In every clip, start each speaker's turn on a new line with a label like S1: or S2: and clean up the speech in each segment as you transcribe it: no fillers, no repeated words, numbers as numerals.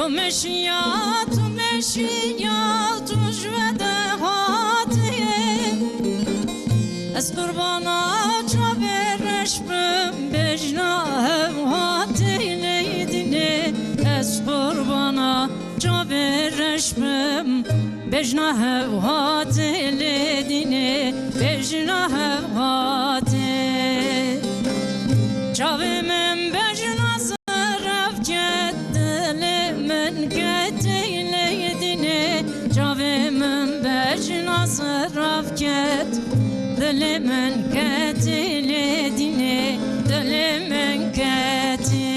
S1: تو مشیا تو جوده هاتیه از قربانا چاورش بم بجنا هاتی لیدینه از قربانا چاورش بم بجنا هاتی لیدینه بجنا هاتی چاوی من بجنا زرف جدل من کتی لیدینه چاوی من بجنا زرف جد دل من کتی لیدینه دل من کتی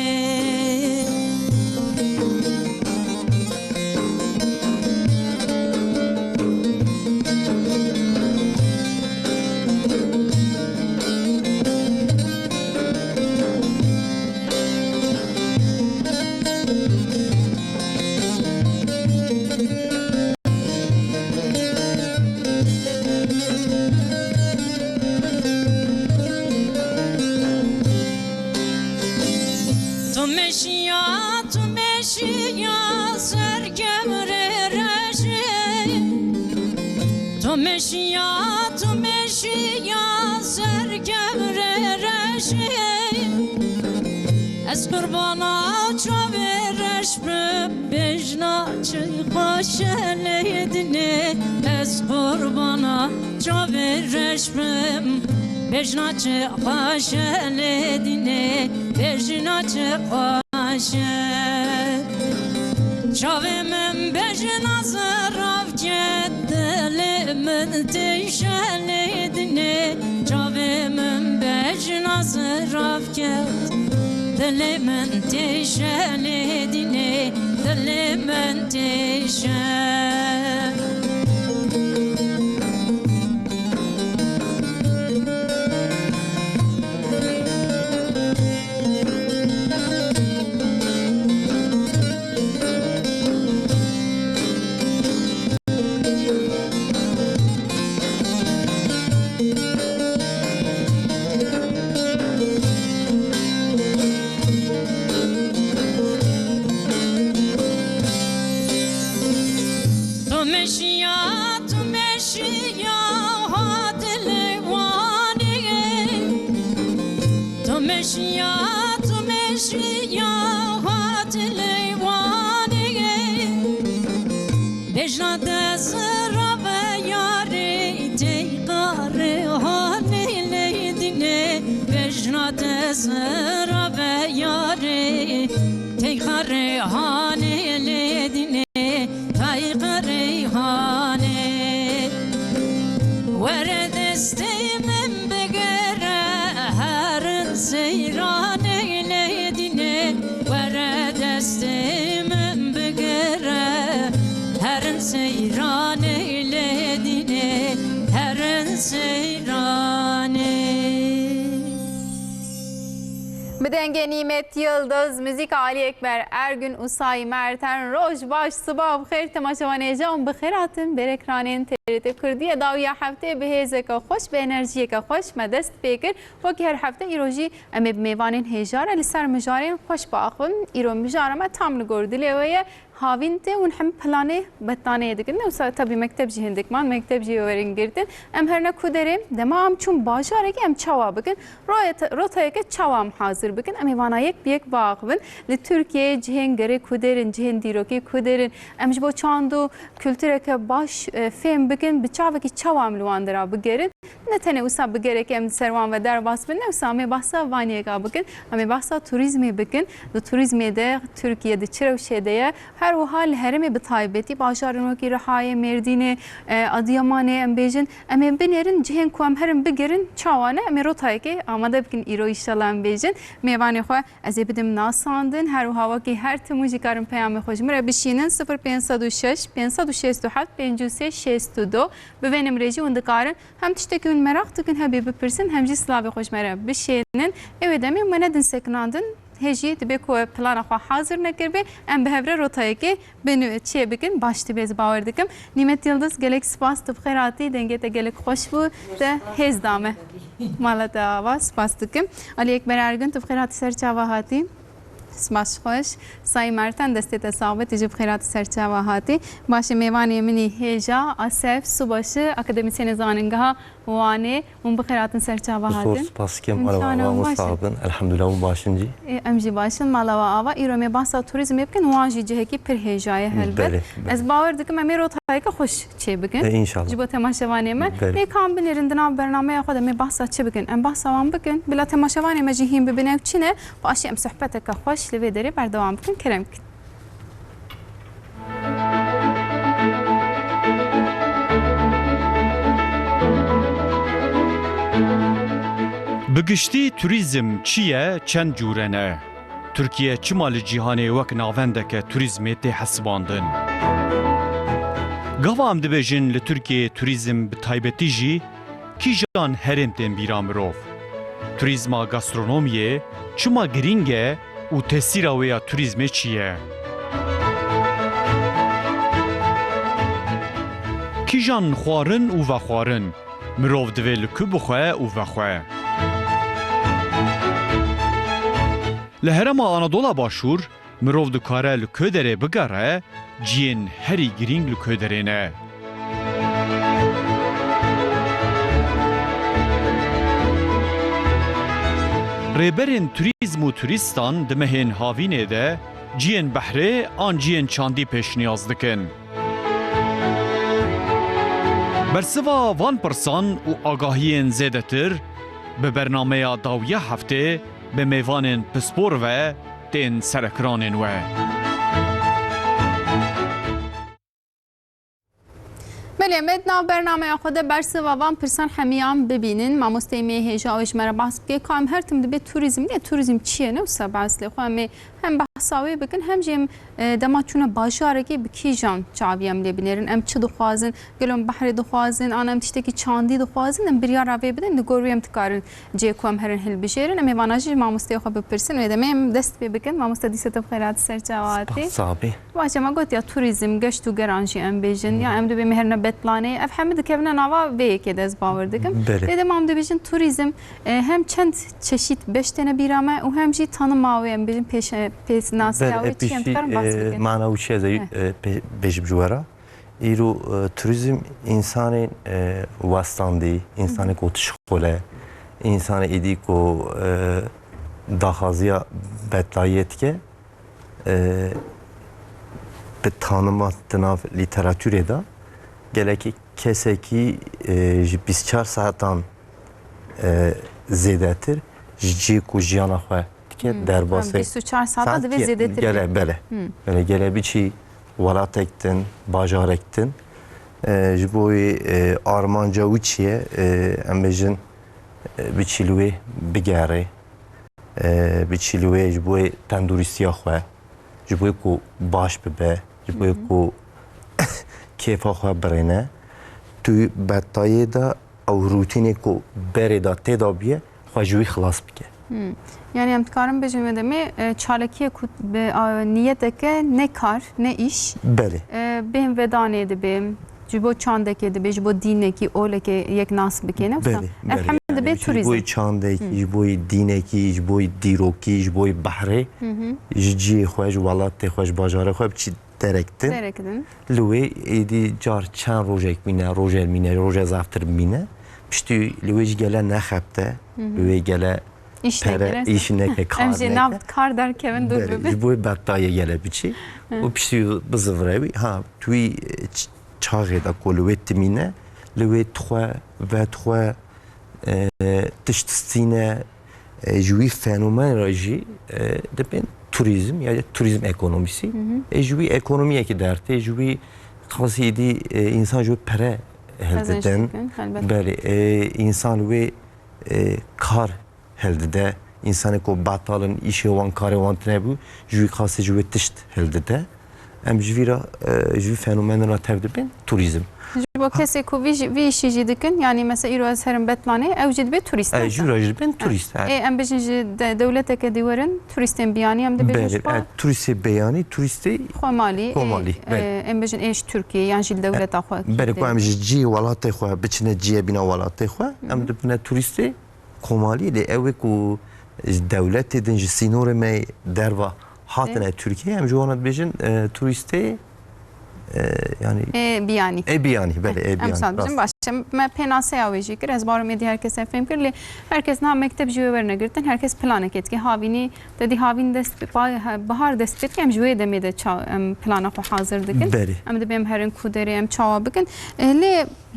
S1: تو مشیا سرگمر رشه تو مشیا سرگمر رشه از قربانا چاورش بجنا چه خوشه لیدنه از قربانا چاورش بجنا چه خوشه لیدنه بجنا چه خوشه چاوی من بجنا زرف جد دل من تیشه لیدنه چاوی من بجنا زرف جد دل من تیشه لیدنه دل من تیشه بجنا دزرا و یاری تیقار هانی لیدینه بجنا دزرا و یاری تیقار هانی لیدینه تیقار هانی وردستی من بگره هر سیرانی لیدینه وردستی من بگره هرن سیران لیدینه هرن سیرانه
S2: بدنگ نیمت یıldız müzik Ali Ekber Ergün Usay Merten Roj baş sabah bxeyr temaşavan ejam bxeyr hatin ber ekranên TRT Kurdiye dawiya hefte bihêzeke xweş bi enerjiyeke xweş me dest pê kir wekî her hefte îro jî em ê bi mêvanên hêjar li ser mijarên xweş biaxivin îro mijara me tam li gor dilê we ye havîn tê hûn hem planê bettaneyê dikin wisa tabî mekteb jî hindikman mekteb jî werin girtin em her ne ku derê dema em çûn bajarekê em çawa bikin rotayeke çawa em hazir bikin em ê vana yek bi yek biaxivin li Tirkiyeyê cihên gerê ku derin cihên dîrokê ku derin em ji bo çand û kültüreke baş fêm bikin bi çavekî çawa em li wan dira bigerin ne tenê wisa bigerek em ser wan ve derbas bin ne wisa em ê behsa vaniyeka bikin em ê behsa turizmê bikin li turizmê de Tirkiye di Çirewşê de ye her wiha li herêmê bi taybetî bajarên wekî Rihayê Mêrdînê Adıyamanê em bêjin em ê binêrin cihên ku em herin bigirin çawa ne em ê rotayekê amade bikin îro înşallah em bêjin mêvanê xwe ez ê bidim nasandin her wiha wekî her timû jî karin peyamê xwe ji min re bişînin 0506 567 5362 bi vê nimrê jî hûn dikarin hem tiştekî hûn merak dikin hebê bipirsin hem jî silavê xwe ji me re bişênin ew ê demê me nedin sekinandin hêjî dibe ku plana xwe hazir nekiribe em bi hev re rotayekê çê bikin baş dibe ez bawer dikim Nîmet Yıldız gelek spas tu bixêr hatî dengê te gelek xweş bû te hêz dame mala te ava spas dikim Ali Ekber Ergün tu bixêr hatî ser çava hatî سماش خوش سای مرتن دسته تصابت جب خیرات سرچه و هاتی باشه میوانی منی هیجا آسف سباشه اکادمیسین زاننگاه وانه من بخیراتن سرچه و هاتی
S3: Sos paskem mala ve sabın elhamdülillah başıncı.
S2: امجی باشن مالا و آوا ایرو می باسا توریزم بکن واجی جه کی پر هیجای هلبت از باور دکم امی رو تایی که خوش چه بکن
S3: İnşallah.
S2: جبو تماشاوانی من می کام بنیرن دناب برنامه خود می باسا چه بکن ام باسا وان بکن بلا تماشاوانی مجیهیم ببینه چینه باشی ام صحبتک خوش لوی داری بردوام بکن کرم کن
S4: بگشتی توریزم چیه چند جورنه؟ ترکیه چما لجیهانه وک ناوندک توریزمی تی حسباندن؟ گاوا ام دبیجن لترکیه توریزم بتایبتی جی کی جان هرم تن بیرام روف. توریزما گاسترونومیه چما گرینگه و تسیرا ویا توریزمی چیه؟ کی جان خوارن و وخوارن مروف دوی لکو بخواه و وخواه. لهرما آنادولا باشور مرov dikare li köderê bigere ciyên herî girîng li köderê ne. Rêberên turizm û turîstan di mehên havînê de ciyên behrê an ciyên çandî pêşniyaz dikin. Bersiva van pirsan û agahiyên zêdetir bi bernameya dawiya heftê به میوان پسپور و دین سرکرانین و
S2: بله مدنا برنامه خود برس و وان پرسان همیان ببینین ما مستیمی هیجا اوش مرا بحث که کام هر تم دبی توریسم نه توریسم چیه نه وسا بحث لی خو هم بحثاوی بکن هم جیم دما چونه باشاره که بکی جان چاویم لی بینرن ام چه دخوازن گلم بحر دخوازن آنم تشتکی چاندی دخوازن ام بریا راوی بدن دگورویم تکارن جی کوم هرن هل بشیرن ام واناجی ما مستی خو بپرسن و دمم دست بکن ما مستی دیست بخیرات سرچاواتی
S3: صابی
S2: واجه ما گفت یا توریسم گشت و گرانجی ام بیجن یا ام دو مهرنا بتلانه اف همه دکبنا نوا وی که دز باور دکم دیدم ام دو بیجن توریسم هم چند چشید بشتنه بیرامه و هم جی tanımağı em bizim peş nasıl çiğem çıkarım bahsediyorum.
S3: Mana uçi azay beş bjuara. İru turizm insanın vastandi, insanı ko tşkole, insanı edi ko dahaziya betlayet ke be tanıma tınav literatüre da geleki keseki 24 saatten zedetir. Ji ku jiyana xwe dike derbasê
S2: 24 saat divê zêdetir
S3: gele bele bele gele biçî welatek tin bajarek tin ji bo wê armanca wî çi ye em bêjin biçî li wê bigere biçî li wê ji bo wê tenduristiya xwe ji bo wê ku baş bibe ji bo wê ku kêfa xwe birêne tu betayê de ew rûtînê ku berê da tê da biye خواجوی خلاص بکه.
S2: Yani em tkarım bejime demi çalakiye kut be niyeteke ne kar ne iş.
S3: Beli.
S2: Benim vedane edibim. Jibo çandek edibim. Jibo dineki oleke yek nas bikene.
S3: Beli.
S2: Elhamdülillah be turizm.
S3: Jibo çandek, jibo dineki, jibo diroki, jibo bahre. Jici xwaj walat xwaj bajara xwaj çi derektin.
S2: Derektin.
S3: Lüwe edi car çan rojek mine, rojel mine, rojel zaftir mine. Pişti lüwe gele ne xapte. Lüwe gele işine ke kar.
S2: Emje nav kar der Kevin dur bebe.
S3: Jibo battaya gele biçi. O pişti bızıvrevi. Ha tui çağı da kolu ettimine. Lüwe trois ve trois tiştine jüvi fenomen raji depend turizm ya turizm ekonomisi. Jüvi ekonomiye ki derte jüvi kasidi insan jüvi pere heldeden. Beli insan ve kar heldede insanı ko batalın işi olan karı olan trebu jüvi kası jüvi tişt heldede. Em jüvira jüvi fenomenera tevdibin turizm.
S2: Jibo kesi ku vi işi jidikin yani mesela iro az herin betlane ev jidbe turist.
S3: Jüra jidben turist.
S2: Em bejin devletek ediverin turistin biyani em de bejin şpa.
S3: Turisti beyani turisti
S2: Komali.
S3: Komali.
S2: Em bejin eş Türkiye yani jil devlet axwa.
S3: Beri ko em ji walatê xwe biçine ciye bina walatê xwe em dibine turisti Komali li ew ku devletê din ji sînorê me derva hatine Türkiye em jwanat bejin turisti yani
S2: بیانی
S3: biyani böyle
S2: ام
S3: biyani.
S2: سال بجم باشه ما پناسه آویجی کر از بارو میدی هر کس فهم کر لی هر کس نه مکتب جوی ورنه گرتن هر کس پلان کت که هاوینی دادی هاوین دست بهار دست بید که ام جوی دمیده چا ام پلان خو حاضر دکن
S3: بله.
S2: ام دبیم هرن کودری ام چاوا بکن لی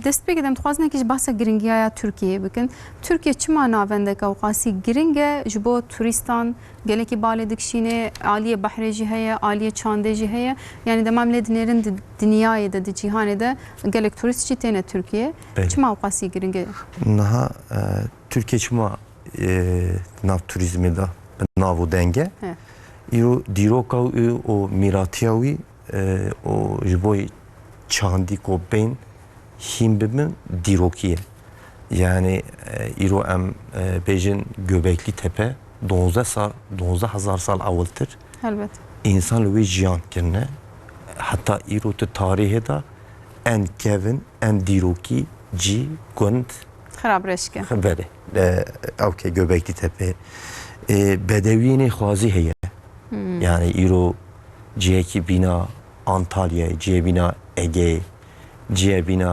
S2: دست بگیدم تخوازن کیش باسا گرینگیا ترکیه بکن ترکیه چما ناونده که وقاسی گرینگه جبو توریستان گله کی باله دکشینه عالیه بحری هیا عالیه چانده هیا yani demam lednerin dünyayı da cihanı da gelek turist çitene Türkiye
S3: بله.
S2: çma vaqasi giringe
S3: Naha Türkiye çima nav turizmi da navu denge.
S2: He.
S3: İro diroka o miratiyawi o jboy çandi ko ben himbimin dirokiye. Yani İro em bejin Göbekli Tepe 12,000 sal avultir.
S2: elbet
S3: İnsan ve jiyan kirne. Hatta İro te tarihe da en kevin en diroki ci gund
S2: xarab reşke
S3: بله اوکی Göbekli Tepe بدوین خوازی هیه یعنی ایرو جیه کی بینا انطالیا جیه بینا اگه جیه بینا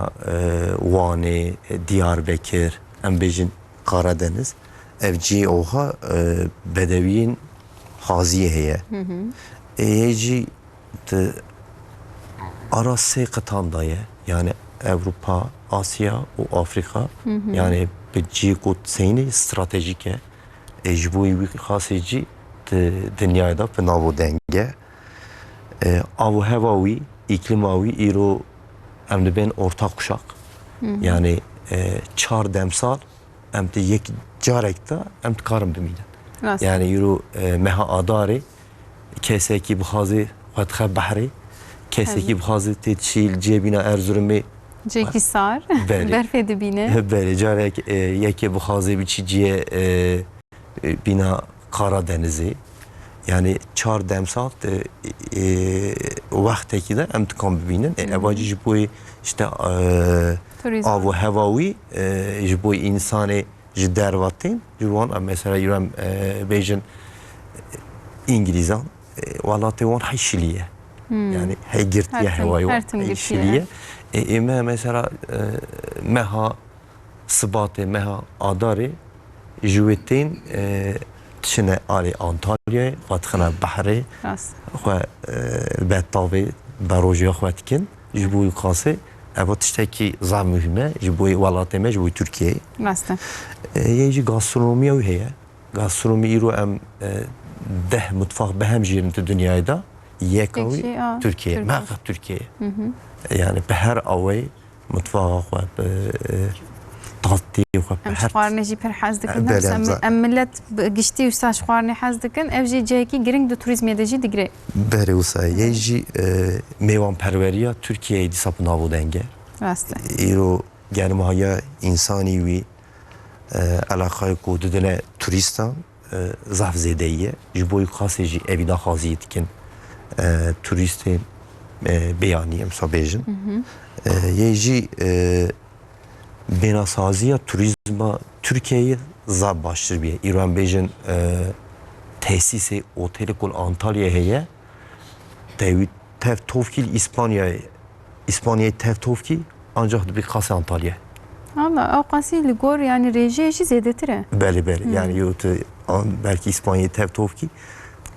S3: وانه دیاربکر ام بیجن Karadeniz ev جی اوها بدوین خوازی هیه ایجی arası kıtandayı yani Avrupa, Asya ve Afrika yani bir cikut seyni stratejike ecbuyi bir khasici dünyada bir navu denge avu hevavi iklimivi iro emde ben ortak kuşak yani çar demsal emde yek carekta emde karım demiden yani iro meha adari keseki bhazi fatha bahri keseki bhazi tetşil cebina Erzurum'u
S2: Ceki sar
S3: Beli.
S2: berfe dibine
S3: Böyle carek yeke bu hazi biçiciye bina Karadeniz'i yani çar demsal vakteki de emtikam bibinin evacı jiboy işte
S2: turizm
S3: avu hevavi jiboy insanı jidervatin jivan mesela yuram bejin İngilizan valla tevan hayşiliye yani hey girtiye hevayı hayşiliye İme mesela meha sıbatı meha adarı jüvetin tşine ali Antalya vatxana bahri
S2: rast
S3: ve betavi barojiya xwetkin jibuy qası evet tişteki zam mühime jibuy walateme jibuy Türkiye
S2: rast
S3: yeji gastronomiya heye gastronomi iro em deh mutfak behem jirinte dünyada yekavi Türkiye ma Türkiye yani به هر آوی متفاق و تغطیه و به هر
S2: خوارنه جی پر حز دکن ام ملت گشتی و ساش خوارنه حز دکن اف جی جایکی گرینگ دو توریزم یده جی دیگره
S3: بله وسای یه جی میوان پروریه ترکیه ایدی ساب ناو دنگه
S2: راسته
S3: ایرو گرمهای انسانی وی علاقه کو ددن توریستان زاف زیدهیه جبوی خاصی جی evida خازی دکن توریستین beyaniyem sabejin. Yeji benasaziya turizma Türkiye'yi zab başır bir. İran bejin tesisi oteli kol Antalya heye. David tevtofkil İspanya'yı tevtofki ancak bir kası Antalya.
S2: Allah avqasi li gor yani reji eşi zedetire.
S3: Beli yani yotu belki İspanya'yı tevtofki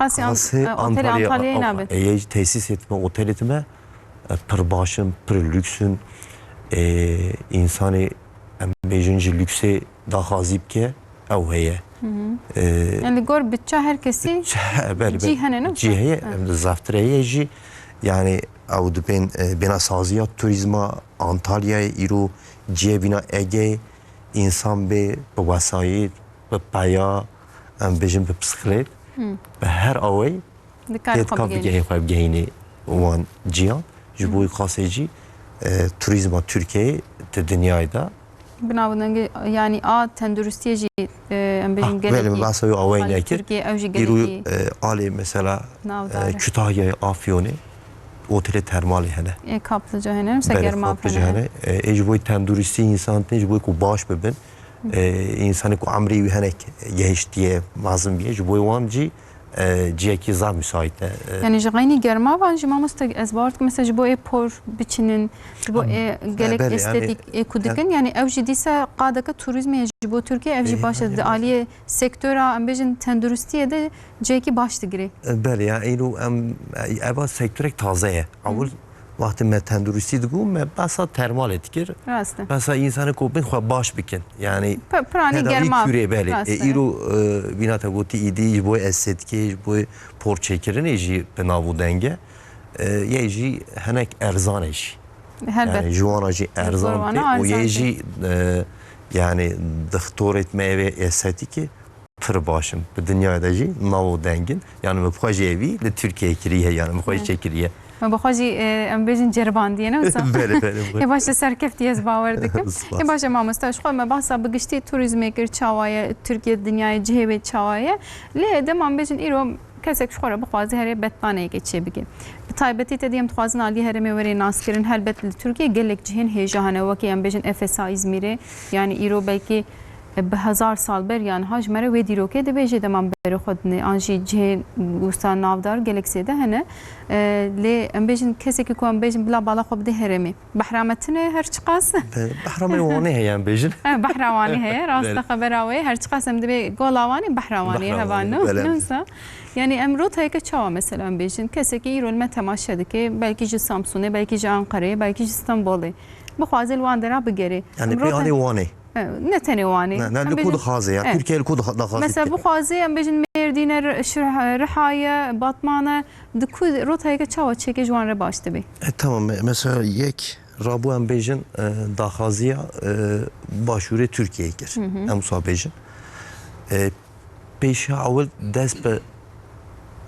S2: Qasi Antalya'ya nabet.
S3: Yeji tesis etme otel etme pır başın pır lüksün insanı bejinci lükse daha hazip ke ev heye.
S2: Yani gor bütçe herkesi cihane ne?
S3: Ciheye zaftreye ji yani ev ben bina saziya turizma Antalya'ya iro cihe bina Ege insan be vasayet be paya bejin be bisiklet به هر آوی دید کافی گهی خواب گهینی وان جیان جبوی خاصی turizma Türkiye de dünyada.
S2: Binavundan yani a tendürüstiye ji benim
S3: gerekli. Benim mesela avay nekir.
S2: Türkiye evji gerekli.
S3: Ali mesela Kütahya Afyon'u otele termali hene.
S2: Kaplıca hene. Mesela germa
S3: hene. Ecboy tendürüsti insan ecboy ku baş bebin. İnsanı ku amri ve henek yeş diye mazım bir ecboy vancı ciyeki zar müsaite.
S2: Yani jigayni germa van jima mustak ez bart mesela jibo e por biçinin jibo gelek
S3: beli,
S2: estetik kudikin yani ev jidise qadaka turizme jibo Türkiye ev ji başladı aliye sektöra ambejin tenduristiye de ciyeki baştı gire.
S3: بله يعني اینو اول سکتورک تازه اول وقتی ما تندرستی دگو ما بسا ترمال اتکر
S2: Rastı.
S3: بسا انسان کو بین خو باش بکن یعنی
S2: Prani germa.
S3: küre بله
S2: Rastı.
S3: ایرو بینا تا گوتی ایدی بو استتکی بو پر چکرن ایجی بناو دنگه یه جی هنک ارزانش
S2: Elbet.
S3: yani جوانا جی ارزان
S2: جوانا
S3: و یه
S2: ارزان
S3: جی yani دکتورت میوه استتیکی پر باشم به دنیای دجی ناو دنگin yani مخواجی evi de Türkiye kiriye yani مخواجی çekiriye
S2: Ma baxaji ambejin cerban diye ne olsa.
S3: böyle böyle
S2: Ye başta serkef diye bavar dikim.
S3: Spas.
S2: Ye başta mamusta şu ma bahsa bigişti turizme kir çavaya Türkiye dünyaya cihebe çavaya le de ambejin iro kesek şu ara bu fazla her bettaneye geçe bigi. Taybeti te diyem xwazin ali hereme veri naskirin helbet Türkiye gelek cihin hejahane vaki ambejin Efesa İzmir'e yani iro belki به هزار سال بر یان هاج مره و دیروکه ده بیجه دمان بر خود نه آنجی جه گوستان نافدار گلکسی ده هنه لی ام بیجن کسی که کوام بیجن بلا بالا خوب ده هرمی بحرامتنه هر چقاس
S3: بحرام وانه yani bejin
S2: بحرامانی هی راست خبر آوی هر چقاس ام دبی گلاوانی بحرامانی هوانو نوسا yani emrot hayka çava mesela ام بیجن کسی که ایرول ما تماشا دکه belki جه سامسونه belki جه انقره belki جه استانبولی بخوازل وان درا بگری
S3: yani bir وانه
S2: ne tane vani
S3: ne لکود خازه yani Türkiye لکود خازه
S2: مثلا بخوازي ام بيجن مردين رحايا باتمانه دكو روتايا çava çeke جوان re baştı be.
S3: Tamam mesela yek Rabu em bejin daxaziya başure Türkiye'ye gir. Em sabejin. Peşa awel dest be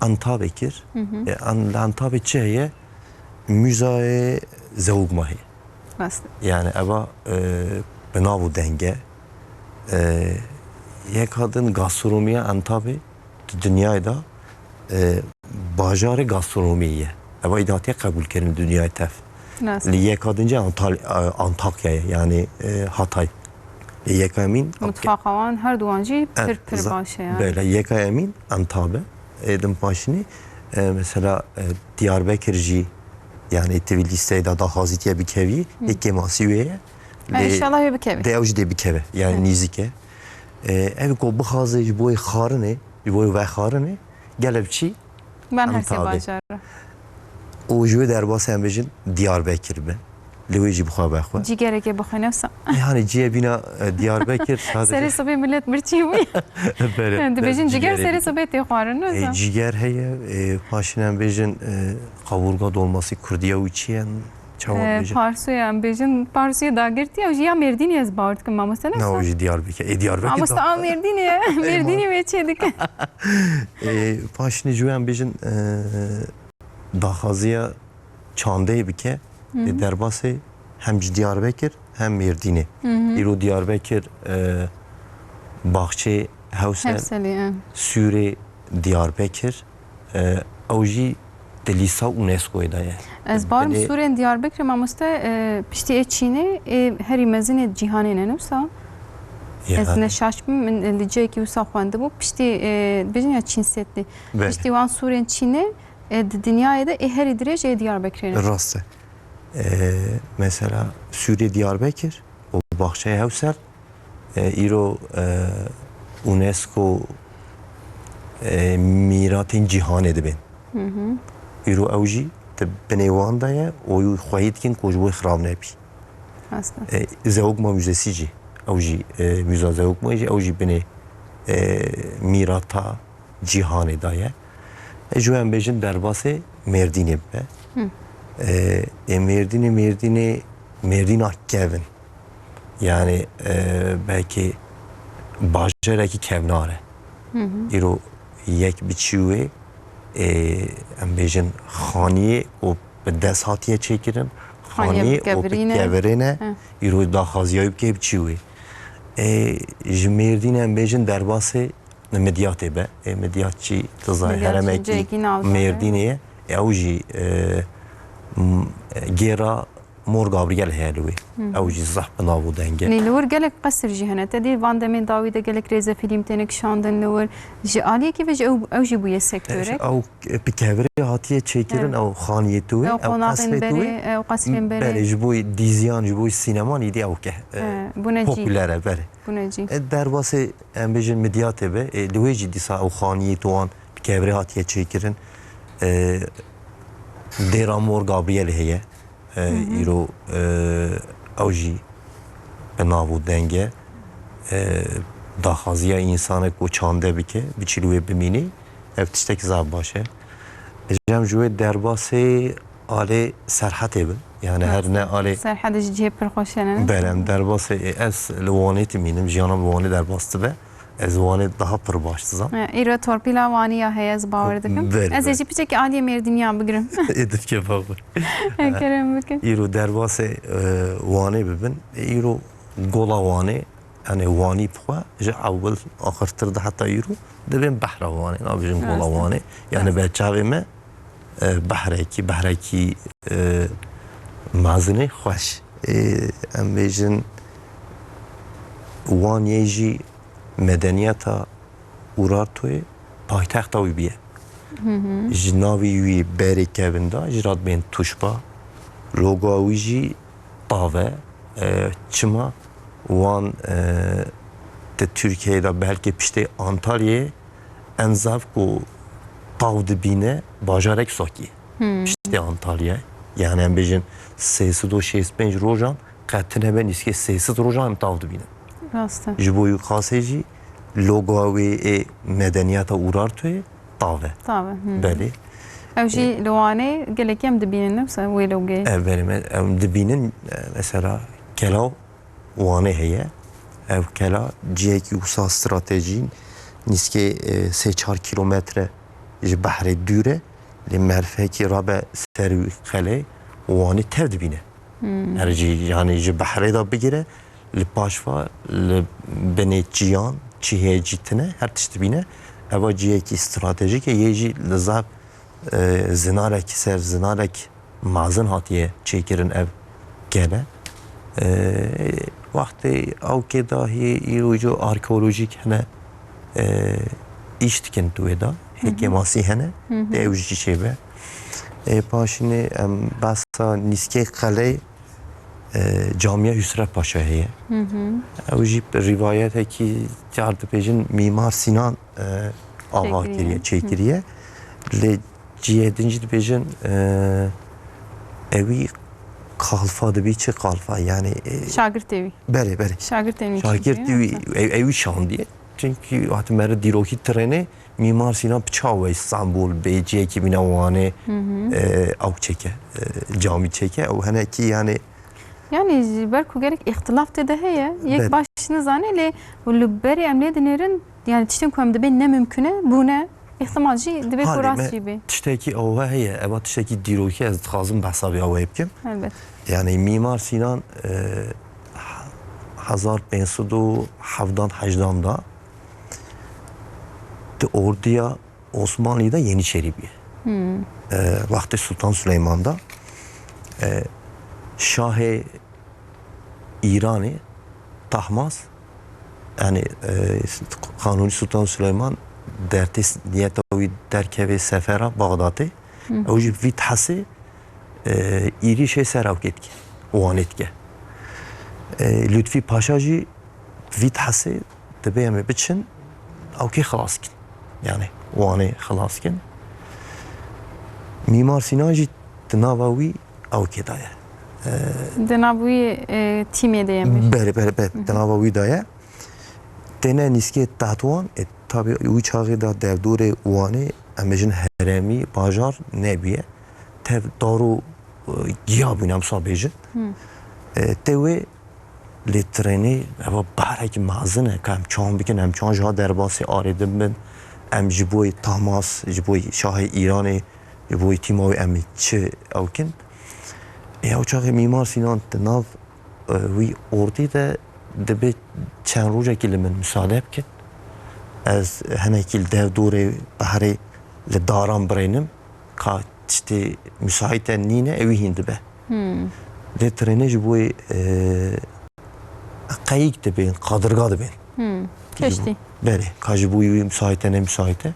S3: Antabe kir. Antabe çeye müzaye zevgmahi.
S2: Aslında.
S3: Yani eva benavu denge یک kadın gastronomiye Antabe dünyada bajarı gastronomiye. Eva idatiye kabul kerin dünyaya tef.
S2: Nasıl?
S3: یک kadınca Antakya'ya yani Hatay. یک emin
S2: Mutfak avan her duancı pır başa yani.
S3: böyle یک emin Antabe. Edim başını mesela Diyarbakırcı yani tevil listede da hazitiye bir kevi iki masiye.
S2: İnşallah bir keve.
S3: Devci de bir keve yani nizike. Ev ko bu hazı boy xarını, boy ve xarını gelipçi
S2: Ben her şey başarı.
S3: o jüve derbas embejin Diyarbakır be. Levici bu haber var.
S2: Cigereke bakınırsa.
S3: Yani ciye bina Diyarbakır
S2: Seri
S3: sadece
S2: sabah millet mirçi bu.
S3: böyle.
S2: Dibejin ciger seri sabah teyxarın ne?
S3: Ciger heye paşin embejin kaburga dolması Kurdiya uçiyen
S2: Parsuya ambejin Parsuya da girdi ya ya Merdini ez bağırdık ama sen
S3: ne o Diyarbakır Diyarbakır
S2: ama sen Merdini Merdini ve çedik.
S3: Paşini jüven bejin daxaziya çandayı bike derbası hem Diyarbakır hem Merdini. İro Diyarbakır Bahçe Hevsel Suriye Diyarbakır avji delisa UNESCO'da ya.
S2: Ez barım Suriye Diyarbakır mamusta pişti Çin'e heri mezine cihanine ne olsa ez ne şaşbım min lice ki usa xwandı bu pişti bejin ya Çin setli pişti wan Suriye Çin'e dünyaya da heri direce Diyarbakır'e.
S3: Rast. Mesela Suriye Diyarbakır o Bahçe Hevsel İro UNESCO miratın cihan edibin. İro avji te benevanda ya oyu xwahid kin kojboy xrab nebi.
S2: Aslında.
S3: Zevgma müzesici avji müza zevgma ji avji bene mirata cihan edaya. Jüven bejin derbası Merdin'e be. Merdin'a kevin. Yani belki bajaraki kevnare. İro yek biçiwe em bejin xaniye o be dest hatiye çekirin. Xaniye o be keverine İro da xaziyayıp ke biçiwe. Ji Merdin'e em bejin derbası medyate be. Medyatçı tızay heremeki Merdin'e evji gera مور گابریل هیلوی او جی زح بناو دنگه
S2: لور گلک قصر جهنه تدی وان دمین داویده گلک ریزه فیلم تنک شاندن لور جی آلیه کی وجه او جی بوی سکتورک
S3: او بکوری هاتیه چیکرن او خانیه توی
S2: او
S3: او
S2: قناقین
S3: قصر توی
S2: بری او قصرین
S3: بله
S2: بری
S3: جبوی دیزیان جبوی سینما نیدی او که
S2: بونه جی
S3: پوپولاره بله
S2: بونه جی
S3: در واسه ام بیشن مدیاته به لویجی دیسا او خانیه توان بکوری هاتیه چیکرن دیرامور گابریل هیه ایرو اوجی به ناو دنگه داخازیه انسان کو چانده بکه بچیلوی بمینی افتشتک زاب باشه جم جوی درباسه آله سرحته بن yani her ne آله
S2: سرحد جی پر خوشنه
S3: برم درباسه از لوانی تمینم جانم لوانی درباسته به از وانی daha پر باش زم
S2: ایرو تورپیلا وانی یا هیز باور دکم
S3: بله،
S2: از
S3: بله.
S2: ایجی پیچه که آلیه مردنیا بگرم
S3: edip ki bakır
S2: کرم بکن
S3: ایرو درباسه وانی ببین ایرو گلا وانی yani وانی بخوا جا اول آخر ترده حتی ایرو دبین بحر وانی نبیشن گلا وانی yani بچه ما بحره کی مازنه خوش ام بیشن وانی جی مدنیتا اورارتوی پایتخت اوی بیه جناوی وی بری کبنده جرات بین توشبا لوگاوی جی طاوه چما وان de Türkiye'de belki pişte Antalya enzav ko tav dibine bajarek soki pişte Antalya yani em bejin sesi do 65 rojan qatine ben iske sesi rojan tav dibine
S2: راسته
S3: jiboyu kaseci logawi medeniyata urartoy tave
S2: طابه
S3: beli
S2: او جی لوانه گلک هم دبینن نفسه ویلوگی
S3: evvelime dibinin mesela kela vane heye ev kela ciyeki usa stratejin niske 3-4 kilometre ji bahre düre li merfeki rabe servi kale vane tev dibine erci yani ji bahre da bigire li paşva li bene ciyan çihe citine her tişt dibine eva ciyeki stratejik yeji li zab zinarek ser zinarek mazın hatiye çekirin ev gene vakti avke dahi irucu arkeolojik hene iş dikin tueda hekemasi hene devci şebe paşini basa niske kale camiye Hüsrev Paşa heye o jip rivayet ki yardı pejin Mimar Sinan ava kiriye çekiriye le ciyedinci pejin evi kalfa da bir çi kalfa yani
S2: شاگرد evi
S3: bere
S2: شاگرد evi
S3: şagird evi şan diye çünkü hatta mere diroki treni Mimar Sinan Bıçağı ve İstanbul Beyciye ki binavane av çeke cami çeke o hani ki yani
S2: yani برکو گرک اختلاف ده هیه یک
S3: بله.
S2: باشنه زانه لی ولو بری عملیه دنیرن yani tiştin koyam dibe ne mümküne bu ne ihtimal jî dibe kuras gibi
S3: tişteki ava heye eva tişteki diroki ez dixazim behsa bi ava yapkim
S2: elbet
S3: yani Mimar Sinan 1570 da de orduya Osmanlı'da Yeniçeriye vakti Sultan Süleyman'da Şah-ı İran'ı Tahmas yani Kanuni Sultan Süleyman dertes niyetavi derkevi sefera Bağdat'ı o jib vithası iri şey serav ketki o anetke Lütfi Paşa jî vithası debeyeme biçin o ki xalas kin yani o anı xalas kin Mimar Sinan jî dinavavi o ki daye
S2: دنابوی تیمی دیمش
S3: بله دناواوی دایه تنه نیسکه تحتوان tabi o çağı da devdure uanı amejin heremi bajar nebiye tev daru giyabunam sabejin tevi litreni ava barek mazine kam çam bikin hem çam ja derbasi aredim ben em jiboy Tahmas jiboy Şah-ı İran'ı jiboy timavi em çi avkin o çağı Mimar Sinan nav vi ordi de debe çen roja kilimin müsaade bkin از هنکیل dev دوره بهره لداران برینم که تشتی مساعد نینه اوی هنده به Lê trenê ji bo qeyîk dibên, qadırga dibên.
S2: Keşti.
S3: Belê, ka ji bo wî müsait e nemüsait e.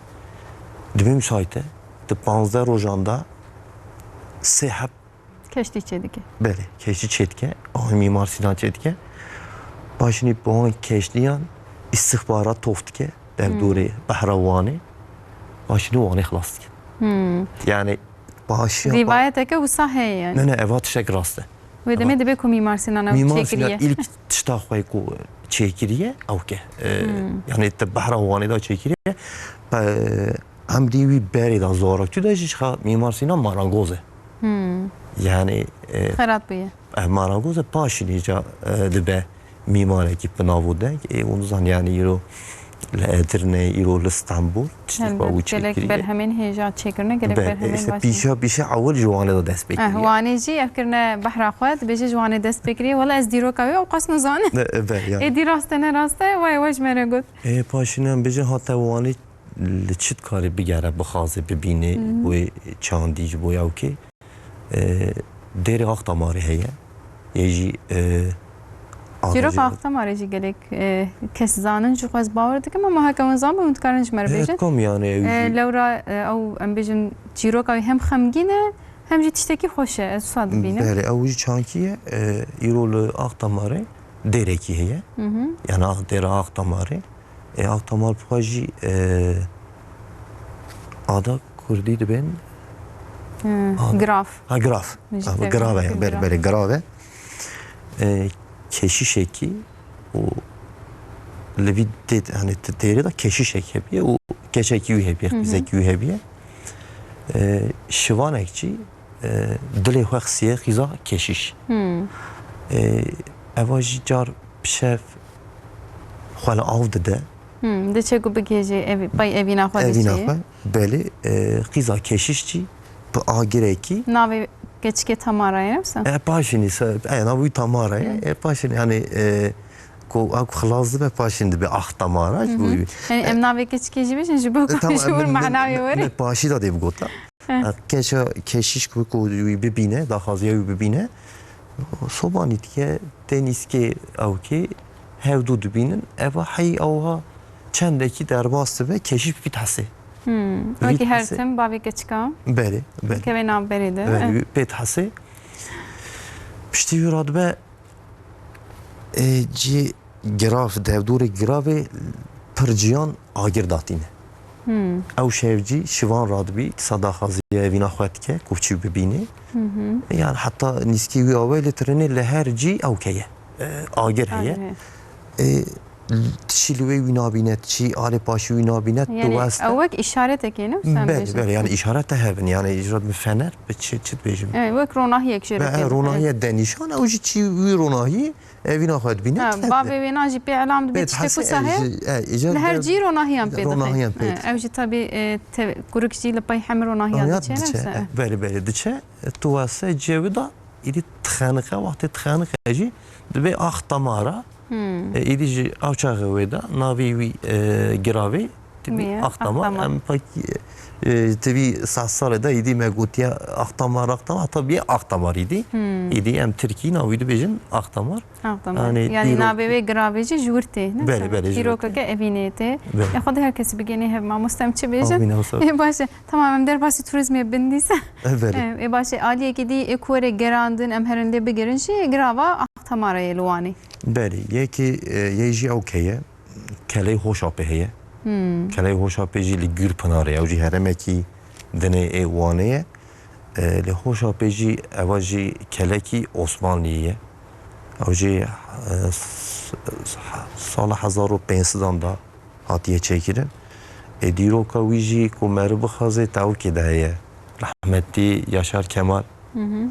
S3: Dibê müsait e, di 15 rojan da sê heb
S2: Keşti çedike.
S3: belê, keştî çêdike, ahê Mîmar Sinan çêdike. Başinî bi wan keştiyan istihbarat tof dike, devdorê behra wanê. Başinî wanê xilas dike. Yani başiya...
S2: Rivayeteke wisa heye yani.
S3: Ne eva tiştek rast e.
S2: Ve deme dibe ku Mimar Sinan ev
S3: Mîmar Sinan
S2: çekiriye.
S3: ilk tişta xwe ku çêkiriye ew ke. Yani te behra wanê da çêkiriye. Emrî wî berê da zorakçı da jî Mîmar Sinan marangoz e. Yani
S2: Xerat buye.
S3: marangoz e paşinî ca dibe mîmarekî pinavû de. Onu zan yani îro li Edirne, îro li Stenbol tiştek xwe wî
S2: Gelek
S3: çêkiriye.
S2: berhemin heja çekirine gelek berhemin
S3: İşte
S2: başine.
S3: pişa awil ji wanê da dest pêkiriye.
S2: Wanê jî ev kirine behra xwe dibêje ji wanê dest pêkiriye. Wala ez dîroka wê ew qas nizanin.
S3: Yani.
S2: Êdî rast e ne rast e vay ji me re got.
S3: Paşinan bêjin hata wanê li çit karê bigere bixwaze bibîne wê çandî ji bo ew kê derê axta marê heye. Yê jî
S2: Dîroka axta marê jî gelek kes zanin ji xwe ez bawer dikim ama heke wan zan hûn dikarin ji me re bêjin.
S3: kom yani
S2: Lewra ew em bêjin çîroka wî hem xemgîn e hem jî tiştekî xweş e ez wisa dibînim.
S3: berê ew jî çankiye îro li axta marê derekî heye. Yani dêra axta marê. Axta mar bixwe jî ada Kurdî dibên
S2: Graf.
S3: Ha graf.
S2: Müzik
S3: Grave
S2: tabii,
S3: yani
S2: graf.
S3: böyle grave. Keşişeki o levi de hani değeri de keşişek hebiye o keçeki yu hebiye bizeki yu hebiye. Şivanekçi dile xaxiye xiza keşiş. Evaji car şef xala av de
S2: De çe gu bigêjê ev bay evîna xwe
S3: evina
S2: dişê.
S3: xwe beli xiza keşişçi bu agireki
S2: Navê keçikê Tamarayê wisa?
S3: Paşini na bu Tamara'ya paşini yani ko ak xilazdı ve paşindi bir ah Tamara bu.
S2: Yani em navê keçikê jî bêjin ji bo ku ji wir mehnavê were.
S3: Paşi da dev gotla. Keşiş ku bibine da xaziye bibine. Sobanit ki deniske avki hevdu dibinin eva hay avha çendeki derbastı ve keşif bitası.
S2: Wekî her tim bavê keçika.
S3: Beri.
S2: Kevê nav berê de.
S3: Ve bethası. Pişti yurad be ci graf devdure grave perciyan agirdatine. Ew şevci şivan radbi sada xaziye evina xwetke kufçi bibine. Yani hatta niski wi awel trene le her ci awkeye. Agir heye. Tişilwe winabinet çi ale paşi winabinet
S2: Yani ew wek işaretekê ne wisa
S3: Beli yani işaret de hevin yani icraat mi fener be çit bejim.
S2: Evet wek ronahiyek jê
S3: Be ronahiye denişan ew jî çi wî ronahiye evina xwed bîne.
S2: Bavê wê na jî pê elam dibe tiştek wisa heye. Li her cî ronahiyan pê
S3: Ronahiyan
S2: dixê.
S3: pê.
S2: Ew jî tabii gurik jî li pey hem ronahiyan diçe ne wisa.
S3: Beli diçe tu wase cevda idi txanıqa wextê txanıqa jî dibe ax Tamara. İdi jî awçaxê wê da navê wî giravê tibi ax Tamar em tevî salê da îdî me gotiye ax Tamar hatta bir ax Tamar îdî. İdî em Tirkî navî dibêjin ax Tamar.
S2: Yani navê wê giravê jî ji wir tê ne?
S3: Beli
S2: Dîrokeke evînê tê. Xwedê her kesî bigêne hev mamostem çi bêjin?
S3: Amîn
S2: Baş tamam em derbasî turizmê bindîse.
S3: Beli.
S2: Baş aliyekî dî ku were gerandin em herinde bigirin jî girava ax Tamarayê li Wanê.
S3: Beli yekî yê jî ew keye kelê Hoşapê heye. Kelê Hoşapê jî li Gürpınarê ew jî heremekî dinê Wanê ye. Li Hoşapê jî ewa jî kelekî Osmanlî ye. Ew jî sala 1500 da hatiye çêkirin. Dîroka wî jî ku me bixwaze Tewkê de heye. Rahmetî Yaşar Kemal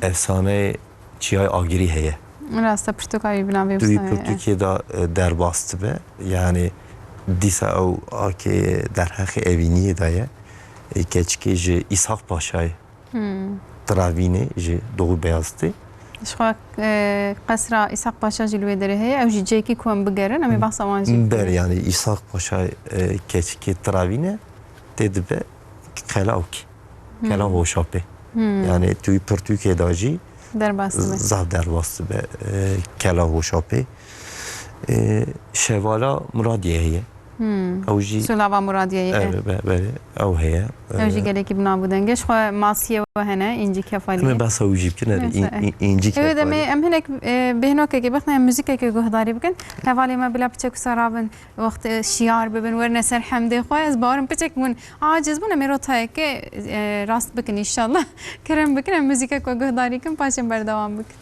S3: efsane çiyay agirî heye.
S2: Rasta pirtûkayê binavê
S3: Duyî
S2: wisa.
S3: Pirtûkê da derbastı be. Yani dîsa ew akê derhexê evîniyê de ye. Keçikê ji İshak Paşayê Travînê ji Doğu Beyazıtê.
S2: Ji xwe qesra İshak Paşa jî li wê derê heye ew jî cêkî ku em bigerin em ê behsa wan jî.
S3: Ber yani İshak Paşa keçikê Travînê tê dibe qela awkê. Qela Hoşapê. Yani duyî Pirtûkê da jî
S2: Derbastı.
S3: Zav derbastı be kela hoşapı. Şevala Muradiye'ye. Avji
S2: Sulava Muradiye'ye.
S3: evet او هي
S2: Evji geleki bina bu denge. Şu masiye ve hene inci kefali.
S3: من بس اوجي بكنا انجي
S2: Evet ama em hinek behnok ki bakna müzik ki gohdari bugün. Havali ma bila bıçak sarabın vakti şiar bebin ve neser hamde khoyaz barım bıçak mun aciz buna merot hay ki rast bakın inşallah. Kerem bakın müzik ki gohdari kim paşam berdavam bakın.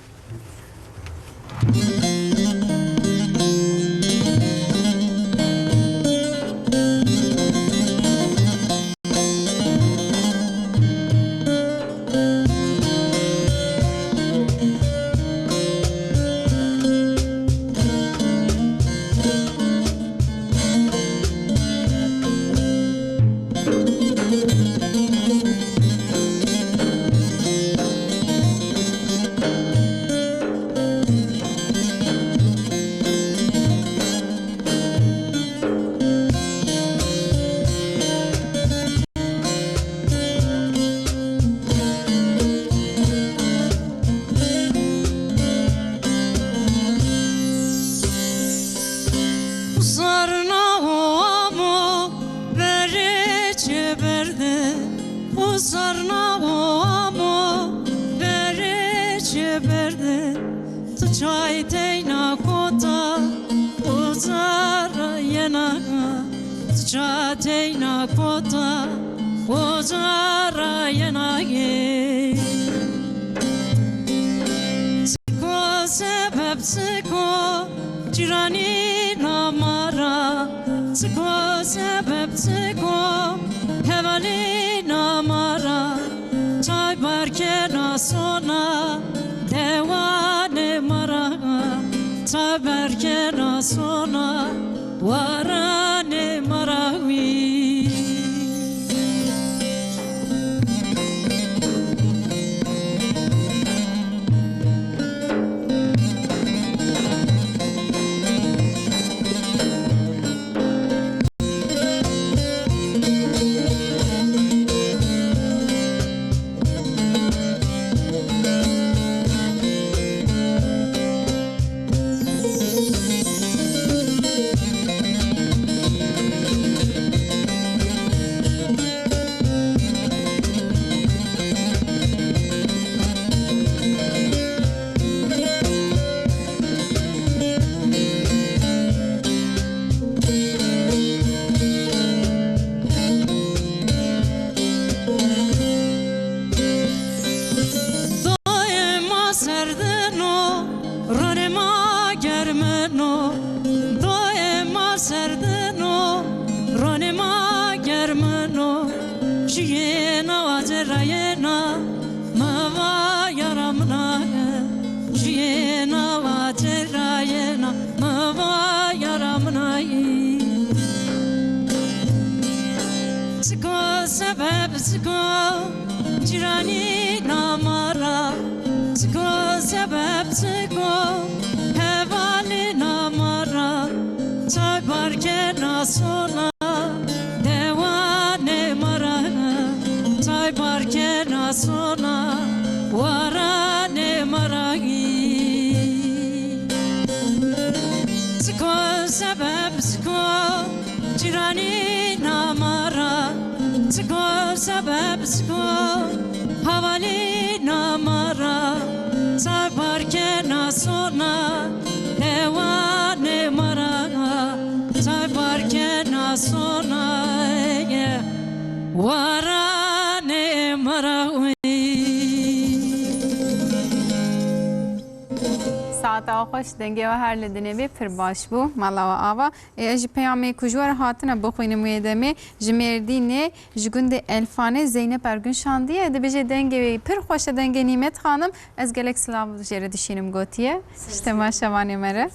S2: Saata خوش دنگه و هر لدنه پر باش بو مالا و آوا اج پیامی کجوار هاتنه بخوینه میدمه جمردینه جگند الفانه زینب ارگون شاندیه ده بجه دنگه پر خوش دنگه نیمت خانم از گلک سلاو جره دشینم گوتیه اجتماع شوانه مره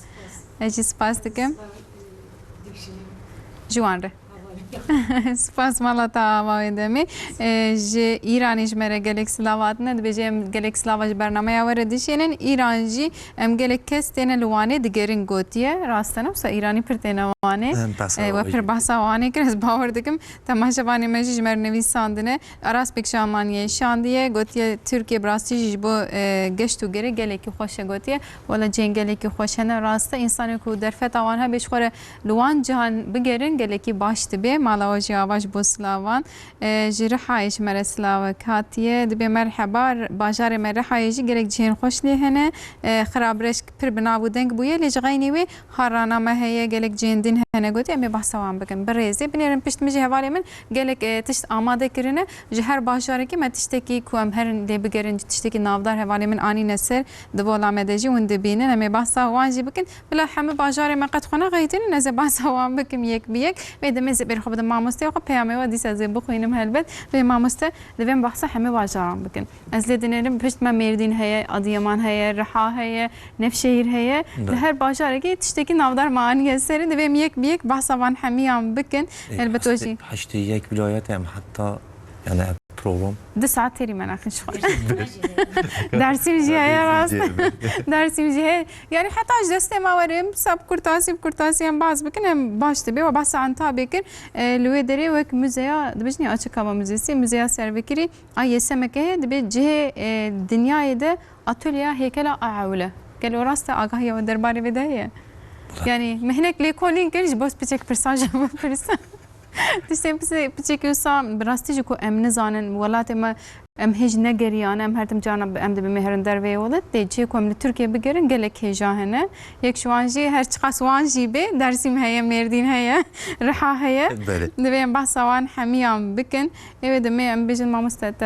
S2: اجی سپاس دکم جوان ره سپاس مالا تا آوای دمی جی ایرانی جمره گلک سلاوات نه دبی جیم گلک سلاواج برنامه یاور دیشینن ایران جی ام گلک کس تین لوانه دگرین گوتیه راستنم سا ایرانی پر تین وانه و پر بحثا وانه کرد باور دکم تماشا وانه مجی جمر نویساندنه اراس بک شامانیه شاندیه گوتیه ترکیه براستی جبو گشتو گره گلکی خوشه گوتیه ولا جین گلکی خوشه نه راسته انسانی کو درفت آوانها بشخوره لوان جهان بگرن گلکی باشت به مالاوجی آواج بو سلاوان جرحایش مر سلاو کاتیه دبی مرحبا باجار مرحایجی گلک جهان خوش لیهنه خرابرش پر بنابو دنگ بویه لجغینی وی هارانا ما هي گلک جهان دین هنه گوتی امی بحثوان بکن برزی بنیرم پشت مجی حوالی من گلک تشت آماده کرنه جهر باجاره که ما تشتکی کوام هر لی بگرن تشتکی نافدار حوالی من آنی نسر دبولا مدجی وند بینن امی بحثوان جی بکن بلا همه باجار ما قد خونه غیتین نزه بحثوان بکم یک بیک و دمز بر خود ماموسته و پیامه و دیس از بخوینم هلبت به ماموسته دویم بحث همه باجاران بکن از لیدنرم پشت ما مردین هی ادیمان هی رحا هی نفشهیر هی هر باجاره که تشتکی نافدار معنی سر دویم یک بیک بحثوان همیام بکن هلبت وجی
S3: 81 ولایت هم حتی یعنی program.
S2: 2 ساعت تری من اخش خوش درسی میجی راست درسی میجی یعنی حتی اج دست ما ورم سب کرتاسی هم باز بکنم باش تبی و بس عن تا بکن لوی دری وک موزه دبجنی açık hava müzesi müzeye servikiri ay semeke دبی جه دنیای ده atölye heykela aule gel orasta agahiya و درباره بدایه یعنی مهنک لیکولین کنج باز بچک پرساج پرسا تشتیم بچکی وسام براستی جو ام نزانن ولات ما ام هیچ نگریان ام هرتم جانب ام دبی مهرن دروی ولد دیجی کوم لترکیه بگیرن گلک هجاهنه یک شوانجی هر چقاس وانجی به درسیم هیا مردین هیا رحا هیا دبی ام بحثوان حمیام بکن ایو دمی ام بیجن ما مستت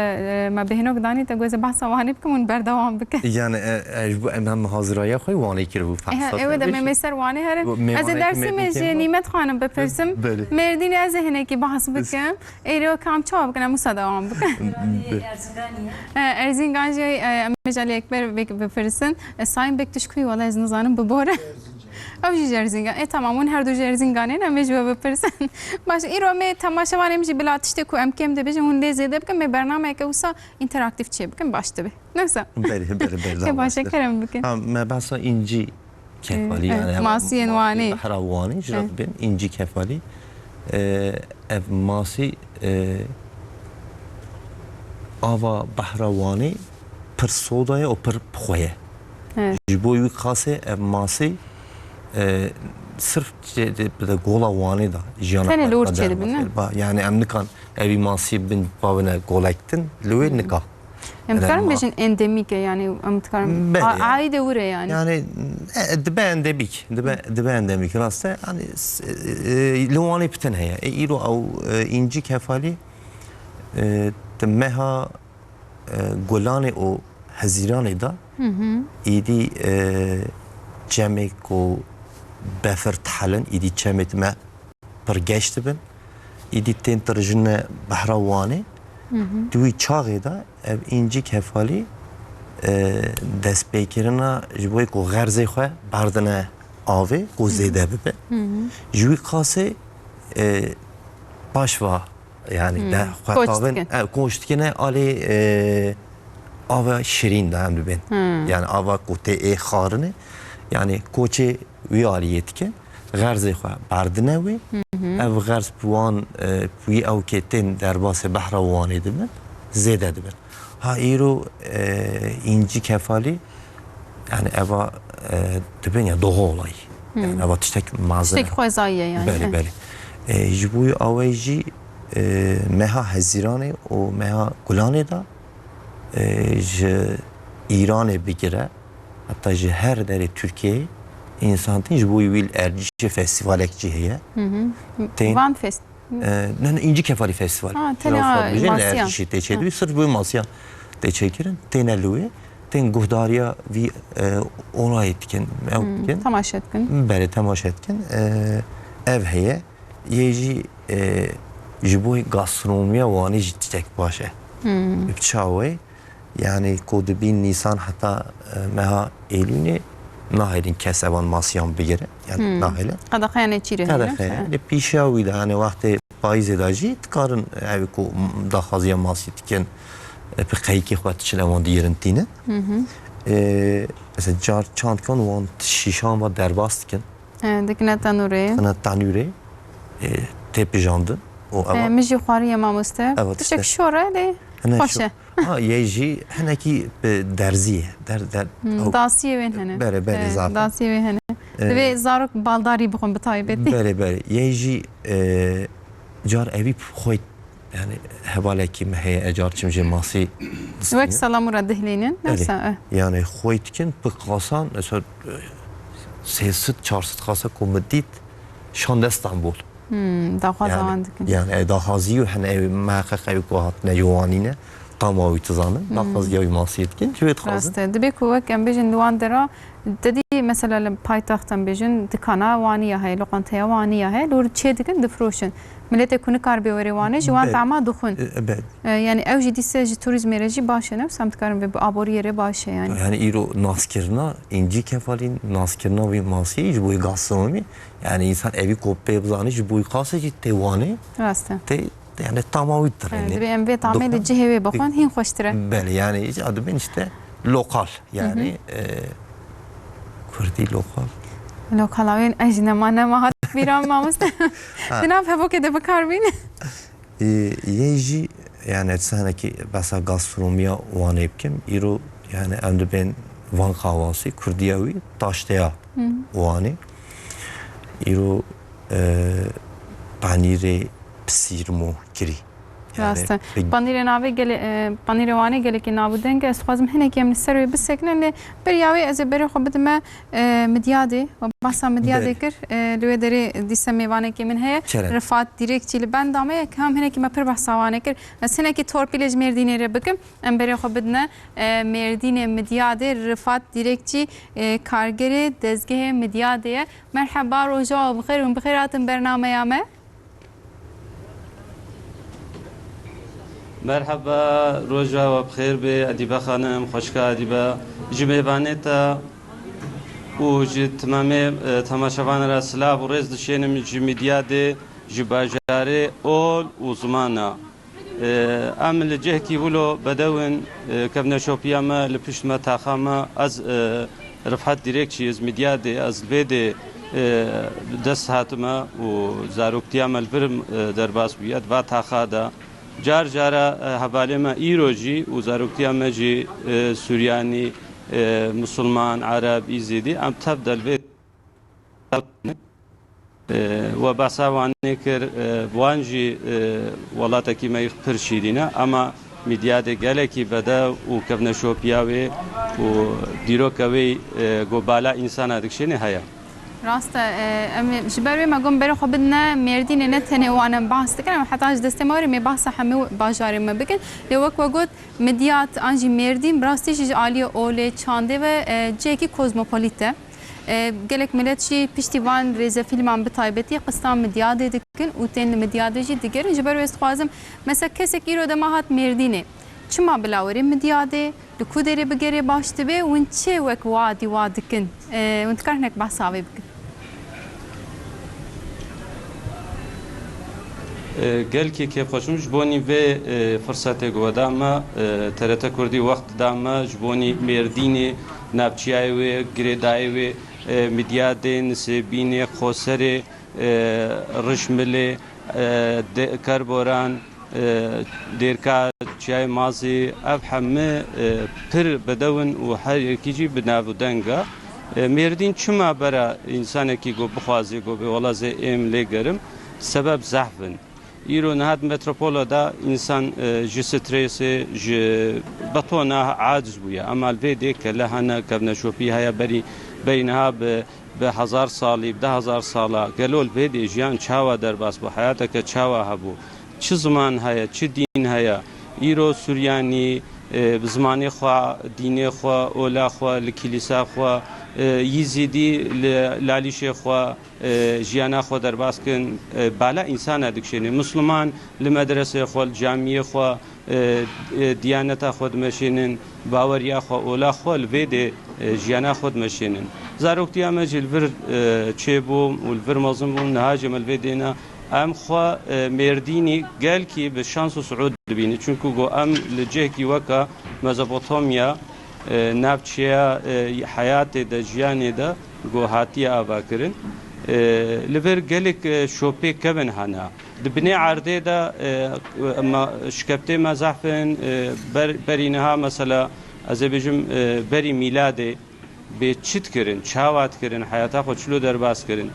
S2: ما بهنوک دانی تا گوز بحثوانی بکن ون بردوام بکن
S3: یعنی اجبو ام حاضرای خوی وانی کرد و فحصات
S2: ایو دمی میسر وانی هرن از درسی میجی نیمت خانم بپرسم مردین از هنه کی بحث بکن ایرو کام چاو بکنم مصدوام بکن Erzingan جای مجالی اکبر بفرستن سایم بکتش کوی ولی از نزانم بباره اوجی ارزینگان تمام اون هر دو ارزینگانه نمیشه بپرسن باشه ایرو می تماشا وانم جی بلاتشته کو ام کم ده بجم اون لیزه بکن می برنامه که وسا اینتراکتیف چی بکن باشه به نفسه
S3: بله
S2: باشه کرم بکن
S3: ما بس اینجی کفالی یعنی
S2: ماسی انوانی
S3: حروانی جرات بین اینجی کفالی اف ماسی آوا بحروانی پر سودای و پر پخویه جبوی خاصه ماسی صرف به گولا وانی دا جانا
S2: تنه لور چیده بینه
S3: یعنی امنکان اوی ماسی بین باونه گولکتن لوی نکا
S2: امتکارم بیشن اندمیکه یعنی امتکارم عایده وره yani
S3: دبه اندمیک راسته yani لوانی بتن هیا ایرو او اینجی کفالی مها گلان او هزیران دا ایدی جمعک و بفر تحلن ایدی جمعت ما برگشت بن ایدی تین ترجن بحروانه دوی چاقی دا اینجی کفالی دست بیکرنا جبوی کو غرزی خواه بردنه آوه کو زیده ببه جوی خاصه باشوا yani de xatavın koştukene ali ava şirin de hem ben yani ava kote xarını yani koçe vi aliyetke غرض خو بردنه وی او غرض بوان وی او کتن در باس بحروانی دبن زیده دبن ها ایرو اینجی کفالی yani ava dibin ya doğu olay yani ava tiştek mazere
S2: tiştek خوازایه yani
S3: بله بله جبوی آویجی مها هزیرانه و مها گلانه دا ایران بگیره حتی جه هر در ترکیه انسان تینج بوی ویل ارجیش فستیوال اکجی هیه
S2: وان فست
S3: نه اینجی کفالی فستیوال
S2: تنه ماسیان
S3: ارجیشی تیچه سر بوی ماسیان تیچه کرن تینه لوی تین گهداریا وی اونایت کن
S2: تماشت کن
S3: بله تماشت کن ev heye yeji jiboy gastronomiya wani jittek başe bçawe yani kod bin Nisan hatta meha Eylül'e نهایلین کس اوان ماسیان بگیره یعنی نهایلین
S2: قد خیانه چیره
S3: قدر پیشاوی ده هنه وقت پاییز داجی تکارن اوی کو داخازی ماسی تکن به قیقی خواهد چل اوان دیرن تینه مثلا جار چاند کن وان شیشان و درباست کن
S2: دکنه تنوره
S3: تنوره تپ جاندن
S2: مجی خواری ماموسته تشک شوره لی خوشه
S3: یه جی هنه کی درزیه
S2: داسیه وین هنه
S3: بله زارک
S2: داسیه وین هنه دوی زارک بالداری بخون بتایی بدی
S3: بله یه جی جار اوی خوی yani hevaleki meheye ecar çimci masi
S2: وەک سەڵام و ڕەدەهلێنن
S3: yani خوی تکن بقاسان mesela sesit çarsit kasa komedit şan İstanbul
S2: داخوازان دکن
S3: yani dahazi و hani ev mahkak ev kuhat nejuanine tamavi tızanın dahazi ev masi tkin şöyle
S2: ڕاستە دەبێ ku وەک ئەم بێژن دوان دەرا دەدی مەسەلا لە پایتەختەم بێژن دکانە وانیە هەیە لۆقەنتەیە وانیە هەیە لور چێ دکن دفرۆشن ملت کنه کار بیاوری جوان تعما دخون یعنی اوجی دیسه توریسم رجی باشه نه سمت کارم به آبوری ره باشه
S3: yani ایرو ناسکرنا اینجی کفالین ناسکرنا و ماسی جبوی گاسترونومی yani insan evi kopya bzani جبوی خاصه جی توانه
S2: راسته
S3: yani tamamen
S2: yani bir emve tameli cihve bakın hin hoştire
S3: bel yani adı ben işte lokal yani Kurdi lokal
S2: Lokalavên ejne mane mahat viran mamoste. Dinab hebo ke de bakar bin.
S3: Yeji yani sanki basa gastronomiya wan yapkim. İro yani emde ben Van kahvası Kurdiyavi taştaya wani. İro panire psirmo kiri.
S2: Rasta. Panire nave gele panire vane gele ki nabuden ki esxazım hinek yem serve bisekne le bir yavi ez beri xo bidme midyade ve basa midyade kir lüve deri dise mevane ki min heye rifat direkçili ben dame kam hinek me pir basa vane kir sene ki torpilej merdine re bikim em beri xo bidne merdine midyade rifat direkçi kargere dezgehe midyade merhaba roja bixir ve bixiratin bernameyame
S5: مرحبا روجا و بخیر به ادیبه خانم خوشکا ادیبه جمیبانیتا و جی تمام تماشاوان را سلاب و رز دشینم جمیدیاده جباجاره اول و زمانا عمل جهکی ولو بدون کبنا شوپیاما لپشت ما تاخاما از رفحت دیرکشی از میدیاده از بده دست هاتما و زاروکتیاما البرم در باس بیاد و تاخادا جار جارا حوالی ما ایروجی و زاروکتیا مجی سوریانی مسلمان عرب ایزیدی ام تبدل به و باسوانی کر وانجی ولاتا کی ما پرشیدینا اما میدیاد گله کی بده و کبنشوپیاوی و دیروکوی گوبالا انسان ادکشنی هیا
S2: راست جبري ما قوم بروح بدنا مردين نتني وانا بحث كلام حتى اج دستماري مي بحث حمو باجاري ما بكن لوك وقت مديات انجي مردين براستيش عاليه اولي چانده و جيكي كوزموبوليت gelek millet şi piştivan reze filman bitaybeti qistan midyade dikin u ten midyade jî digerin ji ber wê dixwazim mesela kesek îro de mahat Mêrdînê çima bilawerê midyade li ku derê bigere baş dibe hûn çê wek wadî wa dikin hûn dikar hinek behsa wê bikin
S5: gelkî kêfxweşim ji bonî vê firsetê goda me TRT Kurdî wext da me ji bonî Mêrdînê navçiyayê wê girêdayê wê midyadê Nisêbînê Xoserê Rişmilê Kerboran dêrka çiyayê mazî ev hemû pir bedewin û her yekî jî bi navdenga Mêrdîn çima bera însanekî got bixwaze got bê wala zê êm lê gerim sebeb zehfin îro nihat metropola da însan ji strêsê ji betona aciz bûye ema li vê dê kele hene kevneşopî heye berî beyniha bi hezar salî bi 10,000 sala gelo li vê dê jiyan çawa derbas bû heyateke çawa hebû çi ziman heye çi dîn heye îro Suryanî bi zimanê xwe dînê xwe ola xwe li kîlîsa xwe Yizîdî li lalîşê xwe jiyana xwe derbas kin bala însan dikşêne Müslüman li medresê xwe li camiyê xwe diyaneta xwe dimeşênin baweriya xwe ola xwe li vê dê jiyana xwe dimeşênin زاروکتی ئەمە جلڤر چێبووم و الڤر مەزم بووم نەهاجە مەلڤێ دێنە ئەم خوا مێردینی گەلکی بە شانس و سعود دبینی چونکو گۆ ئەم لە جێکی وەکە مەزەپۆتۆمیا ناوچەیە حیاتێدا ژیانێدا گۆ هاتیە ئاواکردن لەبەر gelek şopê kevin hene di binê erdê de şikeptê me zehfin berî niha mesela ez ê bêjim berî mîladê bê çit kirin çavat kirin heyata xwe çilo derbas kirin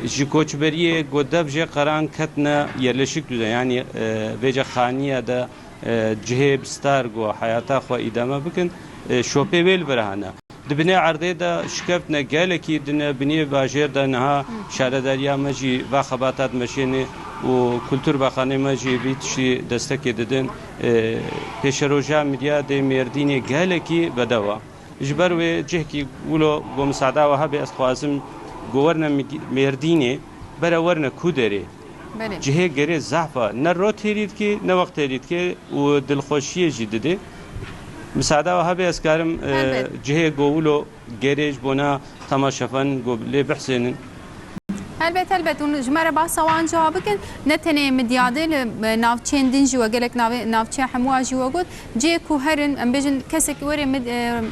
S5: ji koçberiyê godev jê qeran ketine yerleşik düzen yani vêce xaniye de cihê bistar got heyata xwe îdame bikin şopê wê li ber hene di binê erdê de şikevtine gelekî dine binê bajêr de niha şaredariya me jî va xebatat meşênê û Kultur Baxanê me jî vî tiştî destekê didin pêşeroja midyadê Mêrdînê gelekî bedewa ji ber wê cihekî wilo got misada we hebe ez dixwazim got werne Mêrdînê bere werne Kuderê cihê gerê zehfa ne rot hêrî dikê ne wext hêrî dikê û dilxweşiyê jî didê مساعده و هبه اسکارم جهه گوولو گریج بونا تماشافن گوبلی بحسنن
S2: البته اون جمره بحث وان جواب کن نتنه مدیاده نافچین دنجی و گلک نافچه همواجی و گود جه کو هرن ام بجن کسی که وری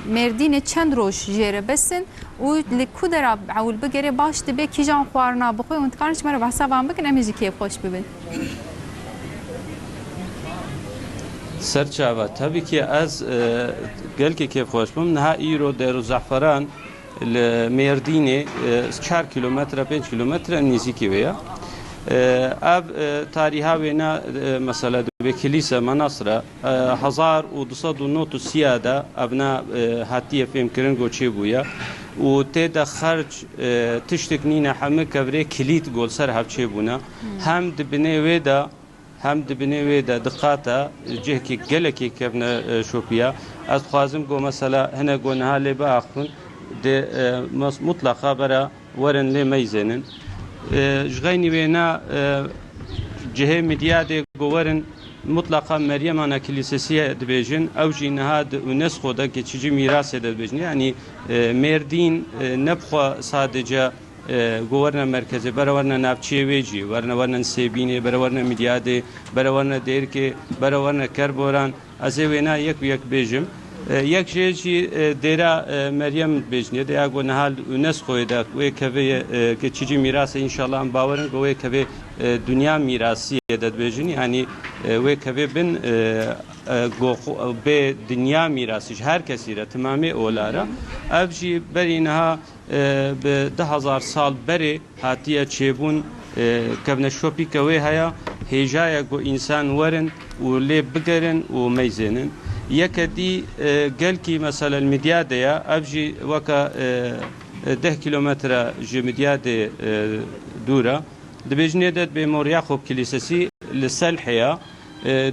S2: مردین چند روش جره بسن و لکو در عول بگره باش تبه کی جان خوارنا بخوی اون تکانش جمره بحث وان بکن امیزی کیف خوش ببین
S5: سرچاوه tabii ki az gelki keyif hoş bum neha îro deru zehferan li Mêrdînê 4 kilometre 5 kilometre nîzîkî wê ye ev tarîha wê ne mesela bi kilîsa Manasra 1290 de ev ne hatiye fêmkirin goçê bûye û tê de xerc tiştek nîne hemû kevrê kilît gol ser hevçê bûne hem di binê wê de هم دبنی و دقیقه جه کی گله کی کبن شوپیا از خوازم گو مثلا هنه گو نهالی با آخون ده مطلقه برا ورن لی میزنن جغینی و نه جه میدیاده گو ورن مطلقه مریم آن کلیسیه دبیجن او جی نهاد اونسخو ده که چیزی میراث دبیجن یعنی مردین نبخوا sadece گوورنه مرکزی برای ورنه نافچه ویجی ورنه سیبینی برای ورنه میدیاده برای ورنه دیرکی برای ورنه کربوران از وینا یک بیجم یک چیزی دیرا مریم بیجنیه دیا گو نهال اونسخوی ده و کبه که چیزی میراث انشالله هم باورن گوی کبه دنیا میراثیه ده بیجنی یعنی و کبه بن به دنیا میراثیش هر کسی را تمامی اولارا افجی بر اینها به 10,000 سال بری هاتیه چیبون کبن شوپی کوی هیا هجای گو انسان ورن و لی بگرن و میزنن یک دی گل کی مثلا المدیاده یا افجی وکا 10 کیلومتر جمدیاده دوره دبیجنیدت به موریا خوب کلیسسی لسلحیا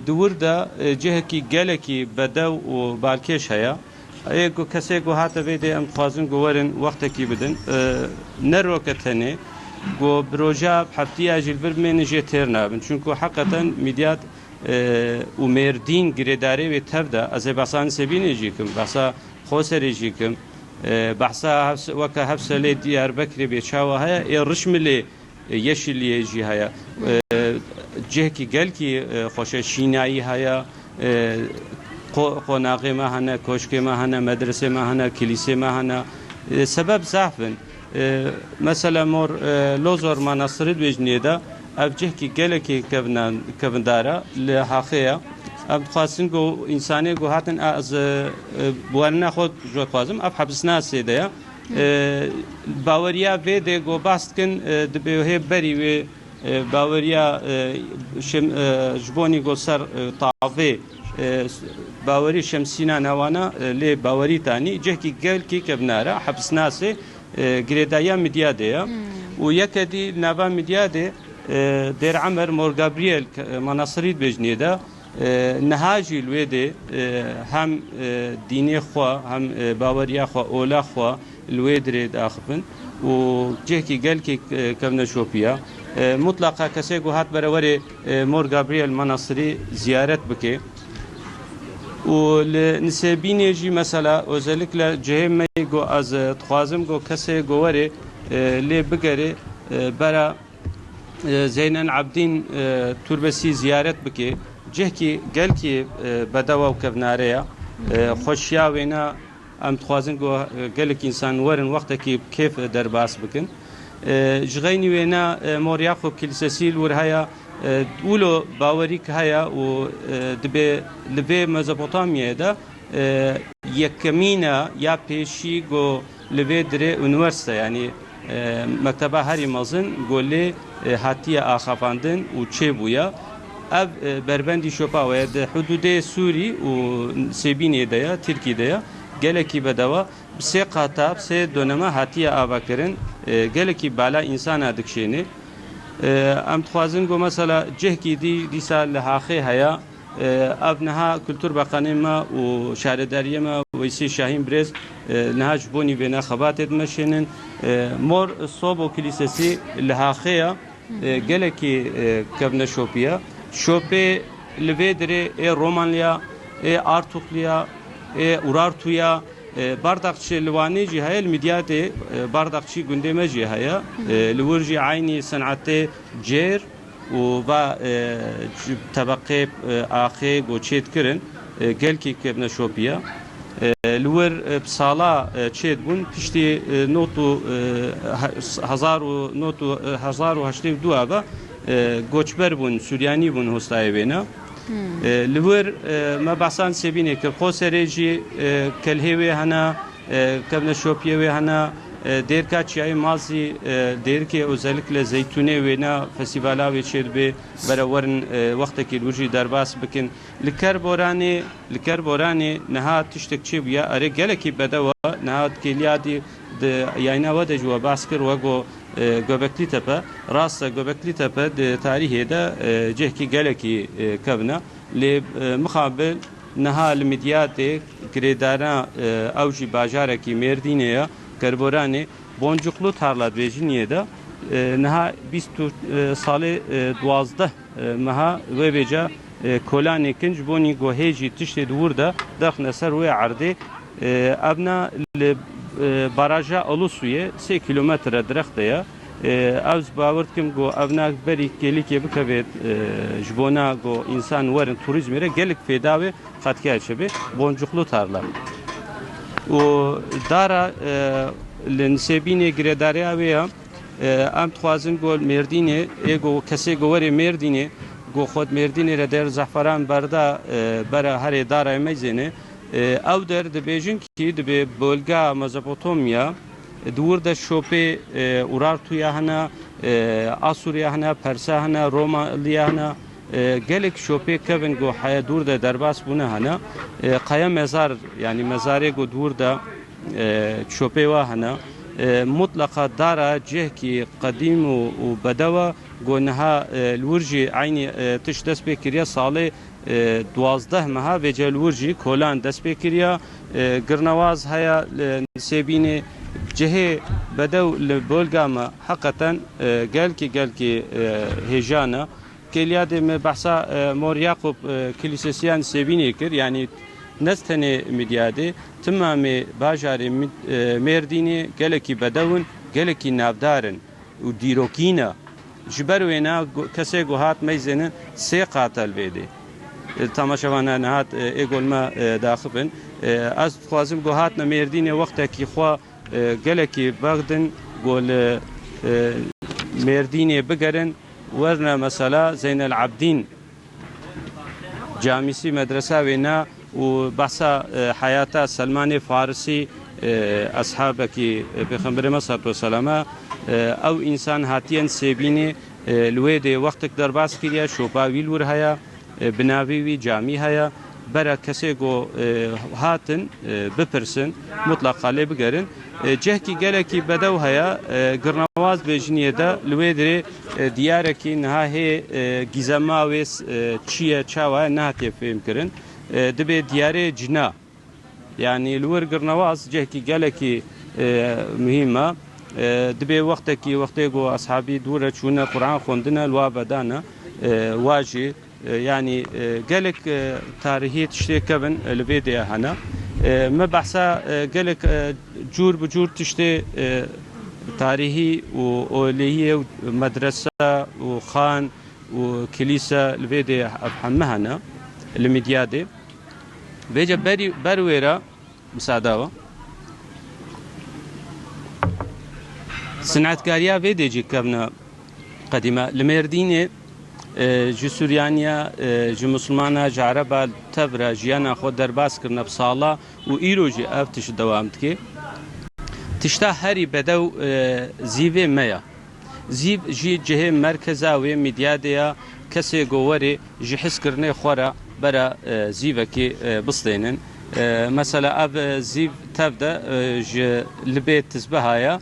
S5: دور دا جه کی گل کی بدو و بالکش هیا اگه کسی گو هات ویده ام خوازن گوورن وقت کی بدن نروکتنه گو بروجا حفتی اجل بر من جتر نابن چونکو حقیقتا میدیات و مردین گریداری و تبدا از بحثان سبینه جیکم بحثا خوسر جیکم بحثا وکا حفصله دیار بکری بیچاوه هیا رشملی yeşilliğe cihaya cihki gel ki hoşa şinayı haya konağı mahana koşke mahana medrese mahana kilise mahana sebep zafın mesela mor lozor manasırı dvejniyeda ev cihki gel ki kevndara le haqiya ev xasin go insani go hatin az buarna xod jo xazım ev habsna sedaya باوریا و ده گو باست کن دبیه بری و باوریا جبونی گو سر طاوه باوری شمسینا نوانا لی باوری تانی جه کی گل کی کبناره حبس ناسه گریدایا مدیاده و یک دی نوا مدیاده در عمر مور گابریل مناصری بجنیده نهاجی الویده هم دینی خوا هم باوریا خوا اولا خوا الویدری داخفن و جهکی گل کی کمن شوپیا مطلقا کسی گو هات برای مور گابریل مناصری زیارت بکه و لنسبینێژی مەسەلا ئۆزەلێکلە جێمەی گۆ ئەز دخوازم گۆ کەسێ گۆوەرێ لێ بگەرێ بەرە زەینەن عەبدین توربەسی زیارەت بکێ جێکی گەلکی بەدەوە و کەڤنارەیە خۆشیا وێنە ئەم دخوازن گۆ گەلێک ئینسان وەرن وەختێکی کێف دەرباس بکن ژغەینی وێنە مۆریاخۆ کلیسەسیل ور هەیە ولو باوەری کە هەیە و دەبێ لەبێ مەزەپۆتامیەدا یەکەمینە یا پێشی گۆ لەبێ درێ ئونیڤەرسیتە ینی مەکتەبە هەری مەزن گۆ لێ هاتیە ئاخاپاندن و چێ بووە ئەv بربەندی شۆپاوەیە حدودێ سووری و سێبینێدەیە ترکیدەیە gelekî bedewa sê qata sê döneme hatiye avakirin gelekî bala insana dikşênê em dixwazin got mesela cihkî dîsa li Haxê heya ev niha Kultur Bakanê me û şaredariyê me Weysî Şahîn Birêz niha ji bonî vêne xebatê dimeşênin mor sob û kilîsesî li Haxê ya gelekî kevne şopiya şopê li vê dirê ê Romanliya ê Artuxliya Urartuya bardakçı livanê jî heye li midyatê bardakçı gundê me jî heye li wir jî aynî senatê cêr û va tebeqê axê goçêt kirin gelkî kevne şopiya li wir sala çêt bûn piştî not û hezar û heştê û duwa ve goçber bûn Suryanî bûn hostayê wêne li wir me behsan sebînê kir Qoserê jî kelhê wê hene kevne şopiyê wê hene dêrka çiyayê mazî dêrkê özellikle zeytûnê wêne fesîvala wê çê dibe bere werin wextekî li wir jî derbas bikin li Kerboranê niha tiştek çê bûye erê gelekî bedewa niha kêliyadî yayna we de jî we behs kir wego Göbekli Tepe, rasta Göbekli Tepe de tarihê de cihkî gelekî kevne lê mixabil niha li midyatê girêdara ew jî bajarekî Mêrdînê ya Kerboranê boncuklu tarla dibêjiniyê de niha 20 salê 12 meha wê bêje kolanê kin ji bonî gohê jî tiştê di wir de dexne ser wê erdê ev na li baraja Alusuyê 3 kilometre direxte ye ev bawer dikim got ev nak berî kêlikê bikevêt ji bona got însan werin turizmê re gelek fêda wê xetkaya çebe boncuklu tarla û dara li Nisêbînê girêdariya wê ya em dixwazin got Mêrdînê ê got kesê got werê Mêrdînê got xwed Mêrdînê re der zeferan berda bere herê darayê meyzêne ew der dibêjin kî dibe bölga Mezopotamya di wir de şopê Urartuya hene Asûriya hene Persa hene Romaliya hene gelek şopê kevin got heya dûr de derbas bûne hene qaya mezar yani mezarê got dûr de şopê wa hene mutlaka dara cihkî qedîm û bedewa got niha li wir jî aynî tiş dest pê kiriye salê 12 meha vêce li wir jî kolan dest pê kiriye girnewaz heya Nisêbînê cihê bedew li bolga me heqeten gelkî hêjana kêliyadê me behsa Mor Yaqub kilîsesiya Nisêbînê kir yani nez tenê midyadê timamê bajarê Mêrdînê gelekî bedewin gelekî navdarin û dîrokîne ji ber wêne kesê got hat meyzênin 3 qatel vêdê tamaşevana nehat êgol me daxibin ez dixwazim got hatne Mêrdînê wextekî xwe gelekî bexdin got li Mêrdînê bigerin werne mesela Zeynel Abdîn camîsî medresa wêne û behsa heyata Selmanê Farisî eshabekî Pêxemberê me salatu weselame ew însan hatiye Nisêbînê li wê de wextek derbas kiriye şopa wî li wir heye binavê wî camî heye bere kesê got hatin bipirsin mutlaka lê bigerin cihkî gelekî bedew heye girnewaz bêjiniyê de li wê dirê diyarekî niha hê gîzema wê çi ye çawa ye nehatiye fêm kirin dibe diyarê cina yani li wir girnewaz cihkî gelekî mühim e dibe wextekî wextê got ashabî dûre çûne Qur'an xwendine li wa vedane wa jî يعني قالك تاريخية تشتي كبن الفيديو هنا ما بحثا قالك جور بجور تشتي تاريخي واللي هي مدرسة وخان وكنيسة الفيديو أفهمها هنا الميديادي بيجا برويرا مساعدة صنعتكاريا فيديجي كبنا قديمة المردينة جي سوريانيا جي مسلمانا جي عربا تبرا جيانا خود درباس كرنا بصالة و إيرو جي أفتش دوامتكي تشتا هري بدو زيفي ميا زيف جي جهه مركزا و ميدياديا كسي گووري جي حس كرني خورا برا زيفكي بسطينن مثلا اب زيف تبدا جي لبيت تسبهايا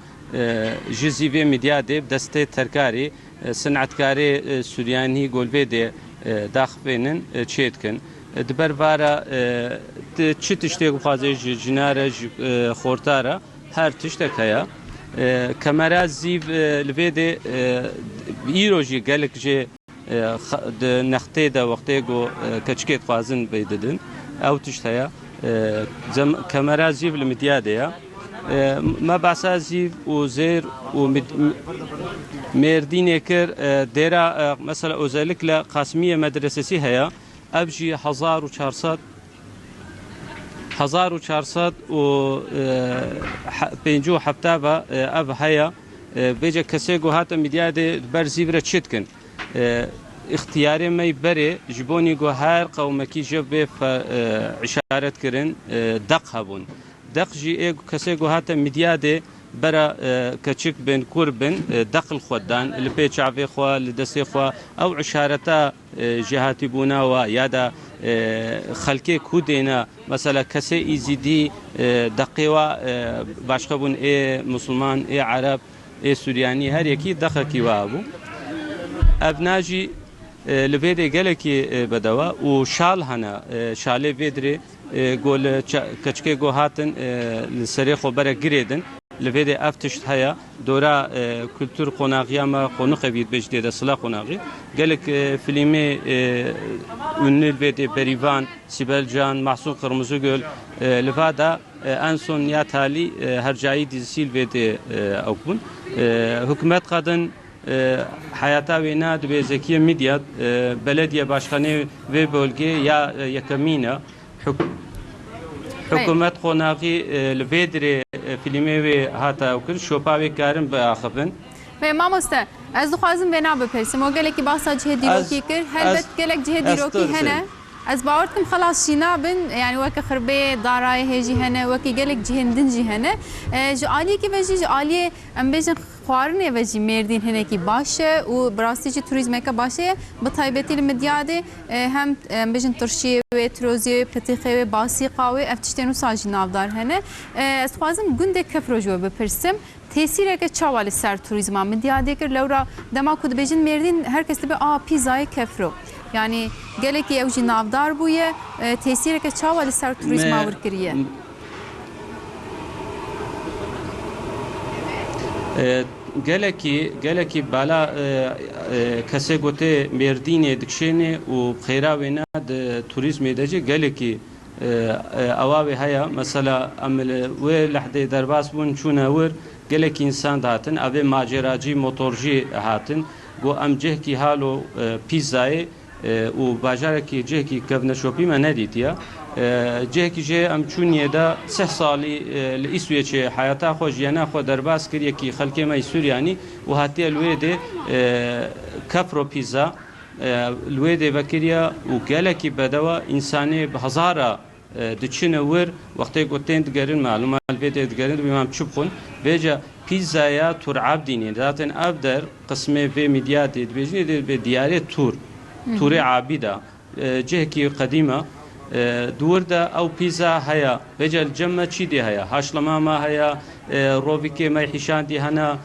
S5: جي زيفي ميديادي بدستي تركاري صنعتكاري سورياني گولبيدي داخبينن تشيتكن دبر vara çi tiştek xwazê ji cinare ji xortara her tiştek heye kamera zîv li vê de îro jî gelek jê nextê de wextê got keçikê dixwazin vê didin ew tişt heye kamera zîv li midya de ye me behsa zîv û zêr û mêrdînê kir dêra mesela özellikle Kasimiye medresesi heye ev jî 1400 و 57 ev heye bêje kesê got hate mîdya de ber zîvre çitkin اختیارê me berê ji bonî got her qewmekî ji vê îşaret kirin deq hebûn deq jî ê kesê got hate mîdya de bera keçik bên kur bin deqil xwe dan li pê çavê xwe li destê xwe ew îşareta jihatîbûna we ya da xelkê ku dêne mesela kesê îzîdî deqê we başxebûn ê musulman ê Arab ê Suryanî her yekî deqekî we hebû ev najî li vê de gelekî bedewe û şal hene şalê vê dirê got li keçikê got hatin li serê xwe bere girêdin li vê de ev tişt heye dora kültür qonaxiya me qonuqe vî dibêje tê de sila qonaqî gelek filmê ünlü li vê de Berivan Sibel Can Mahsun Qırmızıgöl li va da en son ya talî hercayî dizisî li vê de ew bûn hikûmet qadin hayata wê na dibê Zekiye Midya belediye başkanê vê bölgê ya yekemîne حکومت قوناغی لبیدری فیلمی و هاتا وکر شوپا و کارم به آخفن.
S2: و ماموسته از دخوازم به ناب پرسیم و گله کی باسا جه دیروکی کر هلبت گله جه دیروکی هنه از باورتم خلاص شینا بن يعني وك خربي داراي هيجي هنا وكي قالك جهندن جي هنا جالي كي بجي جالي ام بيجن خوارنه وجي مردين هنا كي باشه وبراستي جي توريزم كا باشه بطيبتي المدياده هم بيجن ترشي و تروزي بتيخي و باسي قاوي افتشتنو ساجي نافدار هنا استفازم گنده كفروجو بپرسم تاثیر که چاوال سر توریسم مدیاده کر لورا دما کود بجن مردین هر کس به پیزای کفرو yani gelek evji navdar buye tesir ke çaval ser turizm avur kiriye
S5: geleki bala kase gote merdine dikşene u khira vena de turizm edece geleki avavi haya mesela amel ve lahde derbas bun çunavur gelek insan hatin ave maceracı motorcu hatin go amceh ki halo pizzayı و باجارێکی جێکی کەڤنەشۆپی مە نەدیتە جێکی ژێ ئەم چوونیەدا 3 ساڵی لە ئیسوێچێ حیاتا خۆ ژیانە خۆ دەرباس کردیەکی خەلکێمەی سووریانی و هاتیە لێ دێ کەفرۆ پیزا لێ دێ بەکریە و گەلێکی بەدەوە ئینسانی هەزارە دچنە ور وەختێ گوتێن دگەرن معلومات بێ دگەرن بێمام چ بخۆن بێجە پیزایە تورعاب دینێ داتن ئەv der قسمê vê میدیا دێ دبێژنێ دێ بێ دیارێ تور توری عابده جهکی قدیمه دورده او پیزا هيا بجل جمع چی دی هيا هاشلما ما هيا روبیکه ما حشان دی هنا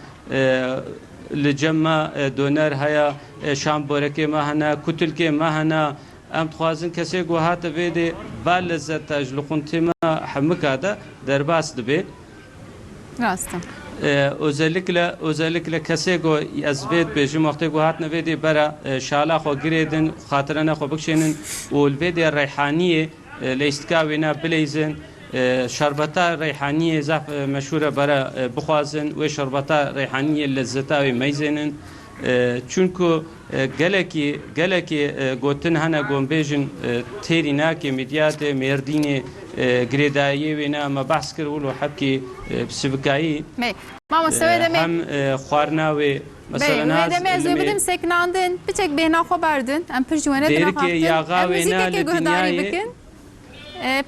S5: لجمع دونر هيا شام بورکه ما هنا کتلکه ما هنا ام تخوازن کسی گو هات ویدی بال لذت تجلقون تیما حمکاده درباس دبی
S2: راسته
S5: özellikle kesego azvet bejim vakti guhat nevedi bara şala xo giredin xatirana xo bikşenin ulvedi reyhaniye leistkavina bileyzin شربتا ریحانیه زاف مشهوره برای بخوازن و شربتا ریحانیه لذتاوی میزنن چونکو گلکی گوتن هنه گونبیجن تیری ناکی میدیات مردین گریدایی و نه ما بحث کرد و حبکی بسبکایی
S2: ماما سوی دمی
S5: هم خوارناوی مثلا
S2: هاز دمی بدیم سکناندن بچک بینا خبردن ام پرجوانه دنا خاطر موزیک که گهداری بکن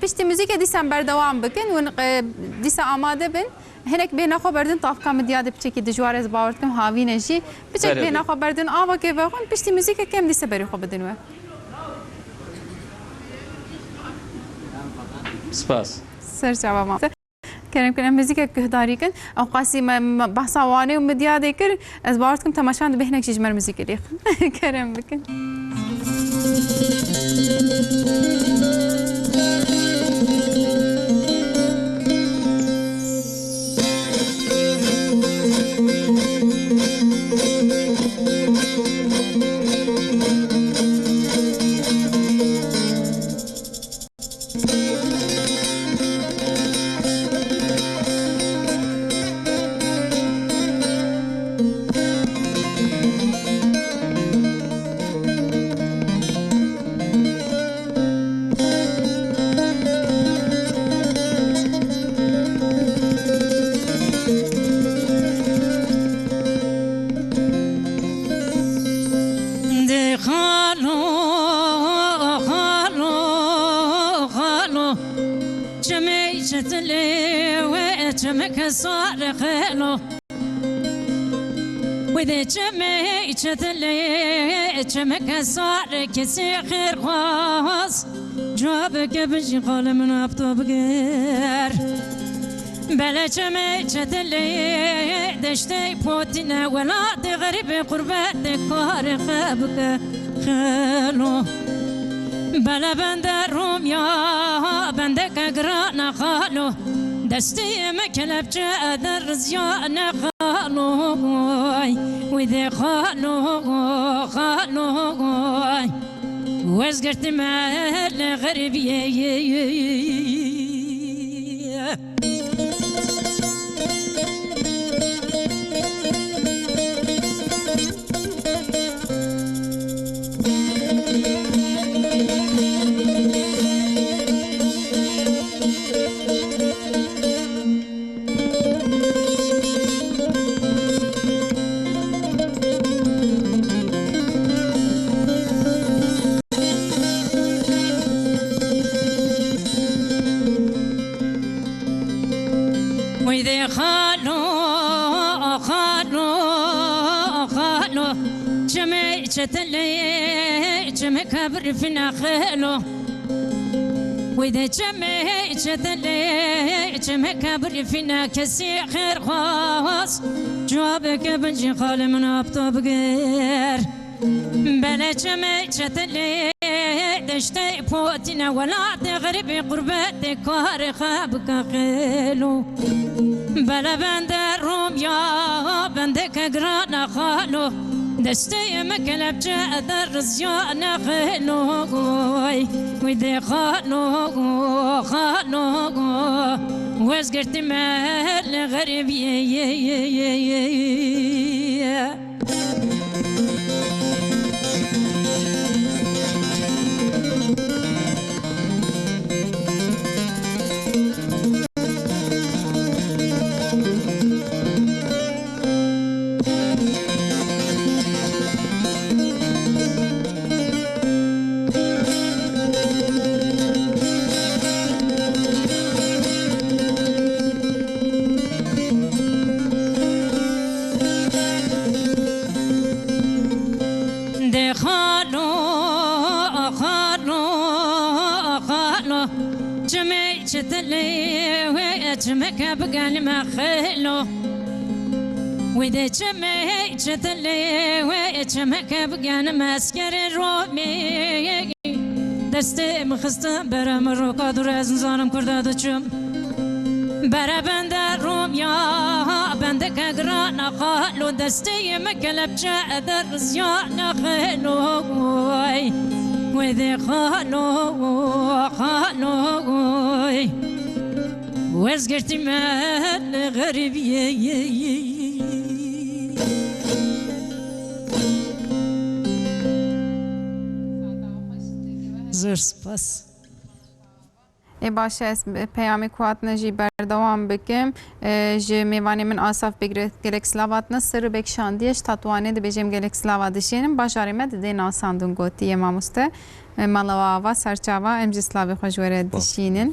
S2: پشتی موزیک دیسان بردوام بکن و دیسا آماده بن هنک بینا خبردن طاف کام دیاد بچکی دجوار از باورد کم هاوی نجی بچک بینا خبردن آوا که واقعا پشتی موزیک کم دیسا بری خو بدن و
S5: سپاس
S2: سر جواب ما کریم کنم موزیک گهداری کن او قاسی بحث وانه و مدیاد کر از باورد کم تماشان بهنک جمر موزیک دیخ کریم بکن وذي جمعي تثلي جمعك صار كسي خير خاص جوابك بجي قال من أبطب غير بلا جمعي تثلي دشتي بوتنا ولا تغرب قرباتك كار خابك خالو بلا بندروم يا بندك أقرانا خالو دستي مكلب جاء درزيان خالوي وذي خالوي وزقرت مع الغربية وإذا خالو جمعت اللي جمع كبر فينا خالو وإذا جمعت اللي جمع كبر فينا كسي خير خاص جوابك بنجي خال من أبطب غير بلا جمعت اللي دشتي بوتنا ولا تغرب قربتك كار خابك خيلو بلا بندروم يا بندك قرانا خالو دستي مكلب جاء درزيانا خيلو ويدي خالو وزقرت مال غريب جمعك بقى ما خلو وإذا جمعت اللي وجمعك بقى ما سكر الرومي دستي مخستم برا مرو قادر از نزانم کرده دچم برا بند روم یا
S1: عندك قرانا خالو دستي مكلب جاء درزيانا خالوي وذي خالوي وزقرتي مال غريبي زر سپاس
S2: باشه از پیامی کوات نجی بردوام بکم جه میوانی من آصاف بگیره گلک سلاوات نصر بکشاندیش تطوانه ده بجیم گلک سلاوات دشینم باشاریم ده ده ناساندون گوتی ماموسته مالوا و سرچاوا امجی سلاوی خوشوره دشینن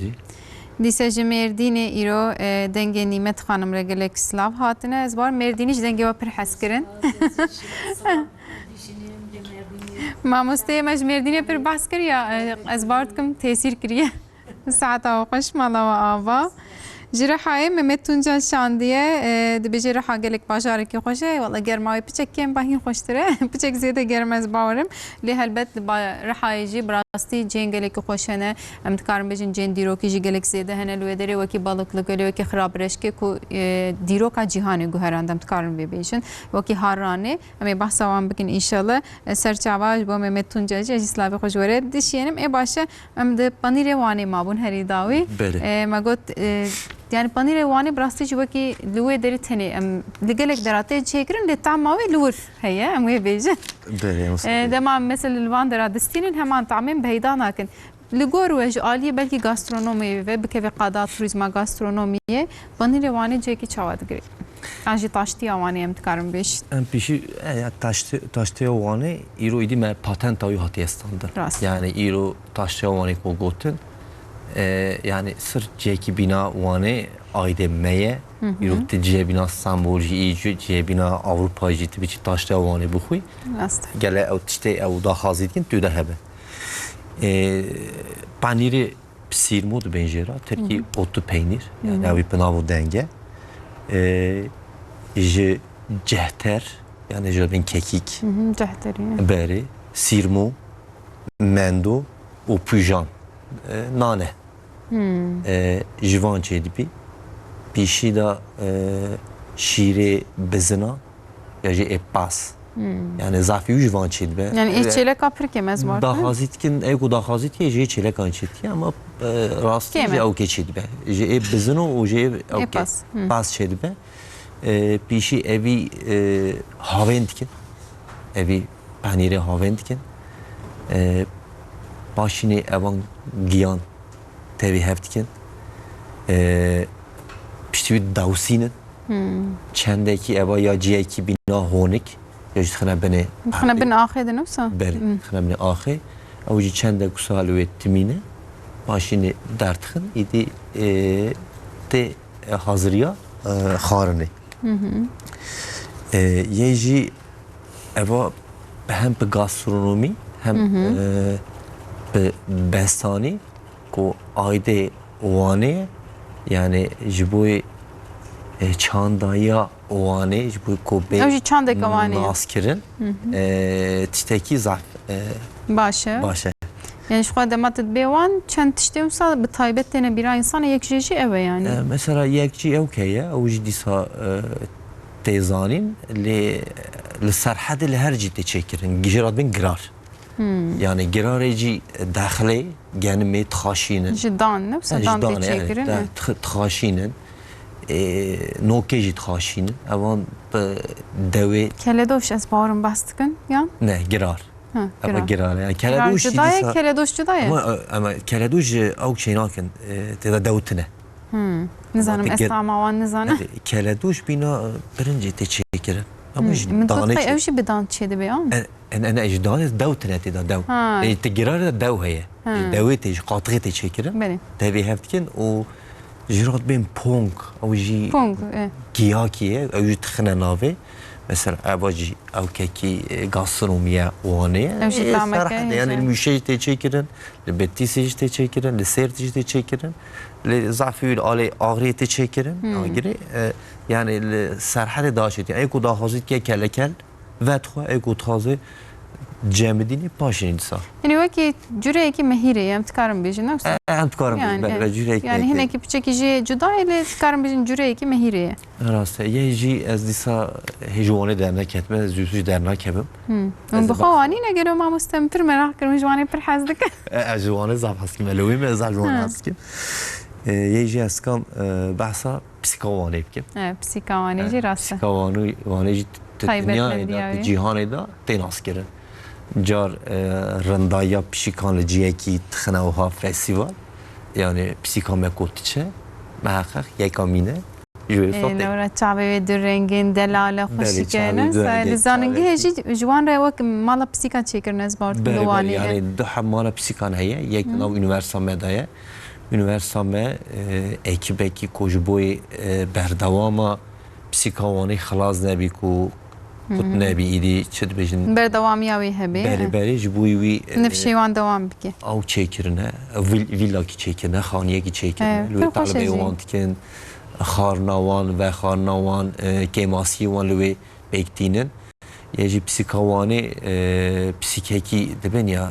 S2: دیسه جه مردینه ایرو دنگه نیمت خانم را گلک سلاو هاتنه از بار مردینیش دنگه و پر حس کرن ماموسته مج مردینه پر بحث کریا از بارد کم تأثیر کریا ساعت آوقش مالا و آوا جرحای ممت تونجان شاندیه دبی جرحا گلک باجاره کی خوشه والله گرمای پچک کم باهین خوشتره پچک زیاده گرم از باورم لی هلبت رحای جی براستی جن گلک خوشنه امتکارم بجن جن دیرو کی جی گلک زیاده هنه لوی دری وکی بالکل گلی وکی خراب رشک کو دیرو کا جهانی گوهران امتکارم بیشن وکی هارانه امی بحث وام بکن انشالله سرچاواج با ممت تونجان جی اسلامی خوشوره دشینم ای باشه ام ده پنیر وانی مابون هری داوی ما گفت يعني بانير واني براستي جوا كي لوي دري تاني لقلك دراتي تشيكرن للطعم ماوي لور هي ام وي بيجن دما مثل الوان درادستين همان طعمين بهيدان لكن لگور وج عالی بلکه گاسترونومی و بکه قادا توریسم گاسترونومیه بانیل وانی جه کی چواد گری آنجی تاشتی وانی امتکارم بیش
S3: ام پیشی تاشتی وانی ایرو ایدی من پاتنت آیو هاتی استاندر yani ایرو تاشتی وانی کو گوتن yani sır ceki bina vane ayde meye yurtta ce bina sembolji iyice ce bina Avrupa jiti biçi taşta vane bu huy gele ev tişte ev da hazitkin tüde hebe paniri sirmud benjera Türkiye otu peynir yani evi pınavu denge je cehter yani je ben kekik
S2: cehteri
S3: beri sirmu mendo o pujan nane jivan çedibi pişi da şire bezina ya je epas yani zafi jivan çedibe
S2: yani çelek kapır kemez var
S3: da hazitkin ego da hazit ye je çelek ançeti ama rast je o keçedibe je bezina o je pas çedibe pişi evi haventkin evi panire haventkin başını evan giyan tevi hevtkin pişti bir davsinin çendeki eva ya ciyeki bina honik ya jitkhana beni
S2: خنا بن آخر دنوسا
S3: beri khana beni ahi avuci çende kusalu ettimine başını dertkin idi te hazırya kharını yeji eva hem bir gastronomi hem به بستانی کو آیده وانه یعنی جبوی چاندایا وانه جبوی کو به ناسکرین تشتکی زعف باشه
S2: yani şu kadar matı bevan çent işte mesela bir taybetene bir insan yekşeşi eve yani
S3: mesela yekşi ev keye o cidisa tezanin li serhad li her ciddi çekirin gijerat bin girar yani girareci dahili genimi thaşinin
S2: jdan ne sedan teşekkürün
S3: thaşinin nokeci thaşinin avan deve
S2: keledoş az bağırın bastıkın ya
S3: ne girar ama girar yani keledoş
S2: judaya keledoş judaya
S3: ama keledoş او şeynakin teda devtine
S2: nizanım esnamavan nizanı
S3: keledoş bina birinci teşekkürün ama
S2: dane evşi bir dan çedi be ya
S3: أنا أجدان دو تناتي دا دو التجرار دا دو هي دويتي قاطعتي شكرا تبي هفتكن و جرات بين بونك أو جي كياكية أو جي تخنا نافي مثلا أباجي أو كي غاسترونوميا وانية صراحة يعني المشي تشكرا البتيسي تشكرا السيرتي تشكرا لزعفي على أغري تشكرا أغري يعني صراحة داشت يعني أيكو دا حاضر كي كلكل و تو اگو تازه cemidini paşin insan.
S2: Yani vaki cüreyeki mehire yem tıkarım bejin yoksa?
S3: Em tukarım ben cürek.
S2: Yani hineki piçeki cuda ile tıkarım bejin cüreyeki mehire.
S3: Rastı. Ye az disa hejwane dernek etme, züsüz dernek hebim.
S2: من بخواني نقولوا ما مستمتر ما راح كرم جواني برحزدك.
S3: Ajwane zafaskim elوي me zajwane askim. Ye askam bahsa psikavane bkim.
S2: Psikavani جي راسته.
S3: Psikavani vani dünyada cihanı da tenas kirin. Car rındaya psikan ciyeki txnavha festival yani psikamekotiçe محقق یکامینه
S2: نورا چاوی درنگین دلاله خوشیکنه لزانگی هجی جوان را وک مالا پسیکان چیکر نزبارد دوانی
S3: yani دو مالا پسیکان هیه یک ناو üniversite دایه üniversite ekibeki kojboy berdavama psikavani xلاص نبی کو خود نبی ایدی چت بجن
S2: بردوام یاوی هبی
S3: بری جبوی وی
S2: نفشیوان دوام بکی
S3: او چیکرنه ویلا کی چیکرنه خانیه کی چیکرنه لوی طلبه وانتکن خارناوان و خارناوان کماسی وان لوی بیکتینن یه psikavani psikeki deben ya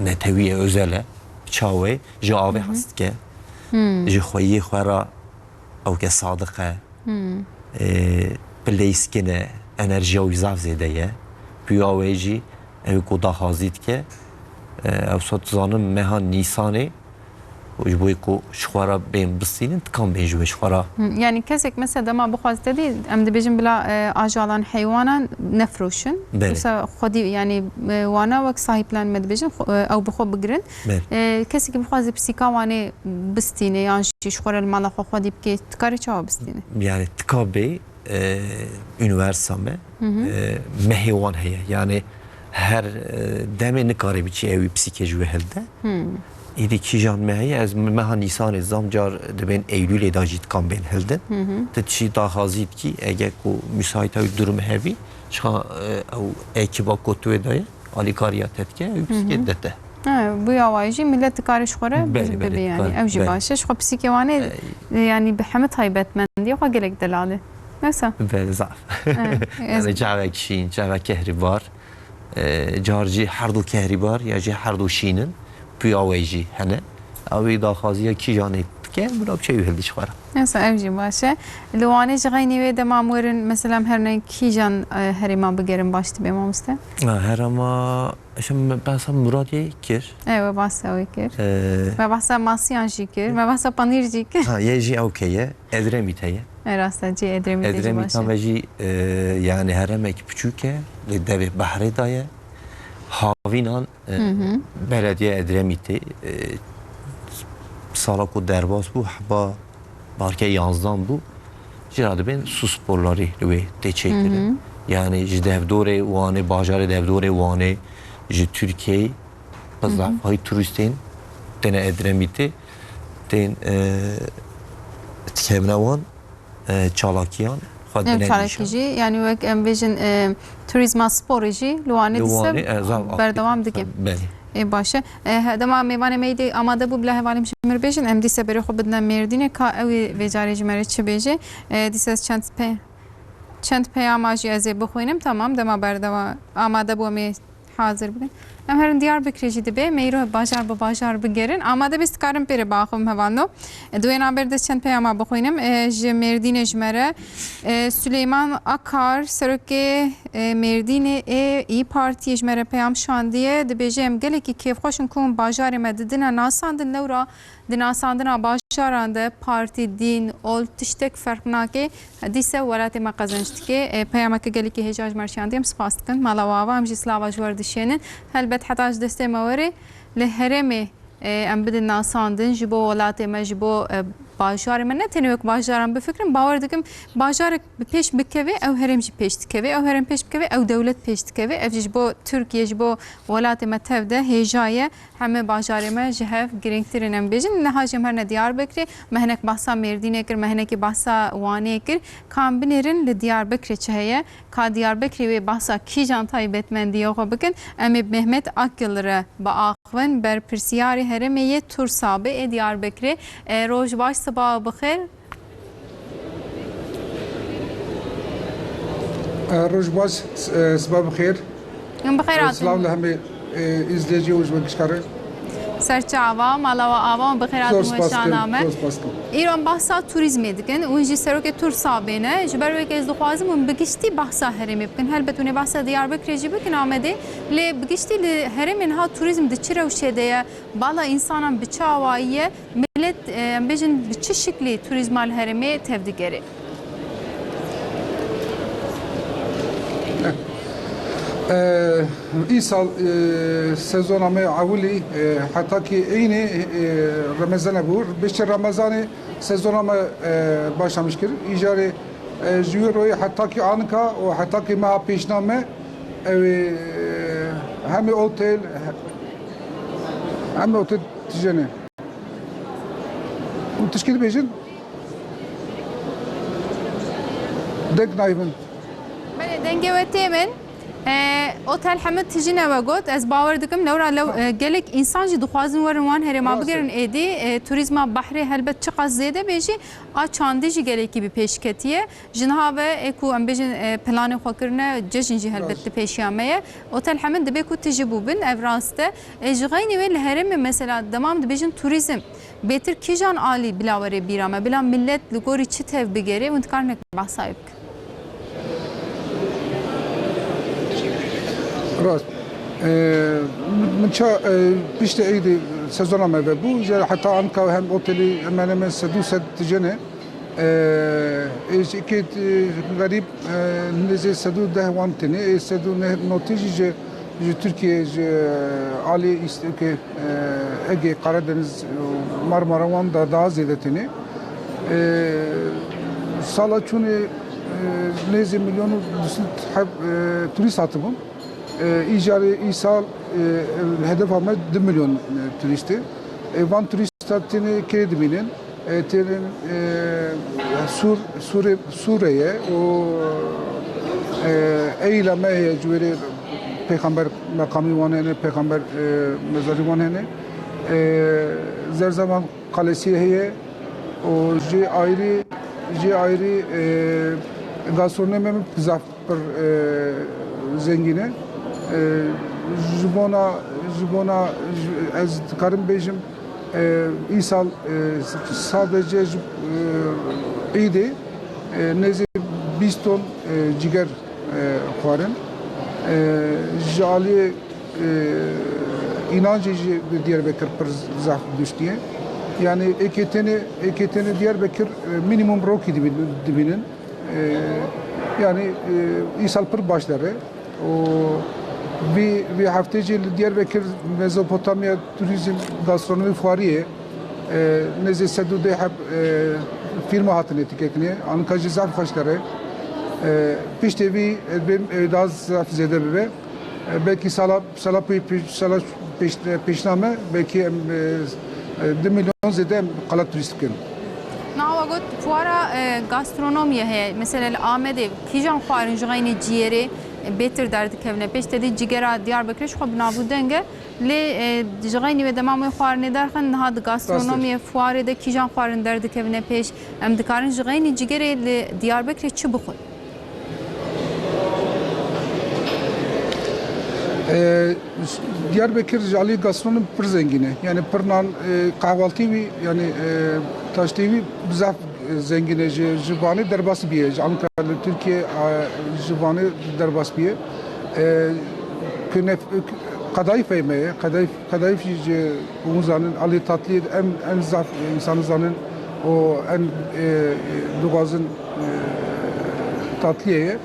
S3: neteviye özele çawe jave hast ke ji xoyi xara او ke sadıqa بلیسکنه انرژی و زاف زیده یه بیاویجی او کودا حاضید که او صد زانم مهان نیسانه و جبوی کو شخورا بین بسینن تکان بین جوی شخورا
S2: yani kesek mesela ما بخواست dedi em de bejim bila ajalan hayvanan nefroşun mesela xodi yani wana vak sahiplenmedi bejim او بخو بگرن kesek بخواست psikavani bistine yani şخورا المالا خودی بکی تکاری چاو bistine
S3: yani tikabe üniversite mehvan heye yani her deme nikari biçi evi psikoloji helde idi ki jan mehye az mehan nisan zamcar de ben eylül edajit kan ben helde de çi da hazit ki eğer ko müsait durum hevi çıka o ekiba kotu edaye alikariyat etke psikedete
S2: bu yavaşçı millet karışıklara bebe yani evci başı şu psikevani yani behemet haybetmen diye o gerek delade nasıl?
S3: Böyle zaf. Yani cavak şin, cavak kehribar, carci hardu kehribar ya ci hardu şinin piyavayci hani. Abi da xaziya ki janet ki buna bir şey yuheldi çıkar.
S2: Nasıl evci başı? Luane cigayni ve de mamurin mesela her ne ki jan herima begerin baştı be mamuste?
S3: Herama şimdi ben sana Muradiye kir.
S2: Evet bahsa o kir. Ve bahsa masyan jikir, ve bahsa panir jikir.
S3: Ha yeji okeyye, Edremit'e.
S2: Rastacı Edremit'e
S3: başı. Yani heremek küçüke, devi bahre daye. Havinan belediye Edremit'e salako derbas bu haba barke yazdan bu. Cirade ben su sporları ve teçekleri. Yani devdore vane bajarı devdore vane Türkiye bazı hay turistin tene Edremit'e ten tkemnavan Çalakiyan
S2: Çalakici yani vek embejin turizma sporji luane dise berdevam dike. باشه دما میوان میدی آماده بود له والیم شمر بیشن ام دیسه بری خو بدن مردینه کا اوی وجاری جمره چه بیجه دیسه چند پیاماجی از بخوینم تمام دما بردوا آماده بو می hazır bugün. Hem her Diyarbakır'cı dibe meyro bajar bigerin. Amada biz karım peri baxım hevanlo. Duyan haberde çend peyama bakhoynam. Merdine jmere Süleyman Akar Seröke Merdine İyi Parti jmere peyam şandiye dibe jem geleki keyf xoşun kum bajar medidine nasandın lewra dinasandına başaranda parti din ol tiştek farknake dise welate ma kazançtike peyama ke geleki hecaj marşandiyem spastkın malawava am jislava jwardişenin helbet حتاش دسته موری لهرمه ام بدن ناساندن جبو ولات ما جبو باجار من نتنوک باجارم بفکرم باور دکم باجار پیش بکوی او هرم جی پیش تکوی او هرم پیش بکوی او دولت پیش تکوی اف جبو ترکیه جبو ولات ما تفده هجایه همه باجار ما جهف گرینگترین ام بیجن نهاجم هر دیاربکر مهنک بحثا مردینه کر مهنکی بحثا وانه کر کام بنرن لدیاربکر چهیه کا دیاربکر و بحثا کی جان تایبتمندی او بکن ام مهمت اکلره با آخون بر پرسیاری هرمیه تور سابه دیاربکر روزباش صباح بخیر
S6: روز باز صباح بخیر
S2: Yum bixeyr
S6: Selamun
S2: hatin.
S6: hem izleyici Uzbekistan'ı.
S2: Serçava, malava avam bixeyr
S6: Zor
S2: hatin ve şahname.
S6: zor spaskim.
S2: ایران بحثا توریسم دیگن و اینجی سرک تور سابینه جبر وی که از دخوازم و بگشتی بحثا هرمی بکن هل بتونه بحثا دیاربکر جی بکن آمده لی بگشتی لی هرمین ها توریسم دچره و شده بالا انسانم بچاوایه ملت بجن بچه شکلی توریسم الهرمی تفدیگری
S6: İsal sezoname avuli hatta ki eyni Ramazan'a bur. Beşer Ramazan'ı sezoname başlamıştır. İcari jüroyu hatta ki anka o hatta ki maha peşname hem otel tijene. Bu teşkil bejin dek naivin.
S2: بله دنگه و تیمن اوتل حمد تجينا وقت از باور دكم لورا لو قالك انسان جي دخوازن ورن وان هري ما بگرن ايدي توریزما بحري هلبت چقاز زيده بيجي ا چاندي جي قالك بي پیشکتيه جنها و اكو ام بيجن پلان خوكرنا ججن جي هلبت پیشياميه اوتل حمد دبيكو تجيبو بن افراسته جغيني وين الهرم مثلا دمام دبيجن توریزم بيتر كيجان عالي بلاوري بيرامه بلا ملت لغوري چي تف بگري وانتكارنك بحثايبك
S6: راست من شا بيشت عيدي سيزونا ما بابو جا حتى عنكا هم اوتيلي انا من سدو سد تجنه ايش اكيد غريب نزي سدو ده وانتني سدو نوتيجي جي تركيا جي علي استكي اجي قرادنز مرمرا وان دا زيدتني سالا چوني نزي مليون حب توريست هاتبون İcari İsal hedef ama 2 milyon turisti. Van turist hattını krediminin terin Suriye o eyleme cüveri peygamber makamı vanene peygamber mezarı vanene zer zaman kalesi heye o ayrı gastronomi zafır zengine Jibona az karım bejim İsal sadece iyiydi. Nezi 20 ton ciger xwarin. Jali inancı Diyarbakır per zaf düştüye. Yani eketeni Diyarbakır minimum roki dibinin. Yani İsal per başları. O bir haftacı Diyarbakır Mezopotamya Turizm Gastronomi Fuarı'ya neze sedude hep firma hatın etiketini ankacı zarf kaçları piştevi daha zarf zede bebe belki sala peşname belki 2 milyon zede kalat turistken.
S2: ناوا قلت فوارا غاسترونوميا هي مثلا الآمدة كيجان خوارن جغيني جيري بيتر دارد كevne peş dedi cigera Diyarbakır şu binabu denge le jغيني ve demamı خوارن derken had gastronomiye fuarı da kijan خوارن derdi kevne peş em dikarın jغيني cigera le Diyarbakır çi buxun
S6: Diyarbakır jali gastronomi pır zengine. Yani pırnan kahvaltı yani taştivi bizaf zengine jibani derbas biye. Ankara Türkiye jibani derbas biye. Künef kadayıf yemeği, kadayıf umuzanın ali tatlı en zaf insanı zanın o en lugazın tatlıye.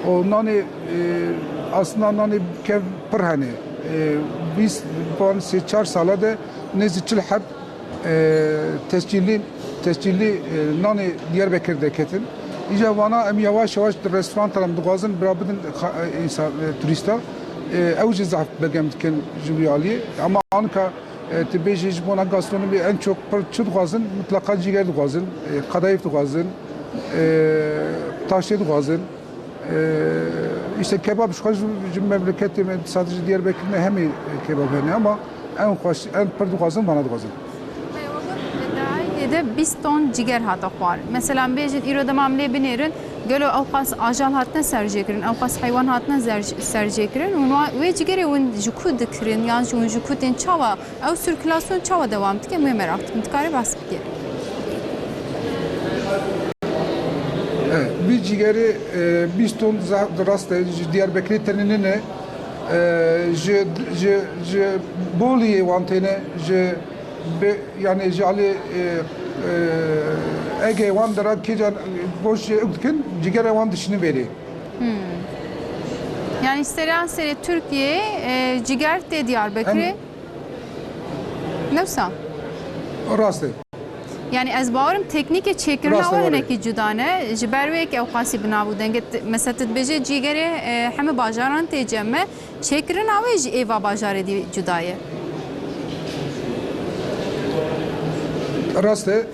S6: O nane aslında nane kev pırhane. Biz bu se 4 salada nezçil hep tescilli nane Diyarbakır'da ketin. İca vana em yavaş restoran taram duazın birabidin insan turista evci zaf begem diken jubiyali ama anka tbeji jibona gastronomi en çok pır duazın mutlaka ciger duazın kadayıf duazın taşlı duazın işte kebap şu memleketim sadece Diyarbakır'da hem kebap hani ama en hoş en pır duazın bana duazın.
S2: Türkiye'de 20 ton ciger hata var. Mesela bejin İro'da mamle binirin gelo avkas ajal hatna sercekirin, avkas hayvan hatna sercekirin ve cigeri un jukud dikirin, yani un jukudin çava, ev sirkülasyon çava devam etki mi merak ettim. Tkare basıp diye.
S6: Bir cigeri 20 ton rastı Diyarbakır tenine je boliye vantene yani jali Ege wan dara kijan boş ukkin cigere wan dışını veri.
S2: Yani istenen seri Türkiye ciger de Diyarbakır'ı nefsa.
S6: Rastı.
S2: Yani ez bawarım teknike çekirna
S6: Rastı
S2: ve
S6: var.
S2: heneki cudane ji ber wê ew qasî binavu denge mesela tedbêje cîgerê heme bajaran tê cemme çekirina wê ji êva bajarê dî cudaye.
S6: Rastı.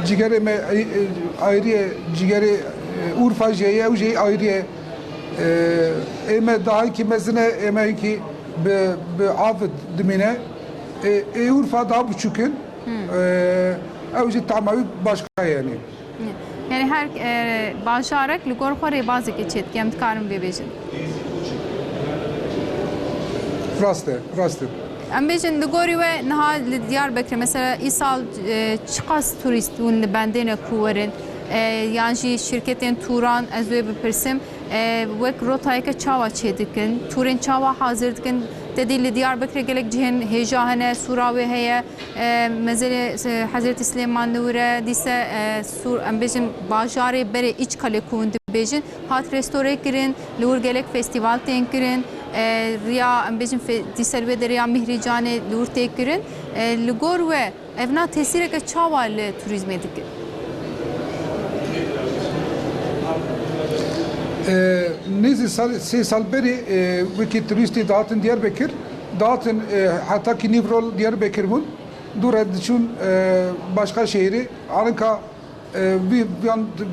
S6: Cigere me ayrıye cigere Urfa jeye ev jey ayrıye eme daha ki mezine eme ki be afet dimine Urfa daha buçukun ev jey tamamen başka yani.
S2: Yani her bajarak li gor xwe rêbazekê çêdike em dikarin bêbêjin.
S6: Rastı.
S2: Em bêjin li gorî we niha li Diyarbakırê mesela îsal çi qas turîst hûn li bendêne ku werin yan jî şirketên turan ez wê bipirsim wek rotayeke çawa çêdikin, turên çawa hazir dikin dedî li Diyarbakırê gelek cihên hêja hene, sûra wê heye mezarê Hezreti Süleyman li wîre dîse em bêjin bajarê berê îç kalê ku hûn dibêjin hat restore kirin, li wir gelek festîval tên kirin riya em bêjin dîsel wê de riya Mihrî Canê li wir tê kirin li gor we evna tesîreke çawa li turîzmê dikin.
S6: Nezi sê sal berê wekî turîstê dağıtın Diyarbakır dağıtın hatta ki Nivrol Diyarbakır bun dura diçûn başka şehri anka bir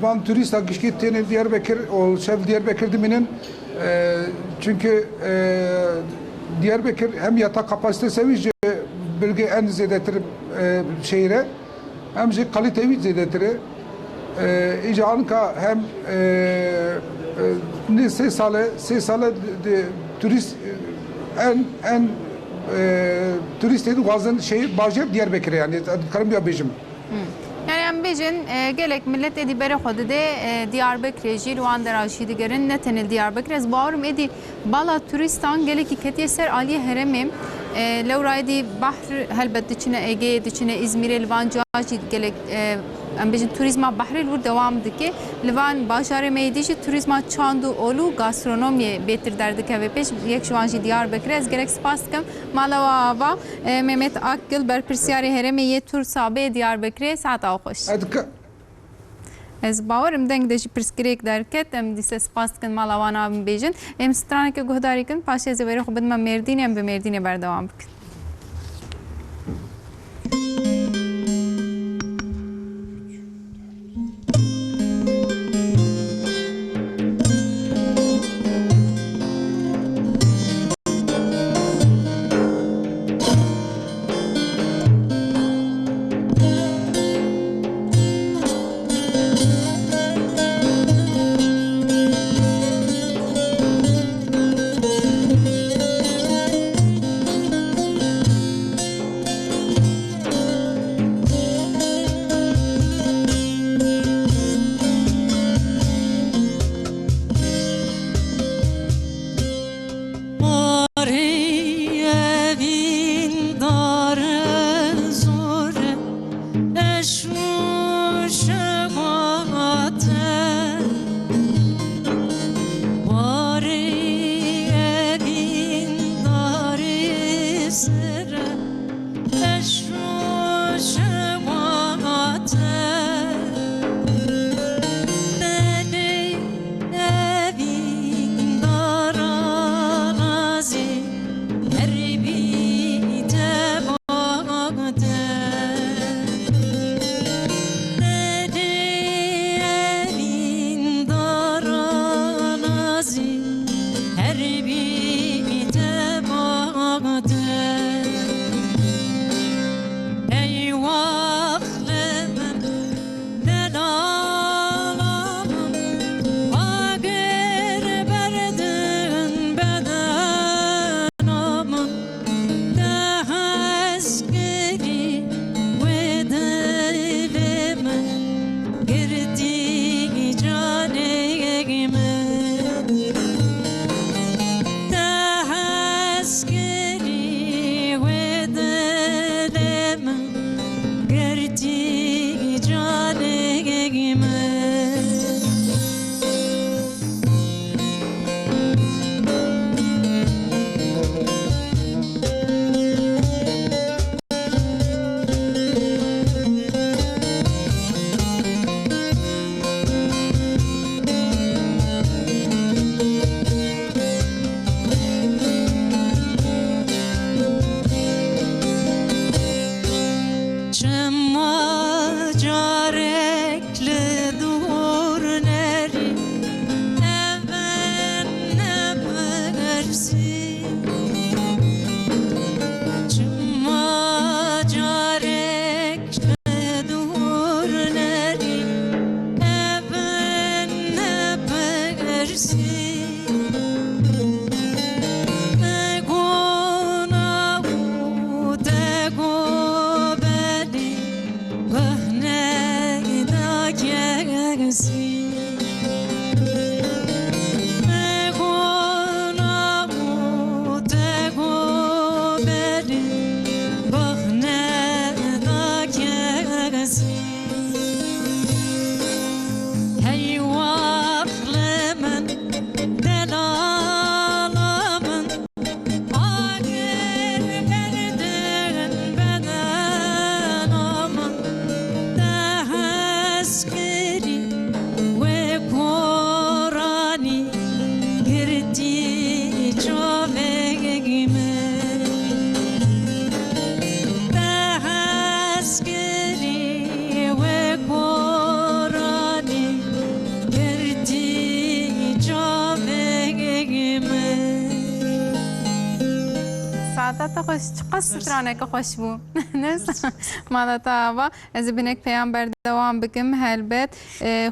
S6: van turist gişki tene Diyarbakır ol şev Diyarbakır diminin çünkü Diyarbakır hem yatak kapasitesi seviye bölge en zedetir şehre hem de kalitevi zedetir İcanka hem ne se sale turist en turist dedi vazın şehir Bajir Diyarbakır yani karım ya bejim.
S2: Yani em bêjin gelek millet êdî berê xwe dide Diyarbakırê jî wan dera jî digerin ne tenê Diyarbakır ez bawerim êdî bala turistan gelekî ketiye ser aliyê heremê lewra êdî bahr helbet diçine Ege'ye diçine İzmir'e li van jî gelek em bêjin turizma bahrê li wir dewam dike li van bajarê me êdî jî turizma çand û ol û gastronomiyê bêtir derdikeve pêş yek ji wan jî Diyarbakırê ez gelek spas dikim mala we ava Mehmet Akgil berpirsyarê herêmê yê tur sabê Diyarbakırê saeta xweş. Ez bawerim deng de jî pirsgirêk derket em dîse spas dikin mala wan a min bêjin em straneke guhdarî kin paşê ez ê werî xwe bidin me Mêrdînê em bi Mêrdînê berdewam bikin.
S1: گردی جانم دهسکری و دلم گردی جانم
S2: سعادت خوش چقدر سترانه که خوش بو نس مالتا و از بینک پیامبر دوام بکم هلبت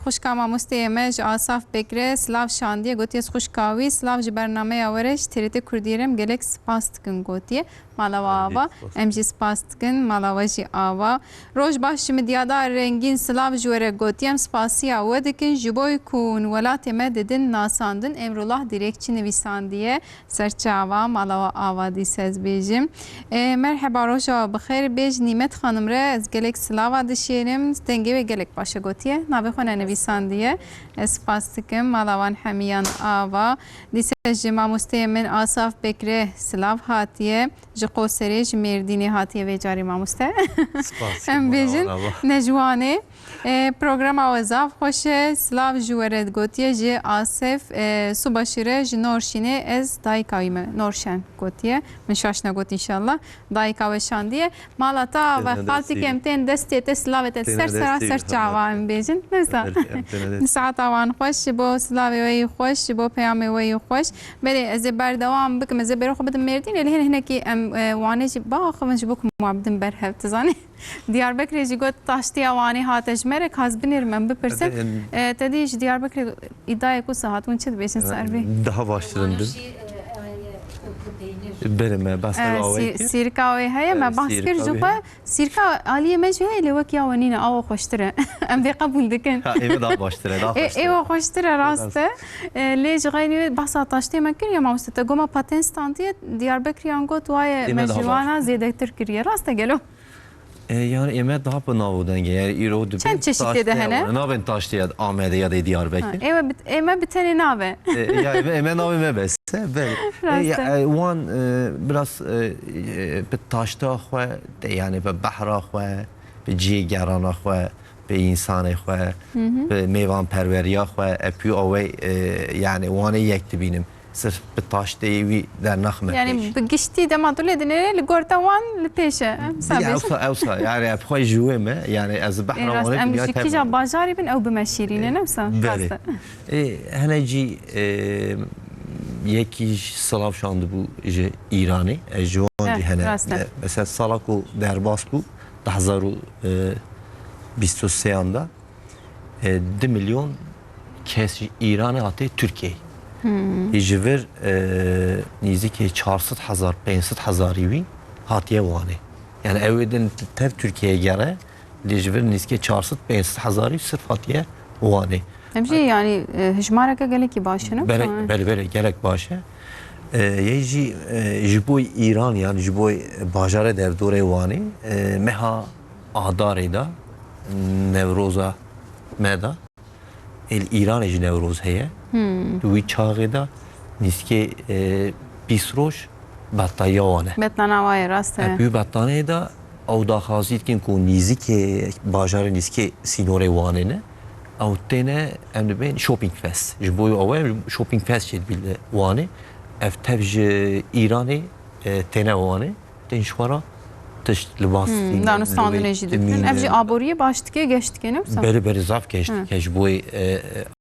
S2: خوش کاما مستیمج آصاف بکره سلاو شاندیه گوتیس خوش کاوی سلاو جی برنامه آورش تریت کردیرم گلک سپاستکن گوتیه مالا و امجی سپاستکن مالا جی آوا روش باش مدیادا رنگین سلاو جوره گوتیم سپاسی آودکن جبوی کون ولات مددن ناساندن امرالله دیرکچی نویساندیه سرچاوا مالا و آوا دی سز بیجیم مرحبا روشا بخیر بیج نیمت خانم ره از گلک سلاو دشیرم دنگی و گلک باشه گوتیه نابه خونه نویساندیه سپاستکن مالوان حمیان آوا دی سز جما مستیمن آصاف بکره سلاو هاتیه جقو سریج مردینی هاتیه و جاری ماموسته ام بیجن نجوانه پروگرام آوازاف خوشه سلاو جوورد گوتیه جی آصف سوباشیره جی نورشینه از دایکایمه نورشن گوتیه من شاشنا گوت انشالله دایکاوه شاندیه مالاتا و خالتی کمتین دستیت سلاوت سر چاوا ام بیجن نساعت آوان خوش بو سلاوی وی خوش بو پیامی وی خوش بله از بردوام بکم از برو خو بدم مردین اللي هنا هناكي وانيج باخ من جبوك معبدن برهب تزاني دياربكر جي قلت طاشتي واني هاتج مرك هاز بنير من بپرسن تديش دياربكر iddiaya ku saat ون çed beşin serbi
S3: daha başlarındı برم بس
S2: سيركا وي هي ما باسكر جوبا سيركا علي مش هي اللي وكيا ونينا او خوشتره ام دي قبول دكن
S3: ايوه دا baştره
S2: ايوه خوشتره راسته ليش غيني بس طاشتي ممكن يا ما مست قوما باتن ستانتي دياربكر يانغوت واي مجوانا زياده تركيا راسته قالوا
S3: yani emed daha bu navudan yani İro
S2: çen çeşitli de hene
S3: naven taştı Ahmet ya da Diyarbakır
S2: evet bir tane nave
S3: ya emed nave bes ve wan biraz bir taşta xwe yani be bahra xwe be cigerana xwe be insana xwe be mevan perveriya xwe epi away yani wan yekti binim sırf bir taş devi der naxme.
S2: Yani geçti de madule dinle ligortawan lpeşe.
S3: Evsa yani apxay jüve me yani az bahra
S2: wana bir ya kija bajari bin ev bimeshirine nefsa.
S3: Heneci yeki salav şandı bu İranî jwanci hene mesela salako derbas bu 2023 anda 2 milyon kes İran'ı hatta Türkiye. يجبر نزدیکی 400,000 500,000 هاتیه وانه یعنی اودن تر ترکیه گره لجبر نسكي 400,000 صرف هاتيه واني
S2: امجي يعني هجمارك geleki başını.
S3: بله gerek باشه یجی جبوی ایران yani جبوی باجار در دوره وانی مها آداری دا نوروزا مدا ایران اج نوروز هیه دوی چاقی دا نیسکی 20 روز بطایا وانه
S2: بطناوای راسته.
S3: بیو بطانه دا او دا خواستید که کو نیزی که باجار نیسکی سینوره وانه نه او تنه امن بین شوپینگ فست جبوی اوه شوپینگ فست شد بیل وانه افتبج ایرانی تنه وانه تنشوارا تشت لباس
S2: دانستان نجدید. افجی آبوریه باشت که گشت که نمیسا.
S3: بله زاف گشت که جبوی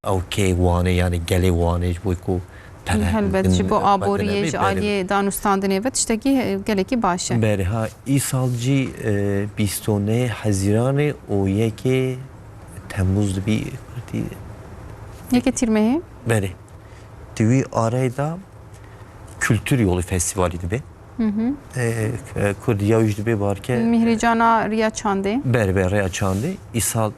S3: او کی وانه یعنی گلی وانه جبوی کو
S2: هلبت جبو آبوریه جالی دانستان دنیوت اشتکی geleki باشه.
S3: بله ها ای سال جی 29 حزیران او یکی تموز بی
S2: یکی تیرمه؟
S3: بله دوی آرایدا kültür yolu festivali de Kurdiya ücdi be var ki
S2: Mihricana Riya Çandi.
S3: Berber Riya Çandi İsal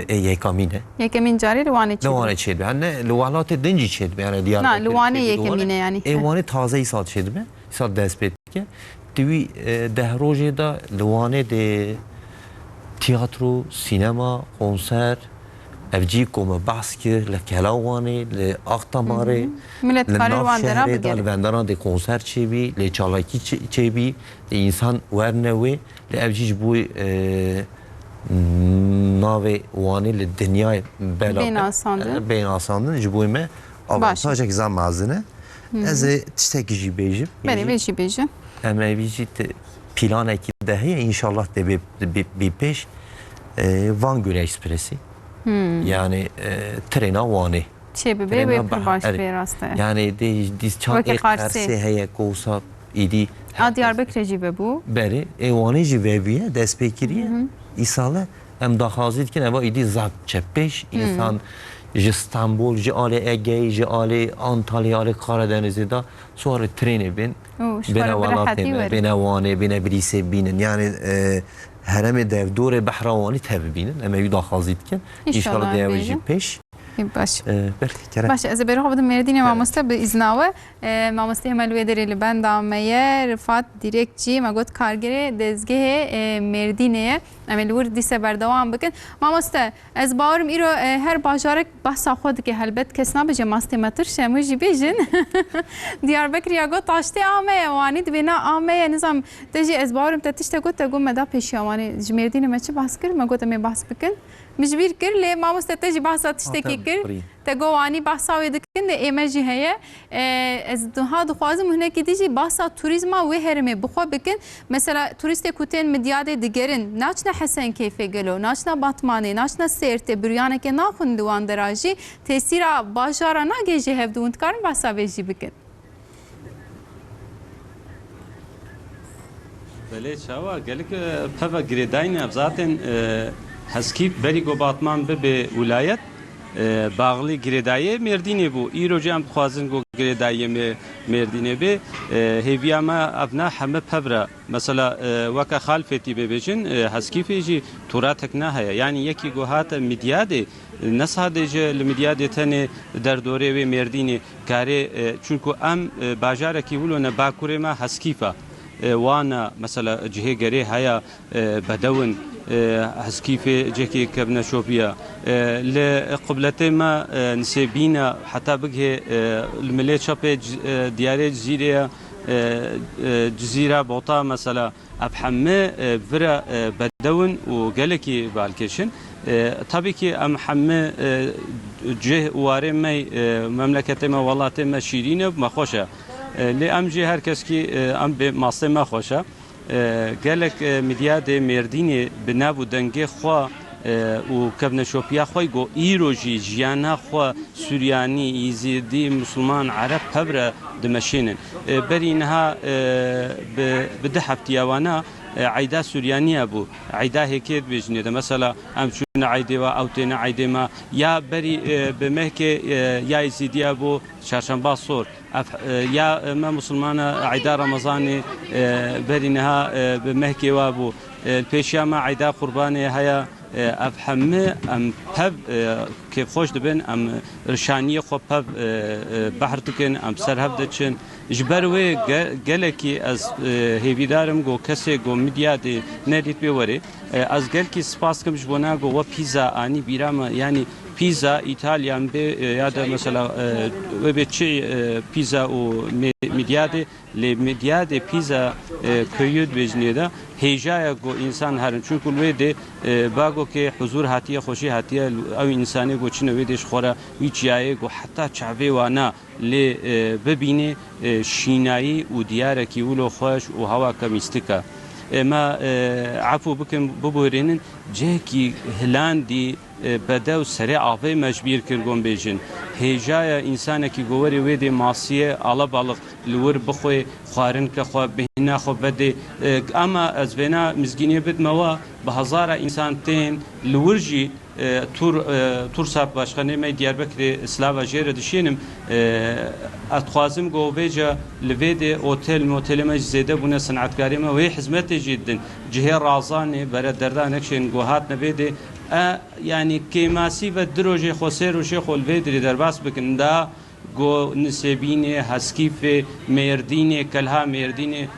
S3: yekamine.
S2: Yekemin cari Luane çedi.
S3: Luane çedi. Hani Luanat dinci çedi yani diğer.
S2: Na Luane yekemine yani.
S3: Luane taze İsal çedi mi? İsal despet ki. Divi dehroje da Luane de tiyatro, sinema, konser evcikome baskı, lekelawane, le aktamare,
S2: millet karıvan dera bigel.
S3: Le vendana de konser çebi, le çalaki çebi, le insan vernevi, le evcic bu nave vani le dünya bela. Ben asandı. Cibuime avantaja güzel mazine. Ez tiştek jibejim.
S2: Beni bir jibejim.
S3: Emrevici plan ekip dahi inşallah de bir peş Van Göl Ekspresi. Yani trena vani.
S2: Çebibe ve kurbaş bir rastaya.
S3: Yani diz çak ektersi heye kosa idi.
S2: Diyarbakır cibe bu.
S3: Beri vani cibebiye despekiriye. İsale em daxazid ki neva idi zab çepeş insan İstanbul, Ali Ege, Ali Antalya, Ali Karadeniz'de da sonra treni bin. Bine valatime, bine vani, bine bilise binin. Yani heremi dev dore behravani tabi binin. Ama yuda xazid ki inşallah deveci peş.
S2: باش باش از بروح بدم مردینی مامسته به ازناوه مامسته ملوی دری لبند دامه رفات دیرکچی مگوت کارگری دزگه مردینه املور دیسه بردوام بکن مامسته از باورم ایرو هر باجارک بحث خود که هلبت کس نبجه ماسته متر شموجی بیجن دیاربکر یا گوت تاشته آمه وانی دبینا آمه نظام تجی از باورم تتشته گوت تگو مدا پیشیوانی مردینه مچه بحث کرد مگوت می بحث بکن مجبور کر لی مامسته تجی بحث تشتکی کرد تگوانی بحثا ویدکن ده ایمجی هیه از دنها دخوازم هنه که دیجی بحثا توریزما و هرمه بخوا بکن مثلا توریست کوتین مدیاده دیگرن ناچنا حسن کیفه گلو ناچنا باتمانی ناچنا سیرته بریانه که ناخون دوان دراجی تسیرا باجارا ناگیجی هف دوند کارن بحثا ویجی بکن
S5: بله چاوا گلک پفا گریداین ابزاتن هسکی بری گو باتمان به ولایت باغلی گریدایه مردینه بو ایروجی هم خوازن گو گریدایه مردینه به هیویا ما ابنا همه پبره مثلا وکا خالفتی ببیجن هسکی فیجی توراتک نه هیا یعنی یکی گو هات مدیاده نسادجه لمدیاده تنه در دوره و مردینه کاری چونکو ام باجاره کی ولونه باکوره ما هسکیفا وانا مثلا جهه گری هیا بدون هسكيفي جيكي كابنا شوبيا لقبلتي ما نسيبينا حتى بقى المليت شابي دياري جزيرة بوطا مثلا أبحمة فرا بدون وقالكي بالكشن طبيعي كي أم حمة جه واري ماي مملكتي ما والله ما شيرينه ما خوشة لأم جه هر كس كي أم بمصر ما خوشة گلک مدیاد مردینی بنابو دنگه خوا و کبن شوپیا خوی گو ایروجی جیانا خوا سوریانی یزیدی مسلمان عرب پبره دمشینن بری اینها بده هفتیاوانا عیدا سوریانی ابو عیدا هکیت بیجنیده مثلا ام چون عیده و اوتین عیده ما یا بری بمهکه یا یزیدی ابو چهارشنبه صور یا ما مسلمان عیدا رمضانی بری اینها بمهکه و ابو پیشیاما عیدا قربانی هیا اف همه ام پب کیف خوش دبن ام رشانی خو پب بحر تکن ام سر هفت دچن جبروی گلکی از هیویدارم گو کسی گو میدیا دی ندیت بیوری از گلکی سپاس کم جبونا گو و پیزا آنی بیرام یعنی پیزا ایتالیا به یاد مثلا و به چی پیزا و میدیاده لی میدیاده پیزا کیود بجنیده هیجای گو انسان هرن چون کلوی ده باگو که حضور هاتیه خوشی هاتیه او انسانی گو چنه ویدش خورا ویچیای گو حتی چعبه وانا لی ببینه شینایی و دیاره کی ولو خوش و هوا کمیستیکا ما عفو بکن ببورینن جهکی هلاندی بده و سریع آفه مجبور کرگون بیجن هیجای انسان کی گوری ویدی ماسیه آلا بالغ لور بخوی خوارن که خو بهنا خو بده اما از بنا مزگینی بد موا به هزار انسان تین لورجی تور صاحب başkanı me Diyarbakır Slava jere dişinim atxazım goveja lvede otel motelime zede buna sanatkarime ve hizmet cidden cihe razani bere derdan ekşen gohat nebede yani kemasi ve droje xoser o şey xolvede derbas bikin da go nisebine haskife merdine kalha merdine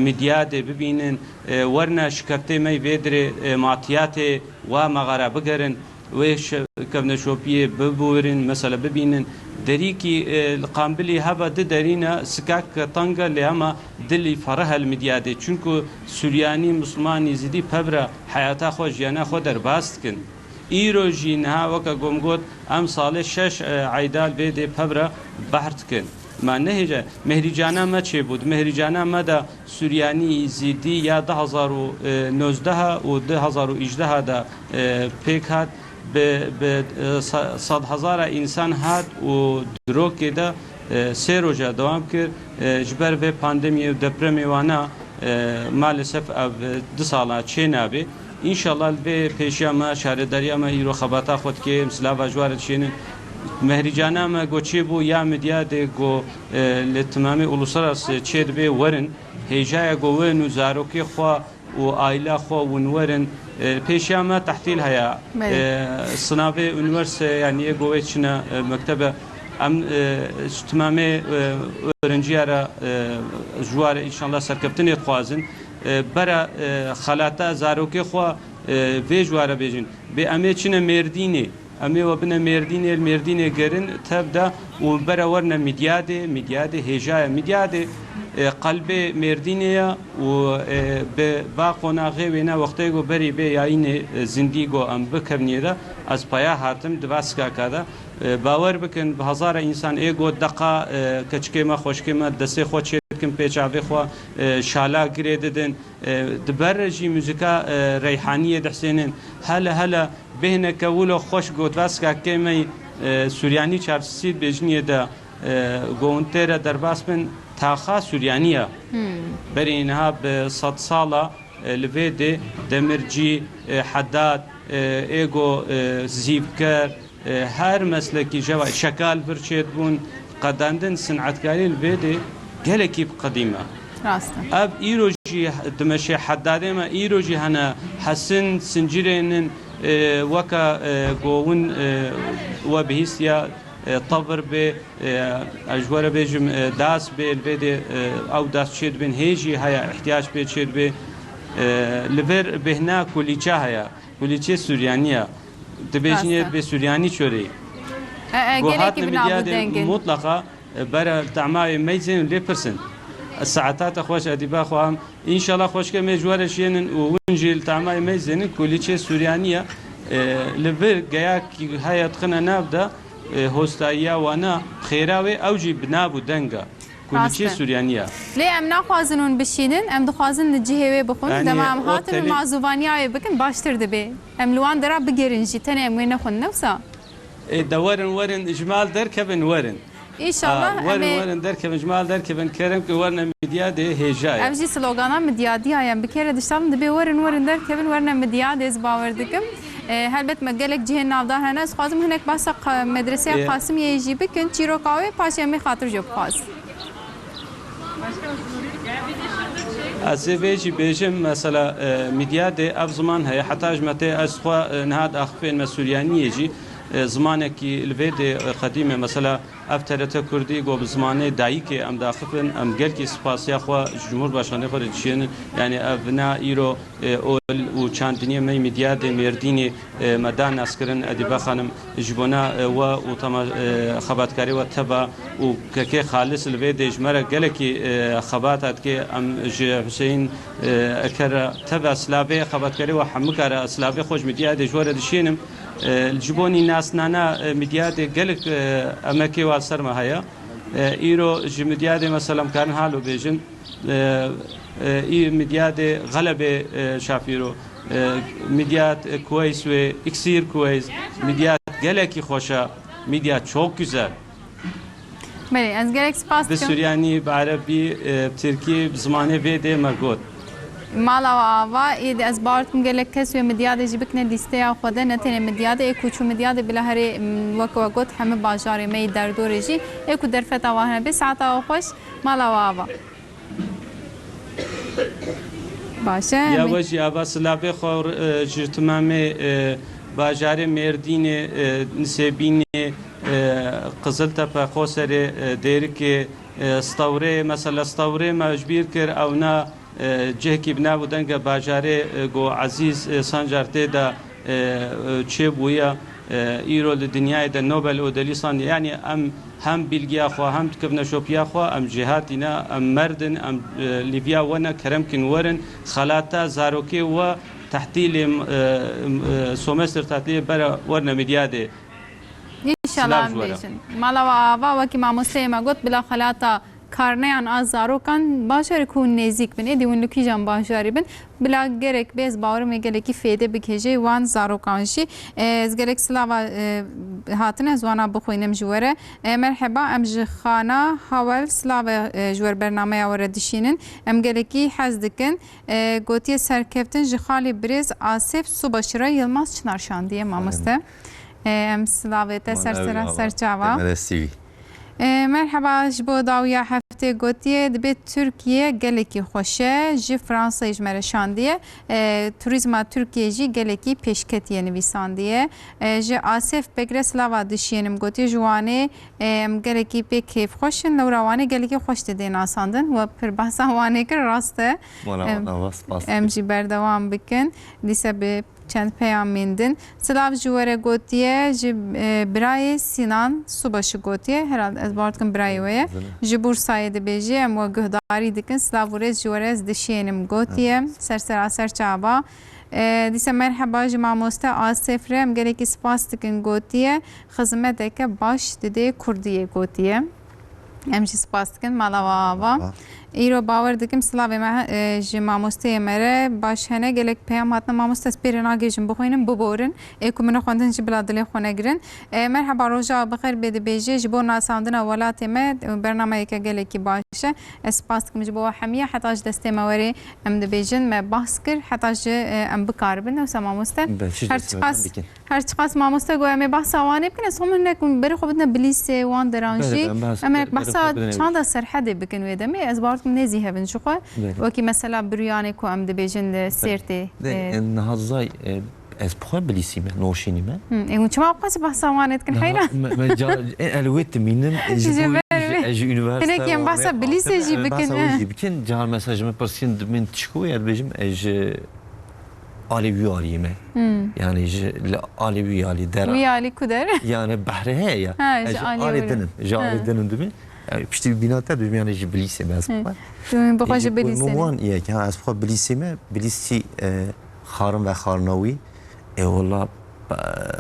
S5: میدیاده ببینن ورنه شکفته می ویدره معطیات و مغاره بگرن و کبن شوپیه ببورن مثلا ببینن دری کی قابلی هوا درینه سکاک تانگا لیاما دلی فرح المدیاده چونکو سوریانی مسلمانی زدی پبره حیاتا خو جیانا خو در باست کن ایروجی نها وکا گمگوت ام سال 6 عیدال بیده پبره بحرت کن ما نهجه مهریجانا ما چه بود مهریجانا ما دا سوریانی زیدی یا 2019 و 2018 دا پیک هات به 100,000 انسان هات و دروک دا سه روزه دوام کرد جبر به پاندمی و دپرمی وانا maalesef 2 سالا چه نابه انشالله به پیشیاما شهرداریاما ایرو خباتا خود که مثلا واجوار چینه مهریجانا ما گوچی بو یا مدیا ده گو لتمامی uluslararası چید به ورن هیجای گوون و زاروکی خوا و آیلا خوا و نورن پیشیاما تحتیل هیا صنافه üniversite yani گوه چنا مکتبه ام تمامی ورنجیارا جوار انشالله سرکبتنی خوازن برا خلاتا زاروکی خوا و جواره بیجن به امی چنا مردینی امی و بنا مردینه گرن تبدا و برا ورنا میدیاده هجای میدیاده قلب مردینه و به باقونا غیوینا وقتی گو بری به یاین زندگی ام بکرنیده از پایا هاتم دواسکا کادا باور بکن به هزار انسان ایگو دقا کچکما خوشکما دسته خود کم پیچاوی خوا شالا گریددن دبرجی موزیکا ریحانیه دحسینن هلا بهنه کولو خوش گوت واسکا کمی سوریانی چارسید بجنیه دا گونتر درباس من تاخا سوریانیه بری اینها به 100 ساله لویده دمرجی حداد ایگو زیبکر هر مسلکی جوا شکال برچید بون قداندن صنعتکاری لویده گلکی قدیمه
S2: راستا
S5: اب ایروجی دمشی حداده ما ایروجی هنا حسن سنجرینن وكا قوون وبهيسيا طبر به اجوار بيجم داس به البيد او داس شيد بين هيجي هيا احتياج به شيد به لبر بهنا كليچا هيا كليچه سوريانيه دبيجنيه به سورياني چوري
S2: گلکی بنا بودنگن
S5: مطلقه برا تعماي ميزن لبرسن الساعات خوش اديبا خوام ان شاء الله خوش كم جوار شينن ونجيل تعماي ميزن كليچه سوريانيه لبر جاك هيا تخنا نابدا هوستايا وانا خيراوي اوجي بنابو دنگا كليچه سوريانيه
S2: لي ام نخوازنون بشينن ام دخوازن جهوي بخون تمام هاتن معزوبانياي بكن باشتر دبي ام لوان درا بگرنجي تنه ام وين نخون نفسا
S5: دورن اجمال دركبن ورن
S2: ان شاء الله
S5: ورن دركبن اجمال دركبن كرم كي ورنا ميديا دي هيجاي
S2: ام جي سلوغانا مديادي ايام بكره دشتام دبي ورن دركبن ورنا مديا دز باور دكم هلبت مگلک جهن نافدار هنه از خوازم هنک باسا مدرسه قاسم یجی بکن چیروکاوی پاشمی خاطر جو خواز
S5: از ویجی بیجم مثلا میدیاد اف زمان هی حتی جمعه از خوا نهاد اخفین مسئولیانی جی زمانه کی الوید قدیمه مثلا افترت کردی گو زمانه دایی که ام داخفن ام گل کی سپاسیا خو جمهور باشنده خود چین یعنی ابنا ایرو اول و چاندنی می میدیاد مردینی مدان اسکرن ادیبه خانم جبونا و تما خبرکاری و تبا و که خالص الوید جمره گل کی خباتات که ام حسین اکر تبا اسلاوی خبرکاری و حمکار اسلاوی خوش میدیاد جوار دشینم الجبوني ناس نانا مدياد قالك اماكي والسر ما هيا ايرو جمدياد مثلا كان حالو بيجن اي مدياد غلبه شافيرو مدياد كويس و اكسير كويس مدياد قالك خوشا مدياد çok güzel
S2: بله از گلک سپاس
S5: به سوریانی بعربی ترکی زمانه ویده مگود
S2: مالا و آوا اید از بارتون گلک کس و مدیاد جی بکنه لیسته یا خوده نتنه مدیاد اکو مدیاد بلا هری وکو وگوت همه باجاری می در دور جی اکو در فتا واهنه بی ساعتا و خوش مالا و آوا باشه
S5: یا وجی آوا سلابه خور جرتمامه باجار مردین نسبین قزل تپا خوسر دیرک استوره مثلا استوره مجبور کر او نه جهکی بنا بودن که باجاره گو عزیز سانجارته دا چه بویا ایرو دنیای دا نوبل و دلیسان یعنی هم بیلگیا خو هم کبنا شوپیا خو ام جهاتینا ام مردن ام لیبیا ونا کرم کن ورن خلاتا زاروکی و تحتیل سومستر تحتیل برا ورن مدیاده
S2: انشالله بیشن مالا و آوا وکی ماموسته ما گوت بلا خلاتا کارنیان از زاروکان باشاری کون نزیک بنی دیون لکی جان باشاری بن بلا گرک بیز باورم گلکی فیده بکجی وان زاروکانشی از گلک سلاوا هاتن زوانا بخوینم جوره مرحبا ام جخانا حوال سلاوا جور برنامه وردشینن ام گلکی حزدکن گوتی سرکفتن جخالی بریز آسف صبحشرا یلماز چنارشاندیه مامسته ام سلاویت سرچاوا مرحبا جبو داویا هفته گوتیه دبی ترکیه گلکی خوشه جی فرانسه جمره شاندیه توریزما ترکیه جی گلکی پیشکتیه نویساندیه جی آسف بگره سلاوا دشینم گوتیه جوانه گلکی پی کیف خوشن لوروانه گلکی خوش دیده ناساندن و پر بحثا وانه کر راسته ام جی بردوام بکن دیسه به چند پیام میندن سلاف جواره گوتیه جی برای سینان صبحش گوتیه herhalde از بارتکن برای ویه جی بورسایه دی بیجی ام و گهداری دکن سلاف ورز جواره از دشینم گوتیه سر چابا دیسه مرحبا جمع مسته آسف رم گلکی سپاس دکن گوتیه خدمت که باش دیده کردیه گوتیه ام جی سپاس دکن مالا و آوا ایرو باور دکم سلاوی ما جمع مسته مره باش هنه گلک پیام هاتنا ما مسته سپیرن آگیجم بخوینم ببورن ایکو منو خوندن جی بلادلی خونه گرن مرحبا روژا بخیر بیده بیجی جبو ناساندن اولات ما برنامه که گلکی باشه سپاس دکم جبو حمیه حتی اج دسته موری ام دبیجن ما بحث کر حتی اج ام بکار بن و ما مسته هر چقاس ما مسته گویا می بحث آوانه بکنه سوم نکن بری خوبتنا بلیسه وان درانجی اما بحث چند سرحده بکن ویدمی از بارتكم نزي هبن شو وكي مثلا برياني كو ام دبيجن سيرتي
S3: نهضاي از بخواه بلیسیمه نوشینیمه
S2: اون چما بقاس بحثا وانت كن حيرا
S3: الويت مينم اجي يونيفرسيتي
S2: هناك يم بحثا بليسي جي
S3: بكن جهر مساج من برسين من تشكو يد بيجم اج آلي وياليمه يعني آلي ويالي در
S2: ويالي كدر
S3: يعني بحره هي آلي دنم جالي دنم دمي پشتی بیناته دوم یعنی جبلیسه باز
S2: دوم بخواه جبلیسه
S3: موان یه که از بخواه بلیسیمه بلیسی خارم و خارناوی اولا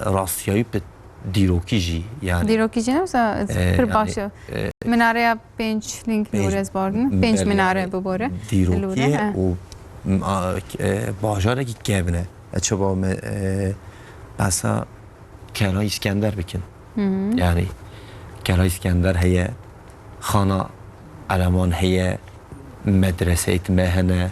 S3: راستیایی به دیروکی جی یعنی
S2: دیروکی جی نمسا پر باشه مناره 5 لینک نورز باردن 5 مناره بباره
S3: دیروکی و باجاره که گبنه چه با بسا کنای اسکندر بکن یعنی کنای اسکندر هیه خانه علمان هي مدرسة مهنة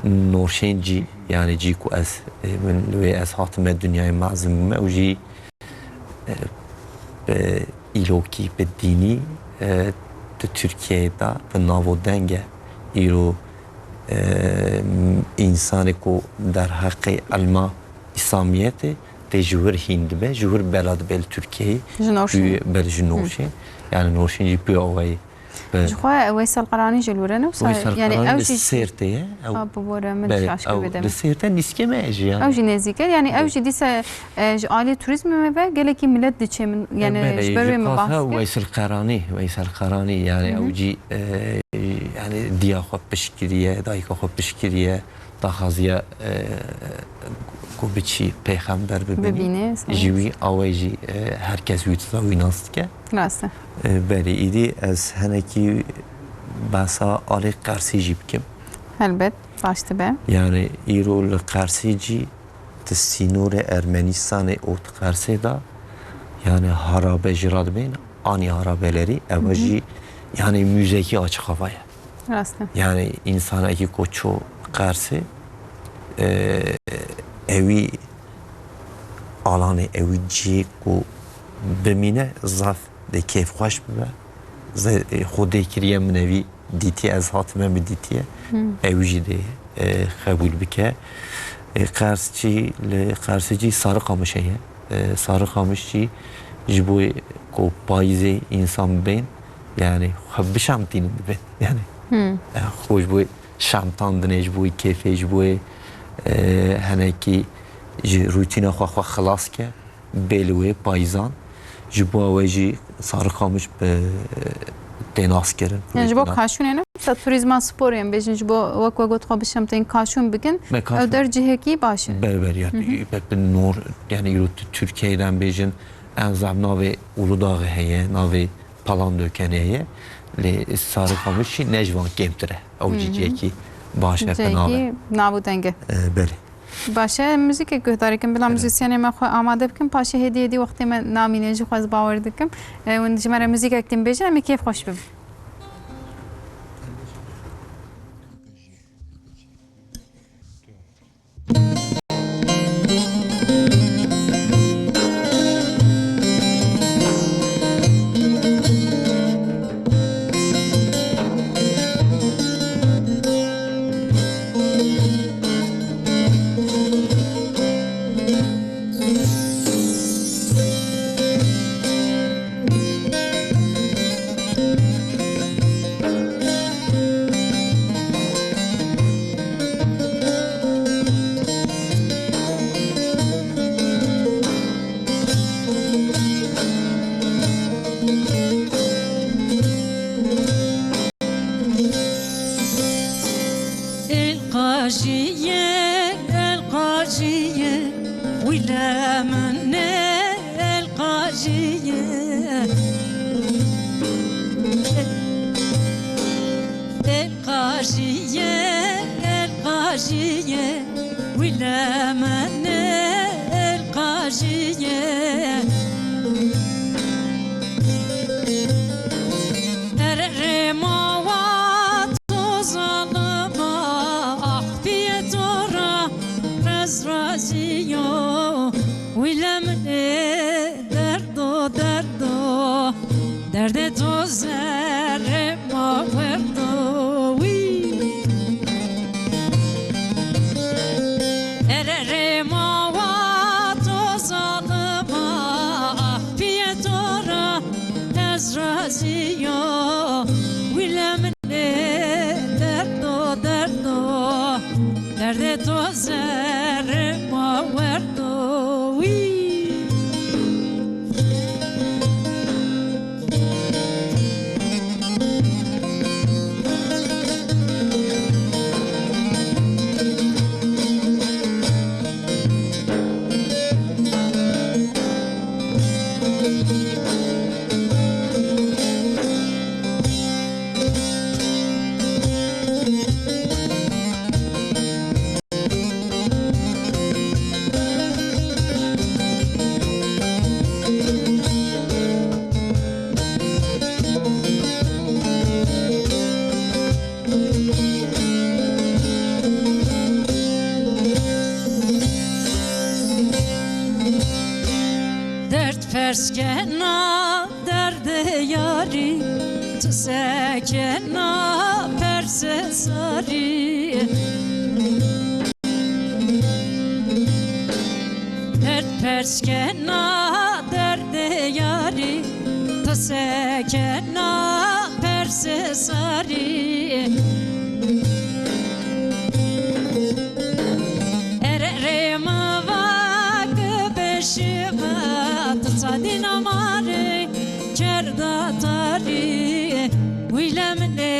S3: نورشين جي يعني جيكو أس من لوي أس حاتم الدنيا معزم وجي إيلوكي بالديني Türkiye'de ve navodenge İro insanı ko der hakkı alma İslamiyeti de jüvür Hindi be, jüvür belad bel Türkiye'yi bel jünurşi. Yani nurşin jipi ovayı.
S2: جخوا ويسال قراني جلورنا يعني او شيء
S3: سيرتيه
S2: او بورا من شاش بدم
S3: سيرته نسكمه يعني
S2: او شيء نزيكر يعني او شيء ديسا عالي توريزم ما قالك ملت دشي من يعني جبروا ما بحث
S3: ويسال قراني يعني او جي يعني ديا خو بشكريه دايكو خو بشكريه داخازيه کوبچی پیغمبر ببینه جوی آویجی herkes yutsa uynast ke
S2: راسته
S3: بله ایدی از هنکی بسا آلی قرسی جیب کم
S2: البته başta be
S3: yani İrol قرسیجی تسینور ارمنیستان اوت قرسی da yani harabe jirad beyin ani harabeleri evci yani müzeki açık havaya
S2: راسته
S3: yani insana ki koçu قرسی evi alanı evi cik ku bemine zaf de keyf hoş be خودی کریه منوی دیتی از هاتمه می دیتیه اوجی ده قبول بکه قرصی sarı kamışه sarı kamışçı جبوی کو پایزه انسان بین yani خب شمتین بین yani خوش بوی شمتاندنه جبوی کیفه جبوی هنکی روتین خو خلاص که بلوه پایزان جبو اوجی sarı kamış ten askerin.
S2: Yani jibo kaşun yani ta turizma spor yani bejin jibo vakwa got xabışam ten kaşun bugün öder ciheki başı.
S3: Berber yani ben nur yani Türkiye'den bejin en zamna ve Uludağ heye navi palan dökeneye le sarı kamış necvan gemtire. Avcı ciheki baş ve
S2: penave. Nabu denge.
S3: Beli.
S2: باشه موزیک گهداری کم بلا موزیسیانی ما خو آماده بکن پاشه هدیه دی وقتی من نامینه جو خواست باور دکم و جمره موزیک اکتیم بیشتر می کیف خوش بیم.
S1: sekena perse sari Dert perskena derde yari To sekena perse sari Errema vak beşima Tsadin amare kerda tari Wilemne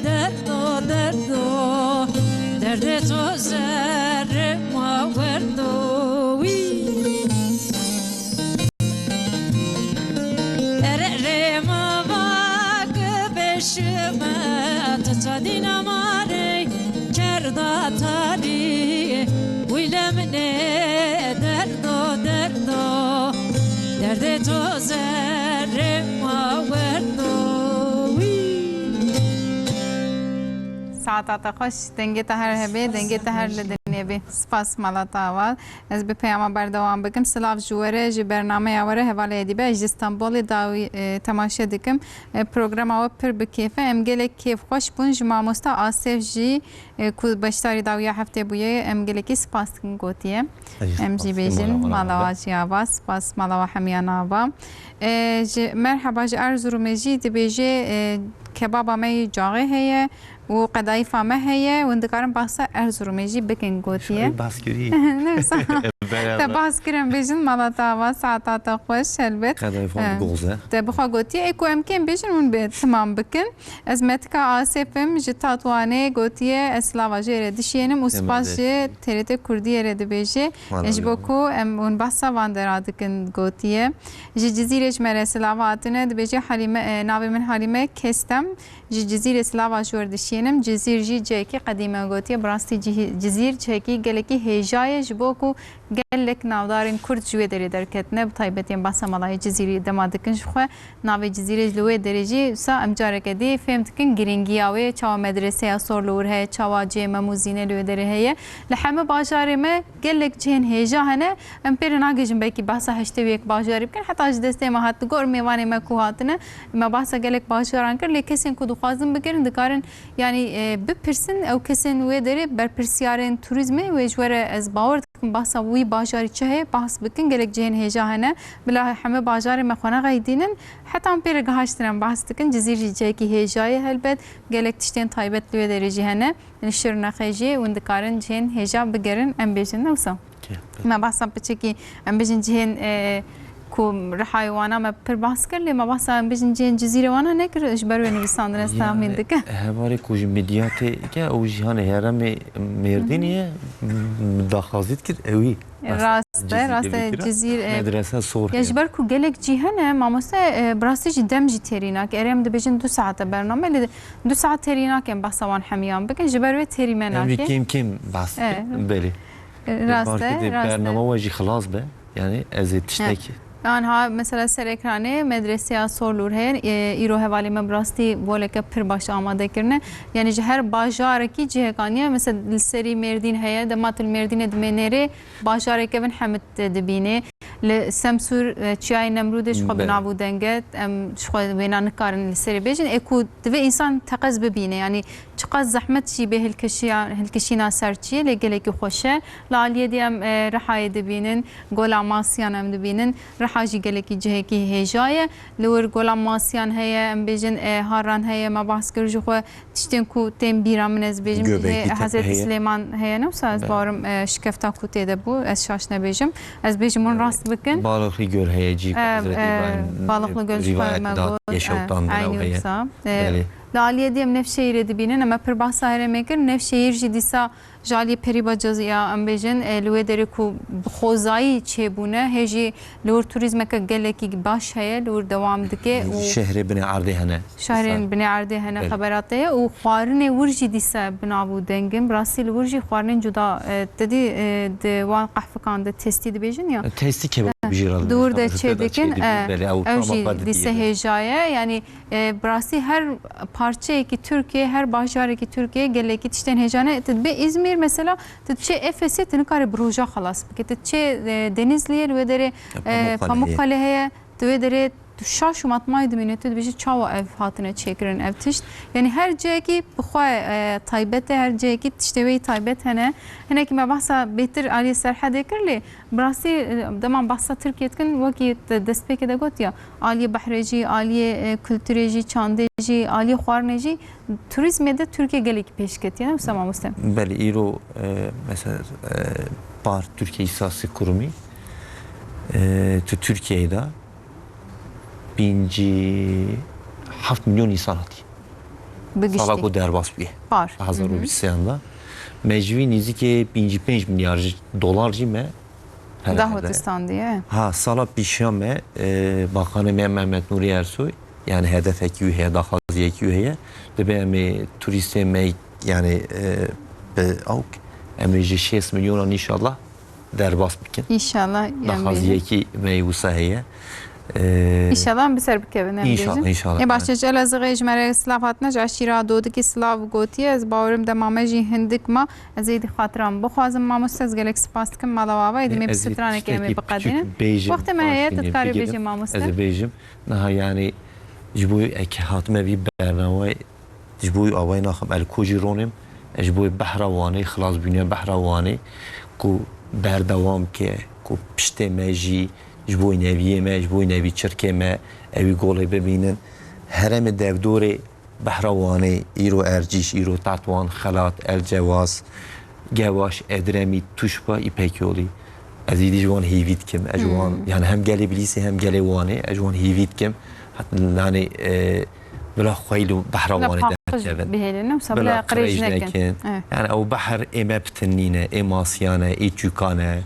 S1: derdo derdo Derde to zerre ma verdo Errema vak beşima Tsadin amare kerda tari Wilemne derdo derdo Derde to zerre ma verdo
S2: ساعات خوش دنگی تهر هبه دنگی تهر لدنیا بی سپاس مالات آوال از به پیام بردوام بکم سلاف جواره جی برنامه آواره حواله دیبه اجد استانبول داوی تماشا دکم پروگرام آوه پر بکیفه امگله کیف خوش بون جمع مستا آسف جی کود بشتاری داوی هفته بویه امگله کی سپاس کن گوتیه ام جی بیجن مالاوا جی آوا سپاس مالاوا همیان آوا مرحبا جی ارزورو مجید بیجه کبابا می جاغه هیه و قدایف ما هي وندكارم باسا ارزروميجي بكن غوتيه
S3: باسكري
S2: تباس كرم بيجن مالتا و ساعات خوش البت
S3: قدایف غوزه
S2: تبخا غوتيه اكو امكن بيجن من بيت تمام بكن ازمتك اسفم جتاتوانه غوتيه اسلاوا جيره دشينم وسباس تريت كرديه رد بيجي اجبوكو ام ون باسا واندرادكن غوتيه جزيره مره سلاواتنه بيجي حليمه ناوي من حليمه كستم جزيره سلاوا جور دشينم جزير جي جيكي قديمه غوتيه براستي جزير جيكي قالكي هيجايه جبوكو قالك ناودارين كرد جوي دري دركتنا بطيبتين باسا مالاي جزيري دمادكن شخوا ناوي جزيره لوي درجي سا امجارك دي فهمتكن جرينجياوي چاوا مدرسه سورلور هي چاوا جيمه موزينه لوي دري هي لحمه باجاري ما قالك جين هيجا هنا امبير ناجن بيكي باسا هشتويك باجاري بكن حتى اجدسته ما هات غور ميواني ما كوهاتنا ما باسا قالك باجاران كر لكسن كدو خازم بكن دكارن يعني بپرسن او کسین وی داره بر پرسیارن توریسمی و جوره از باور کن باسا وی باجاری چه باس بکن گلک جهن هجا هنه بلا همه باجار مخانه غیدینن حتی هم پیر گهاشترن باس دکن جزیری جه کی هجای هلبت گلک تشتین تایبت لوی داره جهنه نشر نخیجی و اندکارن جهن هجا بگرن ام بیجن نوسا ما باسا بچکی ام بیجن جهن كم رحايوانا ما برباس كله ما بس بيجن جين جزيرة وانا نكر إيش بروي نبيستان درسنا من دك
S3: هواري كوج مديات كا أو جهان هرم مردينية مدخلات كده قوي
S2: راست جزيرة
S3: مدرسة صور
S2: يجبر كو جلك جهنة ما مسا براستي جدام جي ترينا كأريم دبيجن 2 ساعة برنامج اللي 2 ساعة ترينا كم بس وان حميان بكن جبروي تري مناكي
S3: كم بس بالي
S2: راست
S3: برنامج واجي خلاص به يعني أزيد تشتكي
S2: آنها مثلا سرکرانه مدرسه سولور هن ایرو حوالی مبراستی بوله که پر باش آماده کرنه یعنی جهر باجار کی جهکانیه مثلا سری مردین هیا دمات المردین دمنره باجار که بن حمد دبینه لسمسور چای نمرودش خب نابو دنگت شخو وینا نکارن لسری بیجن اکو دوی انسان تقز ببینه یعنی چقدر زحمت چی به هلکشینا سرچیه لگله که خوشه لالیه دیم رحای دبینن گولا ماسیان هم دبینن حاجی گلکی جه کی هجایه لور گلام ماسیان هی ام بیجن هاران هی ما بحث کرجو خو تشتن کو تیم بیرام من از بیجم حضرت سلیمان هی نفس از بارم شکفتا کو تیده بو از شاش نبیجم از بیجمون راست بکن
S3: بالغی گور هی جی
S2: بالغ گور
S3: روایت یشوتان
S2: دراویه لالیه دیم نفس شهر دبینن اما پر بحث هر میکر نفس شهر جدیسا جالی پری باجازیا ام بیجن لوی داری کو خوزایی چه بونه هجی لور توریسم که گلکی باش هیا لور دوام دکه
S3: شهر بنی عرضه هنه
S2: شهر بنی عرضه هنه خبراته و خوارن ورجی دیسا بنابو دنگم راسی ورجی خوارن جدا تدی دوان قحف کان ده تستی بیجن یا
S3: تستی که بجیرال
S2: دور ده چه دکن اوجی دیسا هجایه یعنی براسی هر parça ki Türkiye her başarı ki Türkiye geleki tişten hecane tedbe İzmir mesela tedçe Efes'e tenekare broja halas ki tedçe Denizli'ye ve dere Pamukkale'ye ve dere şaş matmay dimine tu bişi çava ev hatine çekirin ev tişt yani her ceki bixwa taybet her ceki tiştevi taybet hene ki me bahsa betir ali serhade kirli براسي دما بحثا تركيا كن وكي دسبيك دا قلت يا عالية بحريجي عالية كولتوريجي چانديجي عالية خوارنيجي توريزم ده تركيا قالك بيش كت يعني وسام مسلم
S3: بله ایرو مثلا بار ترکیه سیاسی کرومی تو ترکیه دا 7 milyon insan hati. Sala ko derbas biye.
S2: Par.
S3: 2023 da. Mecvi nizike 5 milyar dolar cime.
S2: Dahotistan diye.
S3: Ha sala pişame Bakanı Mehmet Nuri Ersoy yani hedef eküye daha fazla eküye de benim turiste yani avuk emreji 6 milyon inşallah derbas bikin.
S2: İnşallah.
S3: Daha fazla ki meyvusa heye.
S2: İnşallah bir serb kevine.
S3: İnşallah.
S2: Başçı Elazığ jmere Slav hatna aşira dodu ki Slav gotiye ez bavrım da mameci hindik ma ez idi xatram bixwazim mamostaz gelek spas dikim malava edimi bir strane kemi biqadine. Vaqt me heyet tkari beji mamostaz.
S3: Ez bejim. Naha yani جبوي اكهات ما بي برنامج جبوي اوين اخم الكوجيرونم جبوي بحرواني خلاص بنيا بحرواني كو بردوام كي كو بشتي ماجي جبوي نبيه ما جبوي نبي شركه ما ابي قولي ببينن هرم دوري بحرواني ايرو ارجيش ايرو تطوان خلات الجواز جواش ادرمي توشبا ايبيكولي ازيدي جوان هيفيت كم اجوان يعني هم قالي بليسي هم قالي واني اجوان هيفيت كم يعني بلا خيل بحر واني
S2: بهلنا وسبلا قريج لكن
S3: يعني او بحر اما بتنينه اما صيانه اي تشوكانه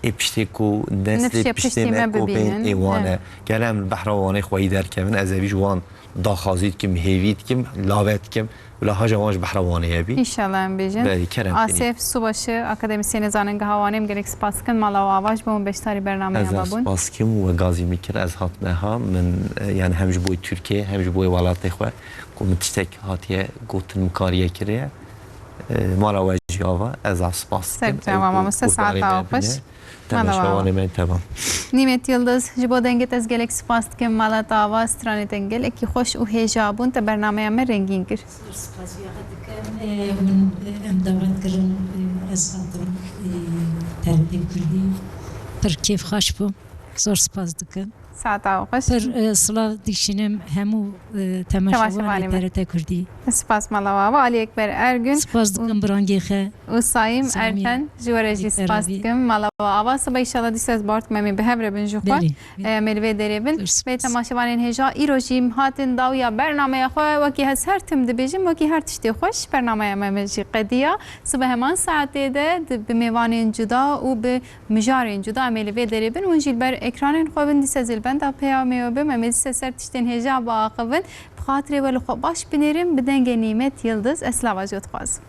S3: اي بشتكو نسل بشتمه بين ايوانه كلام البحر واني خوي در كمن ازبي جوان داخازيت كم هيفيت كم لاوت كم ولا هاجواج بحر واني يبي
S2: ان شاء الله بيجن آسف سوباşı akademisyen zanın gahavanım gerek spaskın malav avaş bu 5 tarih برنامه babun
S3: spaskım ve gazi mikir az hatmeha من yani hem bu Türkiye hem bu velatı xwe ku mitiştek hatiye gotin mukariye kiriye mala vejava az spaskım
S2: tamam saat avaş
S3: Tamam. Tamam.
S2: Nimet Yıldız, jibo denget ez gelek spast ke malat ava strane dengel ki hoş u hejabun te برنامه me rengin kir.
S7: Spas ya hun em davran kirin ez hatım terbiye kurdi. Per keyf xaş bu. Zor spas dikin.
S2: Saat avaş.
S7: Per sılav dişinim hemu temaşavan TRT kurdi.
S2: Spas malava Ali Ekber Ergün.
S7: Spas dikin brangexe.
S2: Usayim Erken jiwareji spas dikim malava ava sabah inşallah disez bart memi behevre bin juhar. Melve derebin. Ve temaşavan heja irojim hatin davya برنامه خو وکی هست هر تم دبیجیم وکی هر تشتی خوش برنامه ممجی قدیا صبح همان ساعتی ده به میوانین جدا و به مجارین جدا عملی و دربن و جیل بر اکرانین خوابن دیسازیل بند پیامی و به ممجی سر تشتین هجا با عقبن بخاطر ولو خو باش بنیریم بدنگ نیمت یلدز اسلاوا جود خواز.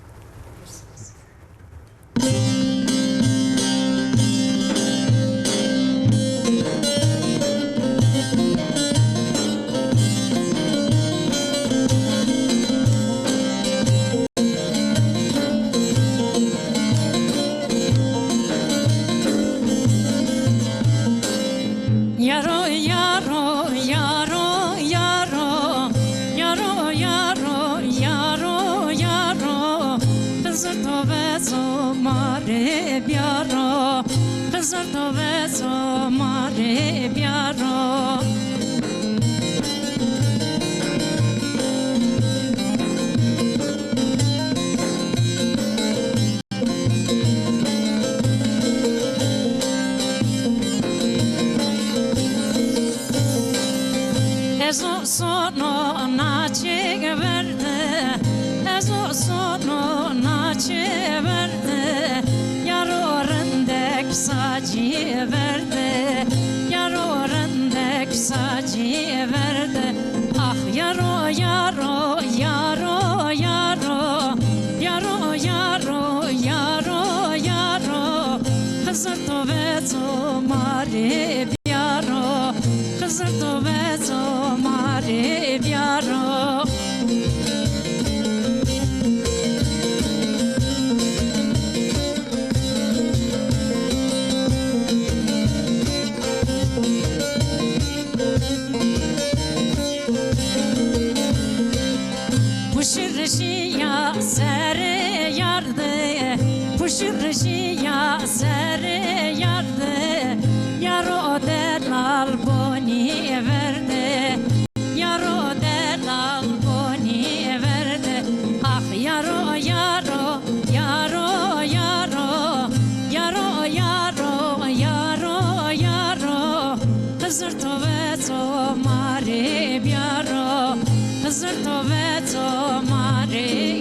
S1: veto mare biaro Hızır to veto mare